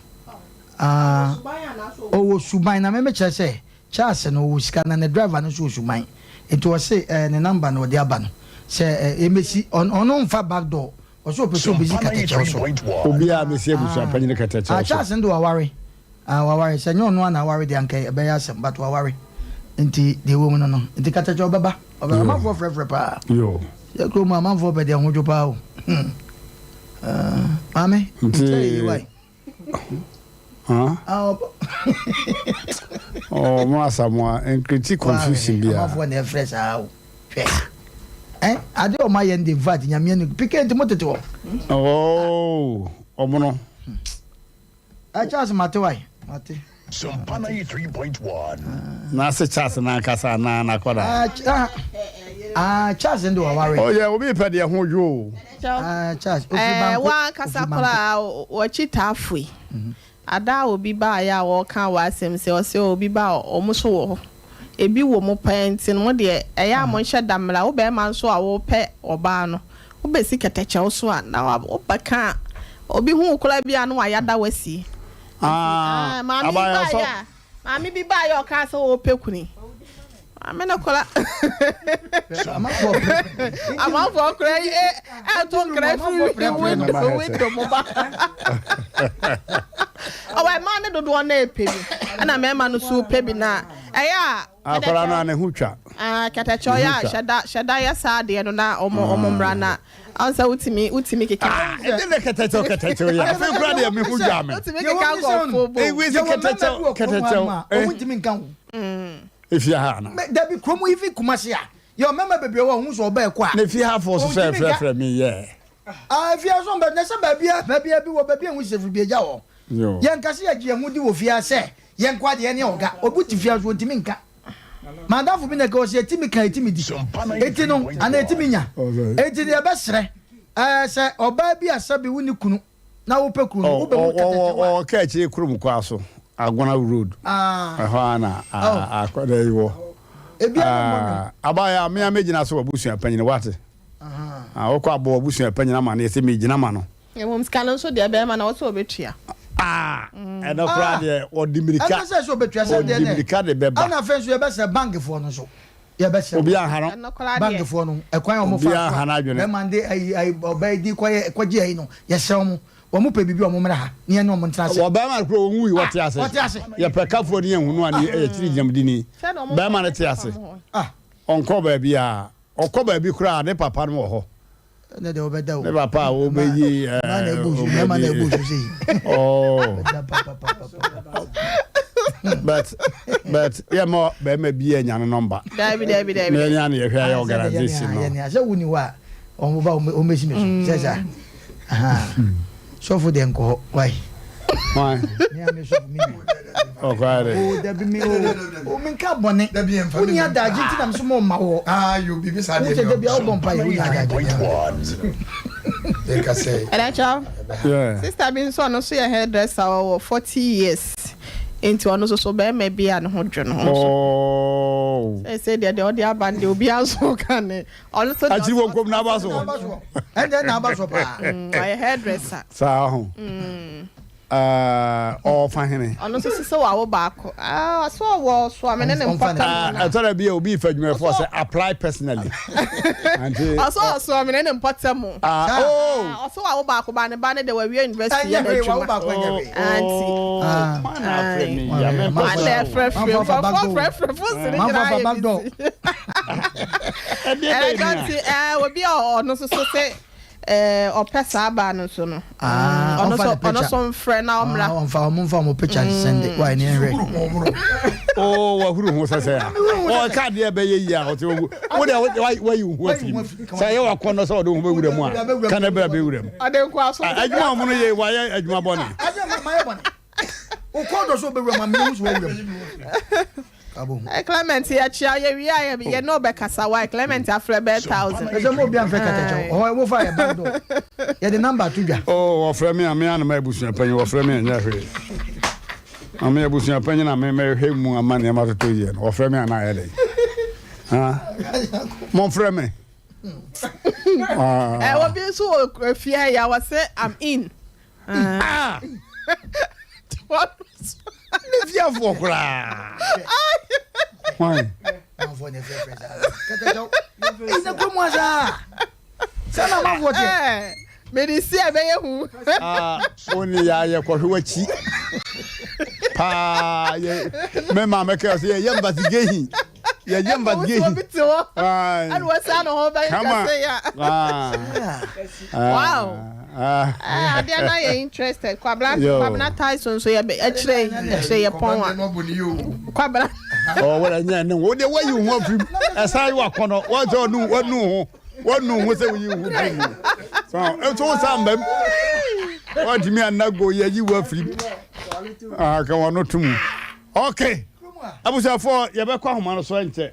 O wo suban na me kire say Charles no wiska na ne driver no so suban. It was say ne number no de aba no. Say emesi ono mfa back door. O so pe so busy katache so. Obi a mesi abusu apanyine katache so. Charles ndo wa worry. Wa worry say nyo no na worry de anke be ya Asem but wa worry. Inti the woman no inti kata cho baba ma for frefre pa yo ya ko ma for be de hojo pa o mame inti why oh mo asamwa en critique confusion bia ma for na fresh o ade o ma ye ndi vat nyame no pike inti motete o oh omo no Charles mate why mate Sompa 93.1. Na se chance na kasa na kwada. Charles ndo aware. Oh yeah, obi pede ho dwo. Charles. Wa kasa kora wo chita afui. Ada obi ba ya wo kan wa Asem se o se obi ba o mo so wo. Ebi wo mo pent no de eya mo hye damla wo be ma so a wo pe oba no. Wo be si keteche wo so a na wo ba kan obi hu kora bia no ayada wasi. Mami bi ba ya ka so o pekuni. Mami na kola. Ama fo kra to kra fi window mo ba. Awa ma ne dodo na epebi. ana mema no so pe bi na eya akwara na ne hutwa katacho ya shada ya sade no na omo mra na ansa utimi keke edele katacho ya afi kura de me hutwa me utimi keke go fo we katacho omutimi nkan if you ha na da bi kromo ifi kumase a yo mema bebre wo hu so ba ekwa na fi ha for so frɛ me yeah fi aso mba na se ba bia bi wo ba bia hu se fribia ja wo yen kase ya gie hu di wo fi ase yen kwa de ne oga obuti fi aso ntimi nka madafo bi na ka o se timi kan timi di eti no ana timi nya eti de be sere se oba bi asabi wuni kunu na wo pe kunu wo be mu katatewa o ka chi kurum kwa so agona road ana akwada yiwo abaya me amegina so abusua panyine wate okọ abo abusua panyine ma na yese megina ma no mom scanner so de be ma na wo so obetua eno kra de odimirika ana se so obetua se de odimirika de beba ana fe so ye be se bank fo no so ye be se obi aharo bank fo no ekwan o mo fa obi ahana adwene be mande ai oba di kwaje ai no ye se mo omo pe bibi omo mra ha ne no omo ntra se oba ma kro onwu yi wote ase ye peka fo ne ehunu ani e tiri jamdini be ma ne te ase onko ba bia okọ ba bi kra ne papa no ho ne de obeda o ne papa o be yi ma na ebuju ne ma na ebuju se but yeah mo be ma bi enya no number David me nya na ye hwa ya organization no ya se wuni wa omo ba o mesi mesu sesa so for den ko why me am so mi o kware o da bi mi o min ka bone uni ada jinti na so mo ma wo you bibi sa de o bi o bon pa uni ada they can say sister bin so no so your hairdresser for 40 years into ono so be me bia no ho dwo no say the abande obi aso kan ono so achiri won kom na abaso and then na abaso pa my hairdresser sa ho o fahene ono so wa baako so wo so amene ne mpata atara bia obi fadwuma for say apply personally and so amene ne mpata mo so wa baako ba ne de wa university ya de wa baako nyebe mana frame ya me mana frame for sini we be ono so say opesa aba no so no ono so friend na omra on fa mo picture send why ne hwe wa huru ho sese o ka de be ye ya o te wo de why you ho afi say ye wa kono so do ho be wura mu a kana be wura mu ade ko aso adwuma mo no ye wa ye adwuma bone o ko do so be wura ma me hu so wura mu Clement ya chia ye no be kasa why Clement afre be 1000 ezo mo bi an fe katacho o wo fa ye bando ye the number to dwa wo frɛ me a me ana ma ebusuan panyi wo frɛ me anya hwe ame ebusuan panyi na me hwe mu amane ma to ye no wo frɛ me ana ye mon frɛ me wo bi so fie ya wa say I'm in what ne via fo kura why ma fo ne fe presa katacho ina ko mo za sana ma fo te me di si e be ye hu oni ya ye ko hwachi pa ye me ma me ka say ye investigate ye investigate and what's on ho ba ka say ya wow they are not interested kwabla Tyson so ye be actually ye pon wa kwabla wala nya ne wo de wa yi ho afim asai wa kono wa jo nu wonu ho se wi hu bi so e to sambam wa dimi anago ye yi wa afim ka wono tum okay abusa for ye be kwa homa no so nche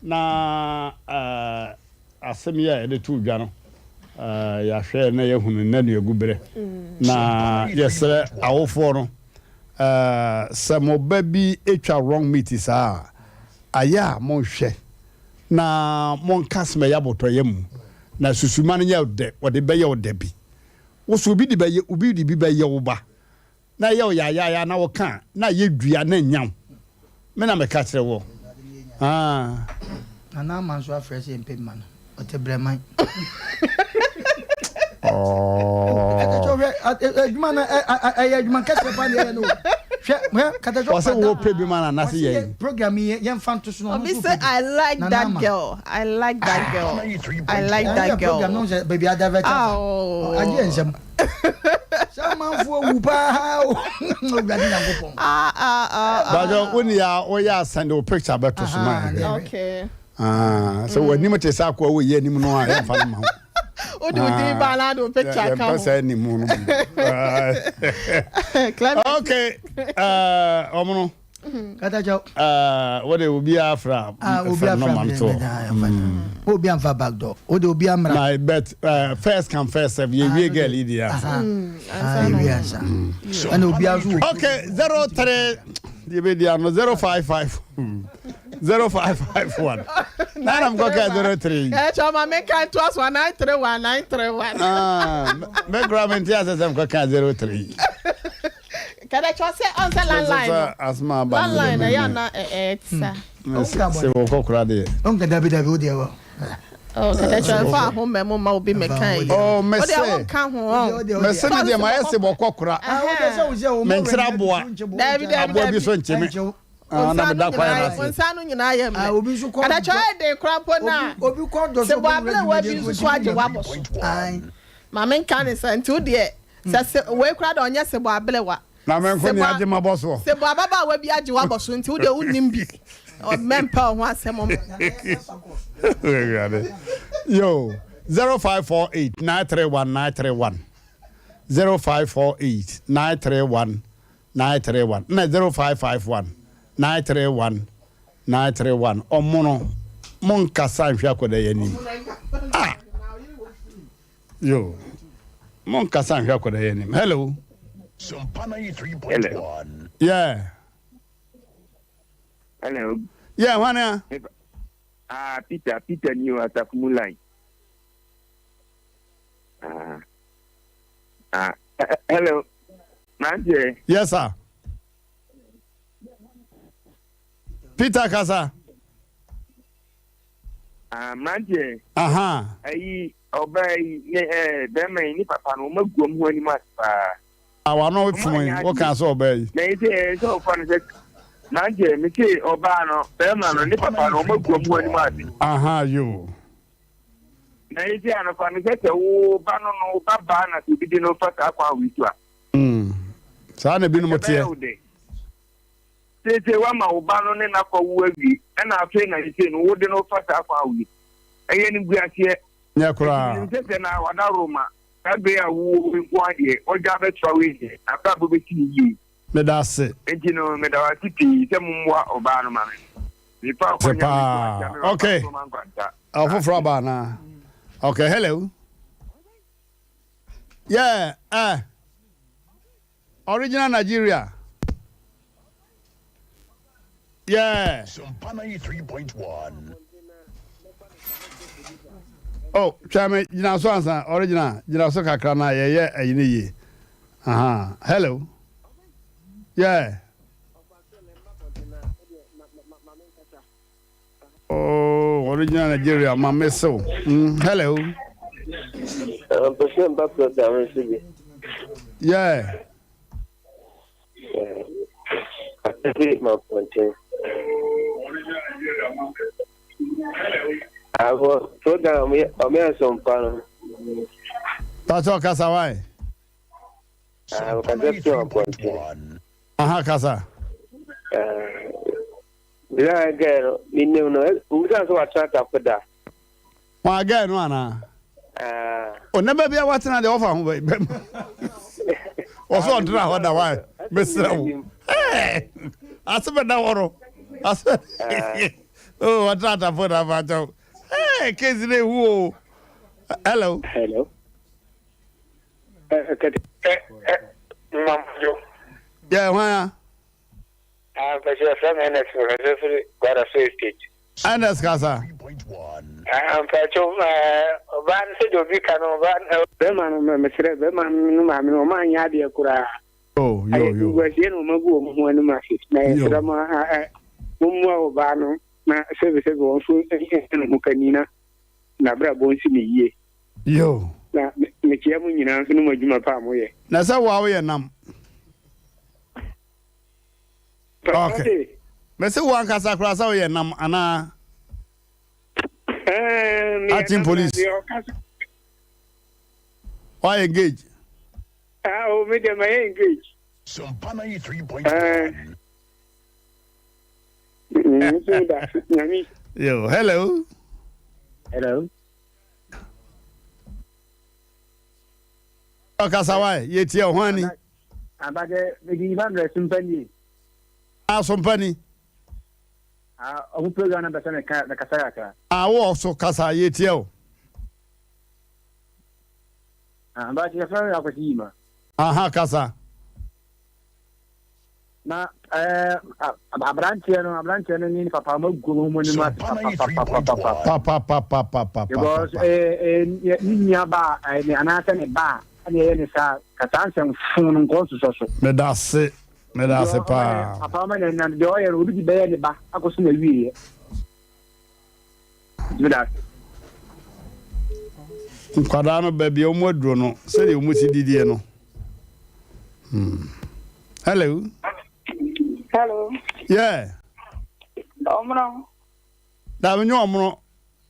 na asem ye de tu dwa no ya hwe na ye hunu na ne agubere na yesere awofo no samo baby etwa wrong meat saa aya mo hwe na mon kasme ya boto yem na susuma no ye de wo de be ye wo de bi wo so bi de be ye ubi de bi be ye wo ba na ye ya na wo kan na ye dua na nyam me na me ka kire wo ana man so afresh empe man o te breman oh adwuma na adwuma kase pa ne no What's a war baby man and I program young fan to say I like that girl. I like that girl. I like that girl. Baby, I divert. Oh, I didn't some. Someone for but when you are send a picture back to Smile. Okay. So when you make a sack, we hear him no I am. O do balado picture come. Okay. Omono. What will be after? Obi am for back door. O do be am. My bet first come first serve. You girl Lydia. And Obi okay 03 055 0551. Now I'm going to 03. Chama make it to us 1931. Make Graham Tias I'm going to 03. Can I just say on the landline? Asma landline, I am not se wo kokura de. Onka David David. Oh, can I just for home memo ma obi mekan. Oh, me say. O kan ho. Me say me de ma ese bo kokura. Me nsira boa. David Aboa bi so ncheme. Na me da kwa na. Onsanu nyina yam. Obi so ko. Can I try de krampo na. Obi ko do se bo abele wa bi so age wa boso. Ai. Ma men kan se ntu de. Se we kra da onye se bo abele wa. Na men ko ni age ma boso. Se bo ababa wa bi age wa boso ntu de unnim bi. O mempa ho asem mo. Yo 0548 931 931 0548 931 931 na 0551 931 931 omono mon kasa nhwe akoda yanim ah yo mon kasa nhwe akoda yanim hello Sompa 93.1 yeah hello yeah wana Peter new Atakumulai. Hello. Manje. Yes, sir. Peter Kasa. Manje. Aha. Ayi obey Bema ni papa no magum ho ni maspa. Awa no fun wo kan so obey. Na ite so fun se Manje me say oba no Bema no ni papa no magum ho ni maspa. Aha yo. Na ite ano fa me say wo ba no baba na ti bi no fa ka kwa witu a. Sa na bi no motie. Tete wa ma oba no ne na kwa wo awi na afi na ite no wo de no fa ka kwa wi. Eye ni gu ase. Nya kura. Tete na wada Roma. Kabe a wo nko ade oja be trawe aka bo be ti me da se ejino me da watiti se mumwa oba no ma me nipa ko nya okay afofro ba na okay hello yeah original Nigeria yeah Sompa 93.1 oh chame jina so ansa original jina so kakra na ye ayini yi aha hello yeah oh original Nigeria mama so hello person back to the yeah my point I was program me Sompa. Tacho kasa why? I can just do a point. Aha kasa. Yeah, girl, me no. We can so attract after that. Wa girl no ana. O never be what na the offer ho be. O so ndra ho da why? Mesra wo. Eh. Asebe da woro. Asebe. Oh, what that for that matter? Hey, Kizzy, who? Hello. Hello. Yeah, why? I'm from NS got a safe stage. NS Casa. I'm Pacho. Van said you can over Berman, Mr. Berman, no man, Yadia Kura. Oh, you were here, Magu, one masses. Mumwa Obano. Na service go so en kanina na bra bon si me yo na me kia mu nyina so no madwuma pa mo ye na sa wa we nam Okay. Me say one kasa krasa we nam ana. Acting police. Why engage? Oh, me dem engage. Sompa 93.1. Yo, hello. Hello. Kasa why? Yeti o hwani. Abade me di ban Sompani. Sompani. O program na besa na kasa ka. Wo so kasa yeti o. Ba ti fa ya kwati ma. Aha kasa. Na Mmrantehene no ni papa ma gugu mo ni ma papa. Because ni aba ni anasa ne ba ani ne sa katanse fun nko so. Me da se pa. Papa ma na de o ye obi di be ne ba akoso na wiye. Juda. Nkwada no ba bia o mu aduro no se de o mu ti didie no. Hello. Hello. Yeah. Omro. Da me nyo omro.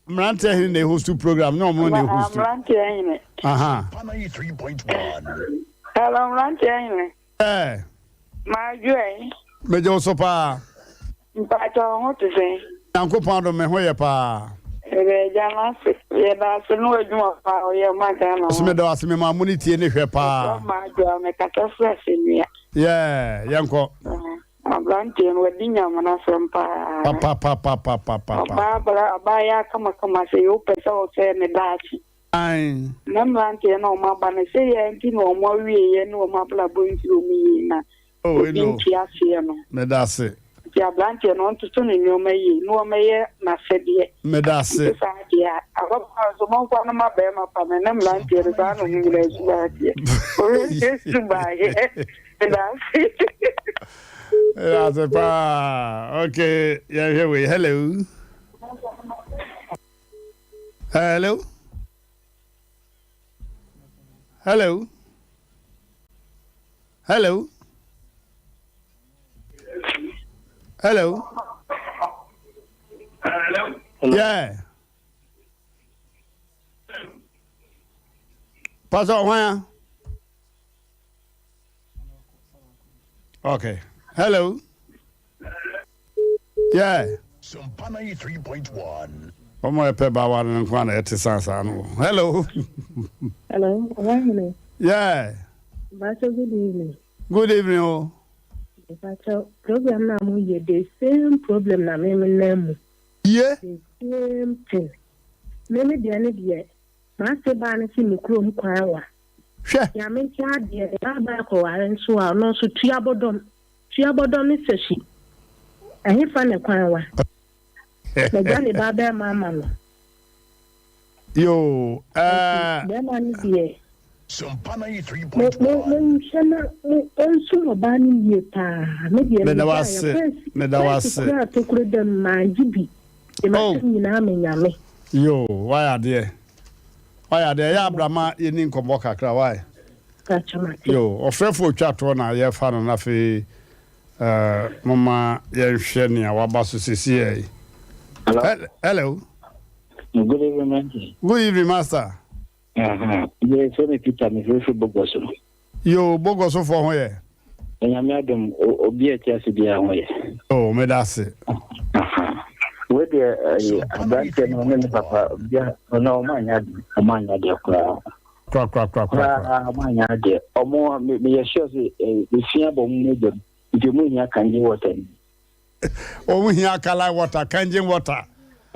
Mmrantehene na host program no omro na host. Mmrantehene. Aha. 93.1. Hello, Mmrantehene. Ma joy. Me jo so pa. Mpacho ho te se. Yankopon do me ho ye pa. Ebe jama se. Ye da se no adwuma pa o ye ma ga no. So me do aseme ma muni tie ne hwe pa. Ma jo me kata fresh nua. Yeah, yanko. Mmrantehene wadinya mana Sompa. Papa. Ba ya kama se yo pesa o se ne dachi. Ai. Na Mmrantehene no ma ba ne se ye nti no mo wie ye no ma bla bo nti o mi na. Oh, no. Me da se. Ya Mmrantehene no nto ne nyoma yi no ma ye na sede. Me da se. Sa dia aba so mo kwa na ma be ma pa me na Mmrantehene ba no mi le su ba dia. O ye su ba ye. That's a pa. Okay, yeah, here we. Hello. Hello. Hello. Hello. Hello. Hello. Yeah. Pass on where? Okay. Hello. Yeah. Sompa 93.1. Omo epe ba wa na kwa na etisansa no. Hello. Hello. Hello. Yeah. Bacho, good evening. Good evening. Oh. Bacho, program na mo ye the same problem na me name. Yeah. The same thing. Me dia ne dia. Ma se ba na si me krom kwan wa. Hwe. Ya me cha dia ba ko ware nso a no so tuabodom ni seshi. Ahi fa ne kwan wa. Me gani ba be mama no. Yo, be man die. Sompa 93.1. Enso ba ni ye pa. Me dia me da wase. Ya to kure dem manjibi. E ma nyina me nyame. Yo, why are there? Ya Abraham ye ni nkombo kakra why? Yo, ofrefo twato na ye fa no na fe mama ye hwe ne awaba so sisi e. Hello. Good evening, man. Good evening, master. Yeah, so me Peter me so bogoso. Yo, bogoso for ho ye. Enyame adom obi a tiase bia ho ye. Oh, me da se. We dey Mmrantehene no ne papa bia no manya de kwa. Manya de. Omo me ye sure say the fia bom mu dem. Nti mu nya kanje water. Omu hia kala water, kanjen water.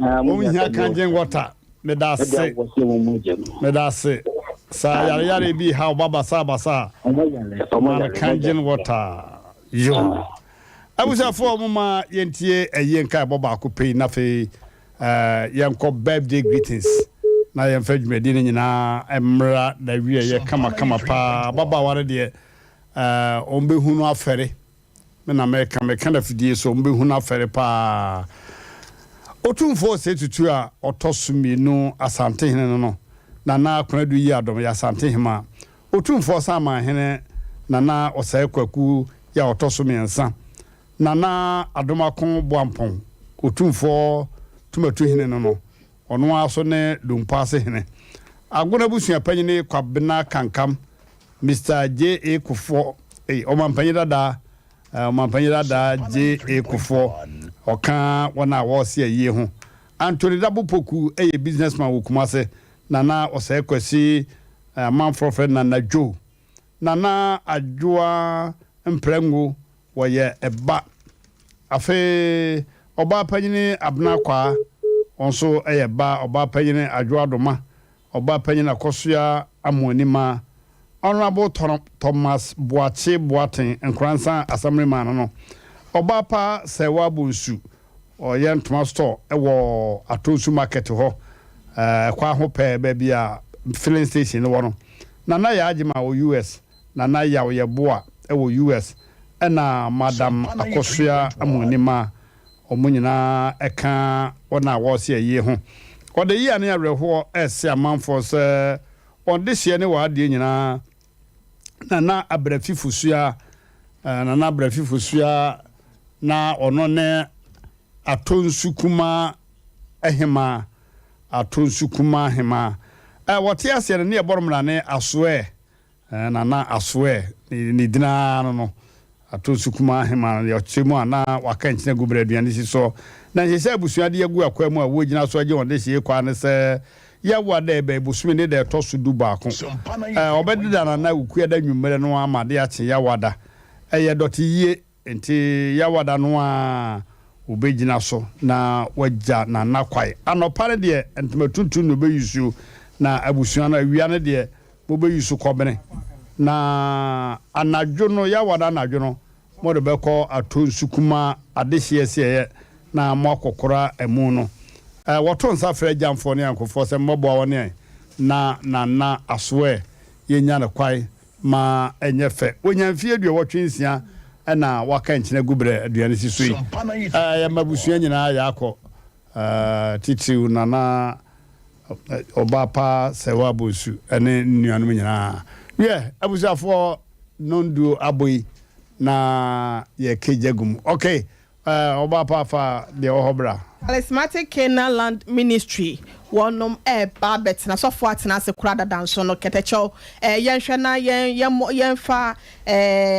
Omu hia kanjen water. Me da se. Sa yare bi how baba sa. Kanjen water. Yo. Abusa for mama yentie eyenka baba akopei na fe yenko birthday greetings. Na yemfa dwumadi ne nyina emra na wie ye kama pa baba ware de ombehunu afere. Me na me kana fidie so ombehunu afere pa. Otumfo se tutu a otosumi no Asantehene no na akonadu yi adom ya Asantehema. Otumfo sama hene na osai kwaku ya otosumi nsa. nana adomako boampon otumfo tumatu hene no ono aso ne dompase hene agona busua panyine kwabena kankam Mr. J.A. Kufo omampanyida da J.A. Kufo oka wana wose aye ho Anthony Dabupoku businessman wo Kumase nana osɛ kwasi manfro friend nana Joe nana adwoa mprango woyɛ eba afe oba panyine abna kwa onso ba oba panyine adwoa doma oba panyine akosua amonima Honorable Thomas Boaten Nkransa Assemblyman no oba pa sewa bonsu oye ntoma store ewo Atonsu market ho kwa ho pe baby a filling station no no nana ya agima o US nana ya o yeboa ewo US na madam akosua amonima omunyina eka ona wo se aye ho ode yi ane areho ese amanfo se onde hye ne wa de nyina nana abrafifusua na ono ne atonsukuma ehema wote ase ne eboromla ne asoe nana asoe ni dina no atonsukuma ehema ya chemu ana waka nkyene gubra aduane si so na nhese abusua de agu akwa mu a wo gyina so agye onde hye kwa ne se ya wada ebe busumi ne de to su du baako obedida na ukua da nwumere no amade ache ya wada eye doti yie enti ya wada no a obegina so na wagya na nakwai anopare de entomatuntu no beyusu na abusua na awia ne de bobeyusu kobene na anadwo no ya wada anadwo no mo de beko atonsukuma adehye ese na mo akokora emu no waton safre jamfo ne ankofo se mbobo woni na asoe yenya ne kwai ma enye fe onyamfie dua wotwensia na waka nkyene gubre aduane siso yi ya mabusua nyina ya akọ titiw nana obapa sewa bosu ene nuanum nyina abusafo nondu aboyi na ye kejagum okay obapa fa de ohobra Charismatic Canaan Land Ministry wonom babet na so fo atena se kura dadan so no ketecho yenhwe na yenfa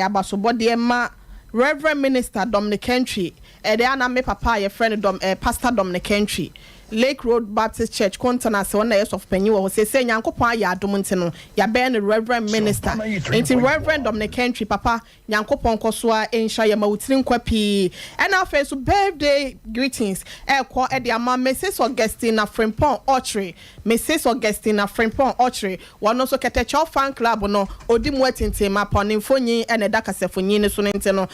abasobode ma Reverend Minister Dominic Entry de ana me papa ye friend Pastor Dominic Entry Lake Road Baptist Church Contana se wona yes of penyi wo se nyankopon ya adom ntino ya be ne Reverend Minister enti Reverend Dominic Entry papa nyankopon kosoa ensha ya mawutiri nkwapi and after so birthday greetings ko e de ama Mrs Augustina Frimpong Ochre Mrs Augustina Frimpong Ochre wono so ketecho fan club no odi mu atintema ponimfonyi ene dakasefonyi ne so ntino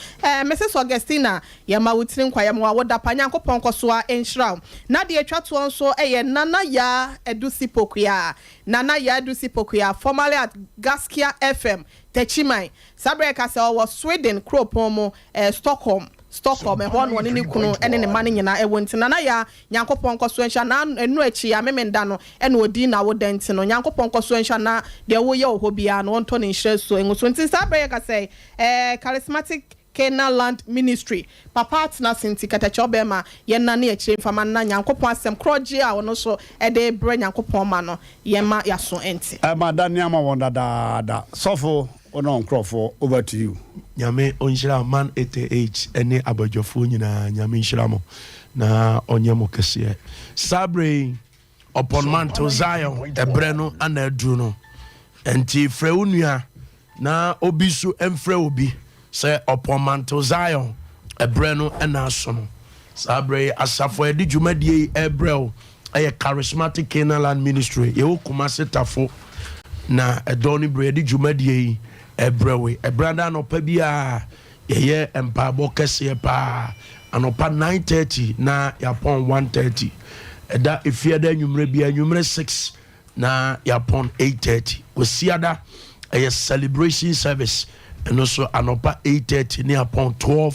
Mrs Augustina ya mawutiri nkwa ya mwa woda pa nyankopon kosoa enshra na de to so nana ya edusi pokuya formerly at Gaskia FM Techimai Sabreka se was Sweden Kropomo Stockholm e one ni kunu ene ne mane nyina e wonti nana ya nyankopon koso ensha na enu achi ya memenda no ene odi na wodenti no nyankopon koso ensha na de wo ye ohobia no onto ne nhre so enso nti Sabreka se charismatic Canaan Land Ministry papa atna senti katacho bema yenna na ekire mfama na nyankopon asem kroje a wono so ede bre nyankopon ma no yema yaso enti madani ama wonda da sofo ono nkrofo over to you nyame onhira man 88 ene abadwofo nyina nyame nhiramo na onyemo kese Sabre upon Mount Zion ebre no ana aduru no enti freunua na obisu emfre obi say upon Mount Zion ebreno enasono Sabre asafo edi dwumadie ebrel eye charismatic Canaan Land Ministry ye Kumase tafo na edoni bre edi dwumadie ebrewe ebranda no pa bia ye empabo kese pa anopa 9:30 na yapon 1:30 eda efiada nwumre bia nwumre 6 na yapon 8:30 osiada eye celebration service and also anopa 8:30 ni upon 12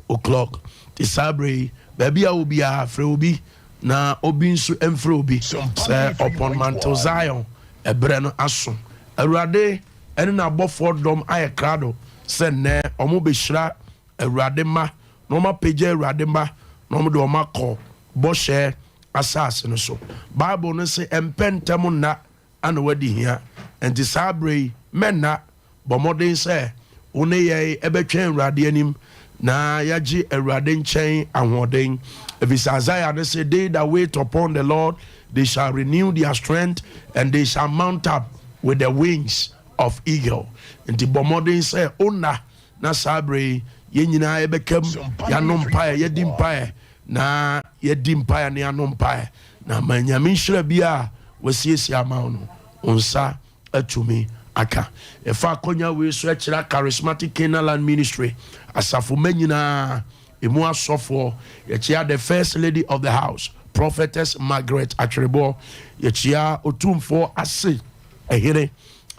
o'clock. The Sabre baby I will be a freobi na obinsu emfrobi say upon Mount Zion e breno aso. Awurade ene na bofo dom aye krado say ne omo be hira awurade ma na ɔma pagya awurade mma na ɔmo de ɔma kɔ bɔhyɛ asase no so bible no sɛ ɛmpɛ ntɛm nna ana wadi hia nti saa berɛ yi mɛnna bɔ mmɔden sɛ wo ne yɛn ɛbɛtwɛn awurade anim na yɛagye awurade nkyɛn ahoɔden ɛfiri Isaiah no sɛ they that wait upon the Lord they shall renew their strength and they shall mount up with the wings of eagle nti bɔ mmɔden sɛ onna na saa berɛ yi yɛn nyinaa yɛbɛkam yɛanom mpaeɛ yɛdi mpaeɛ na yɛdi mpaeɛ na yɛanom mpaeɛ na ma nyame nhyira bi a wɔasiesie ama wo no wo nsa atumi aka ɛfa akɔnya wei so akyerɛ charismatic Canaanland ministry asafo ma nyinaa ɛmu asɔfoɔ yɛkyia the first lady of the house prophetess Margaret Atwerebo yɛkyia otumfoɔ ase ɛhere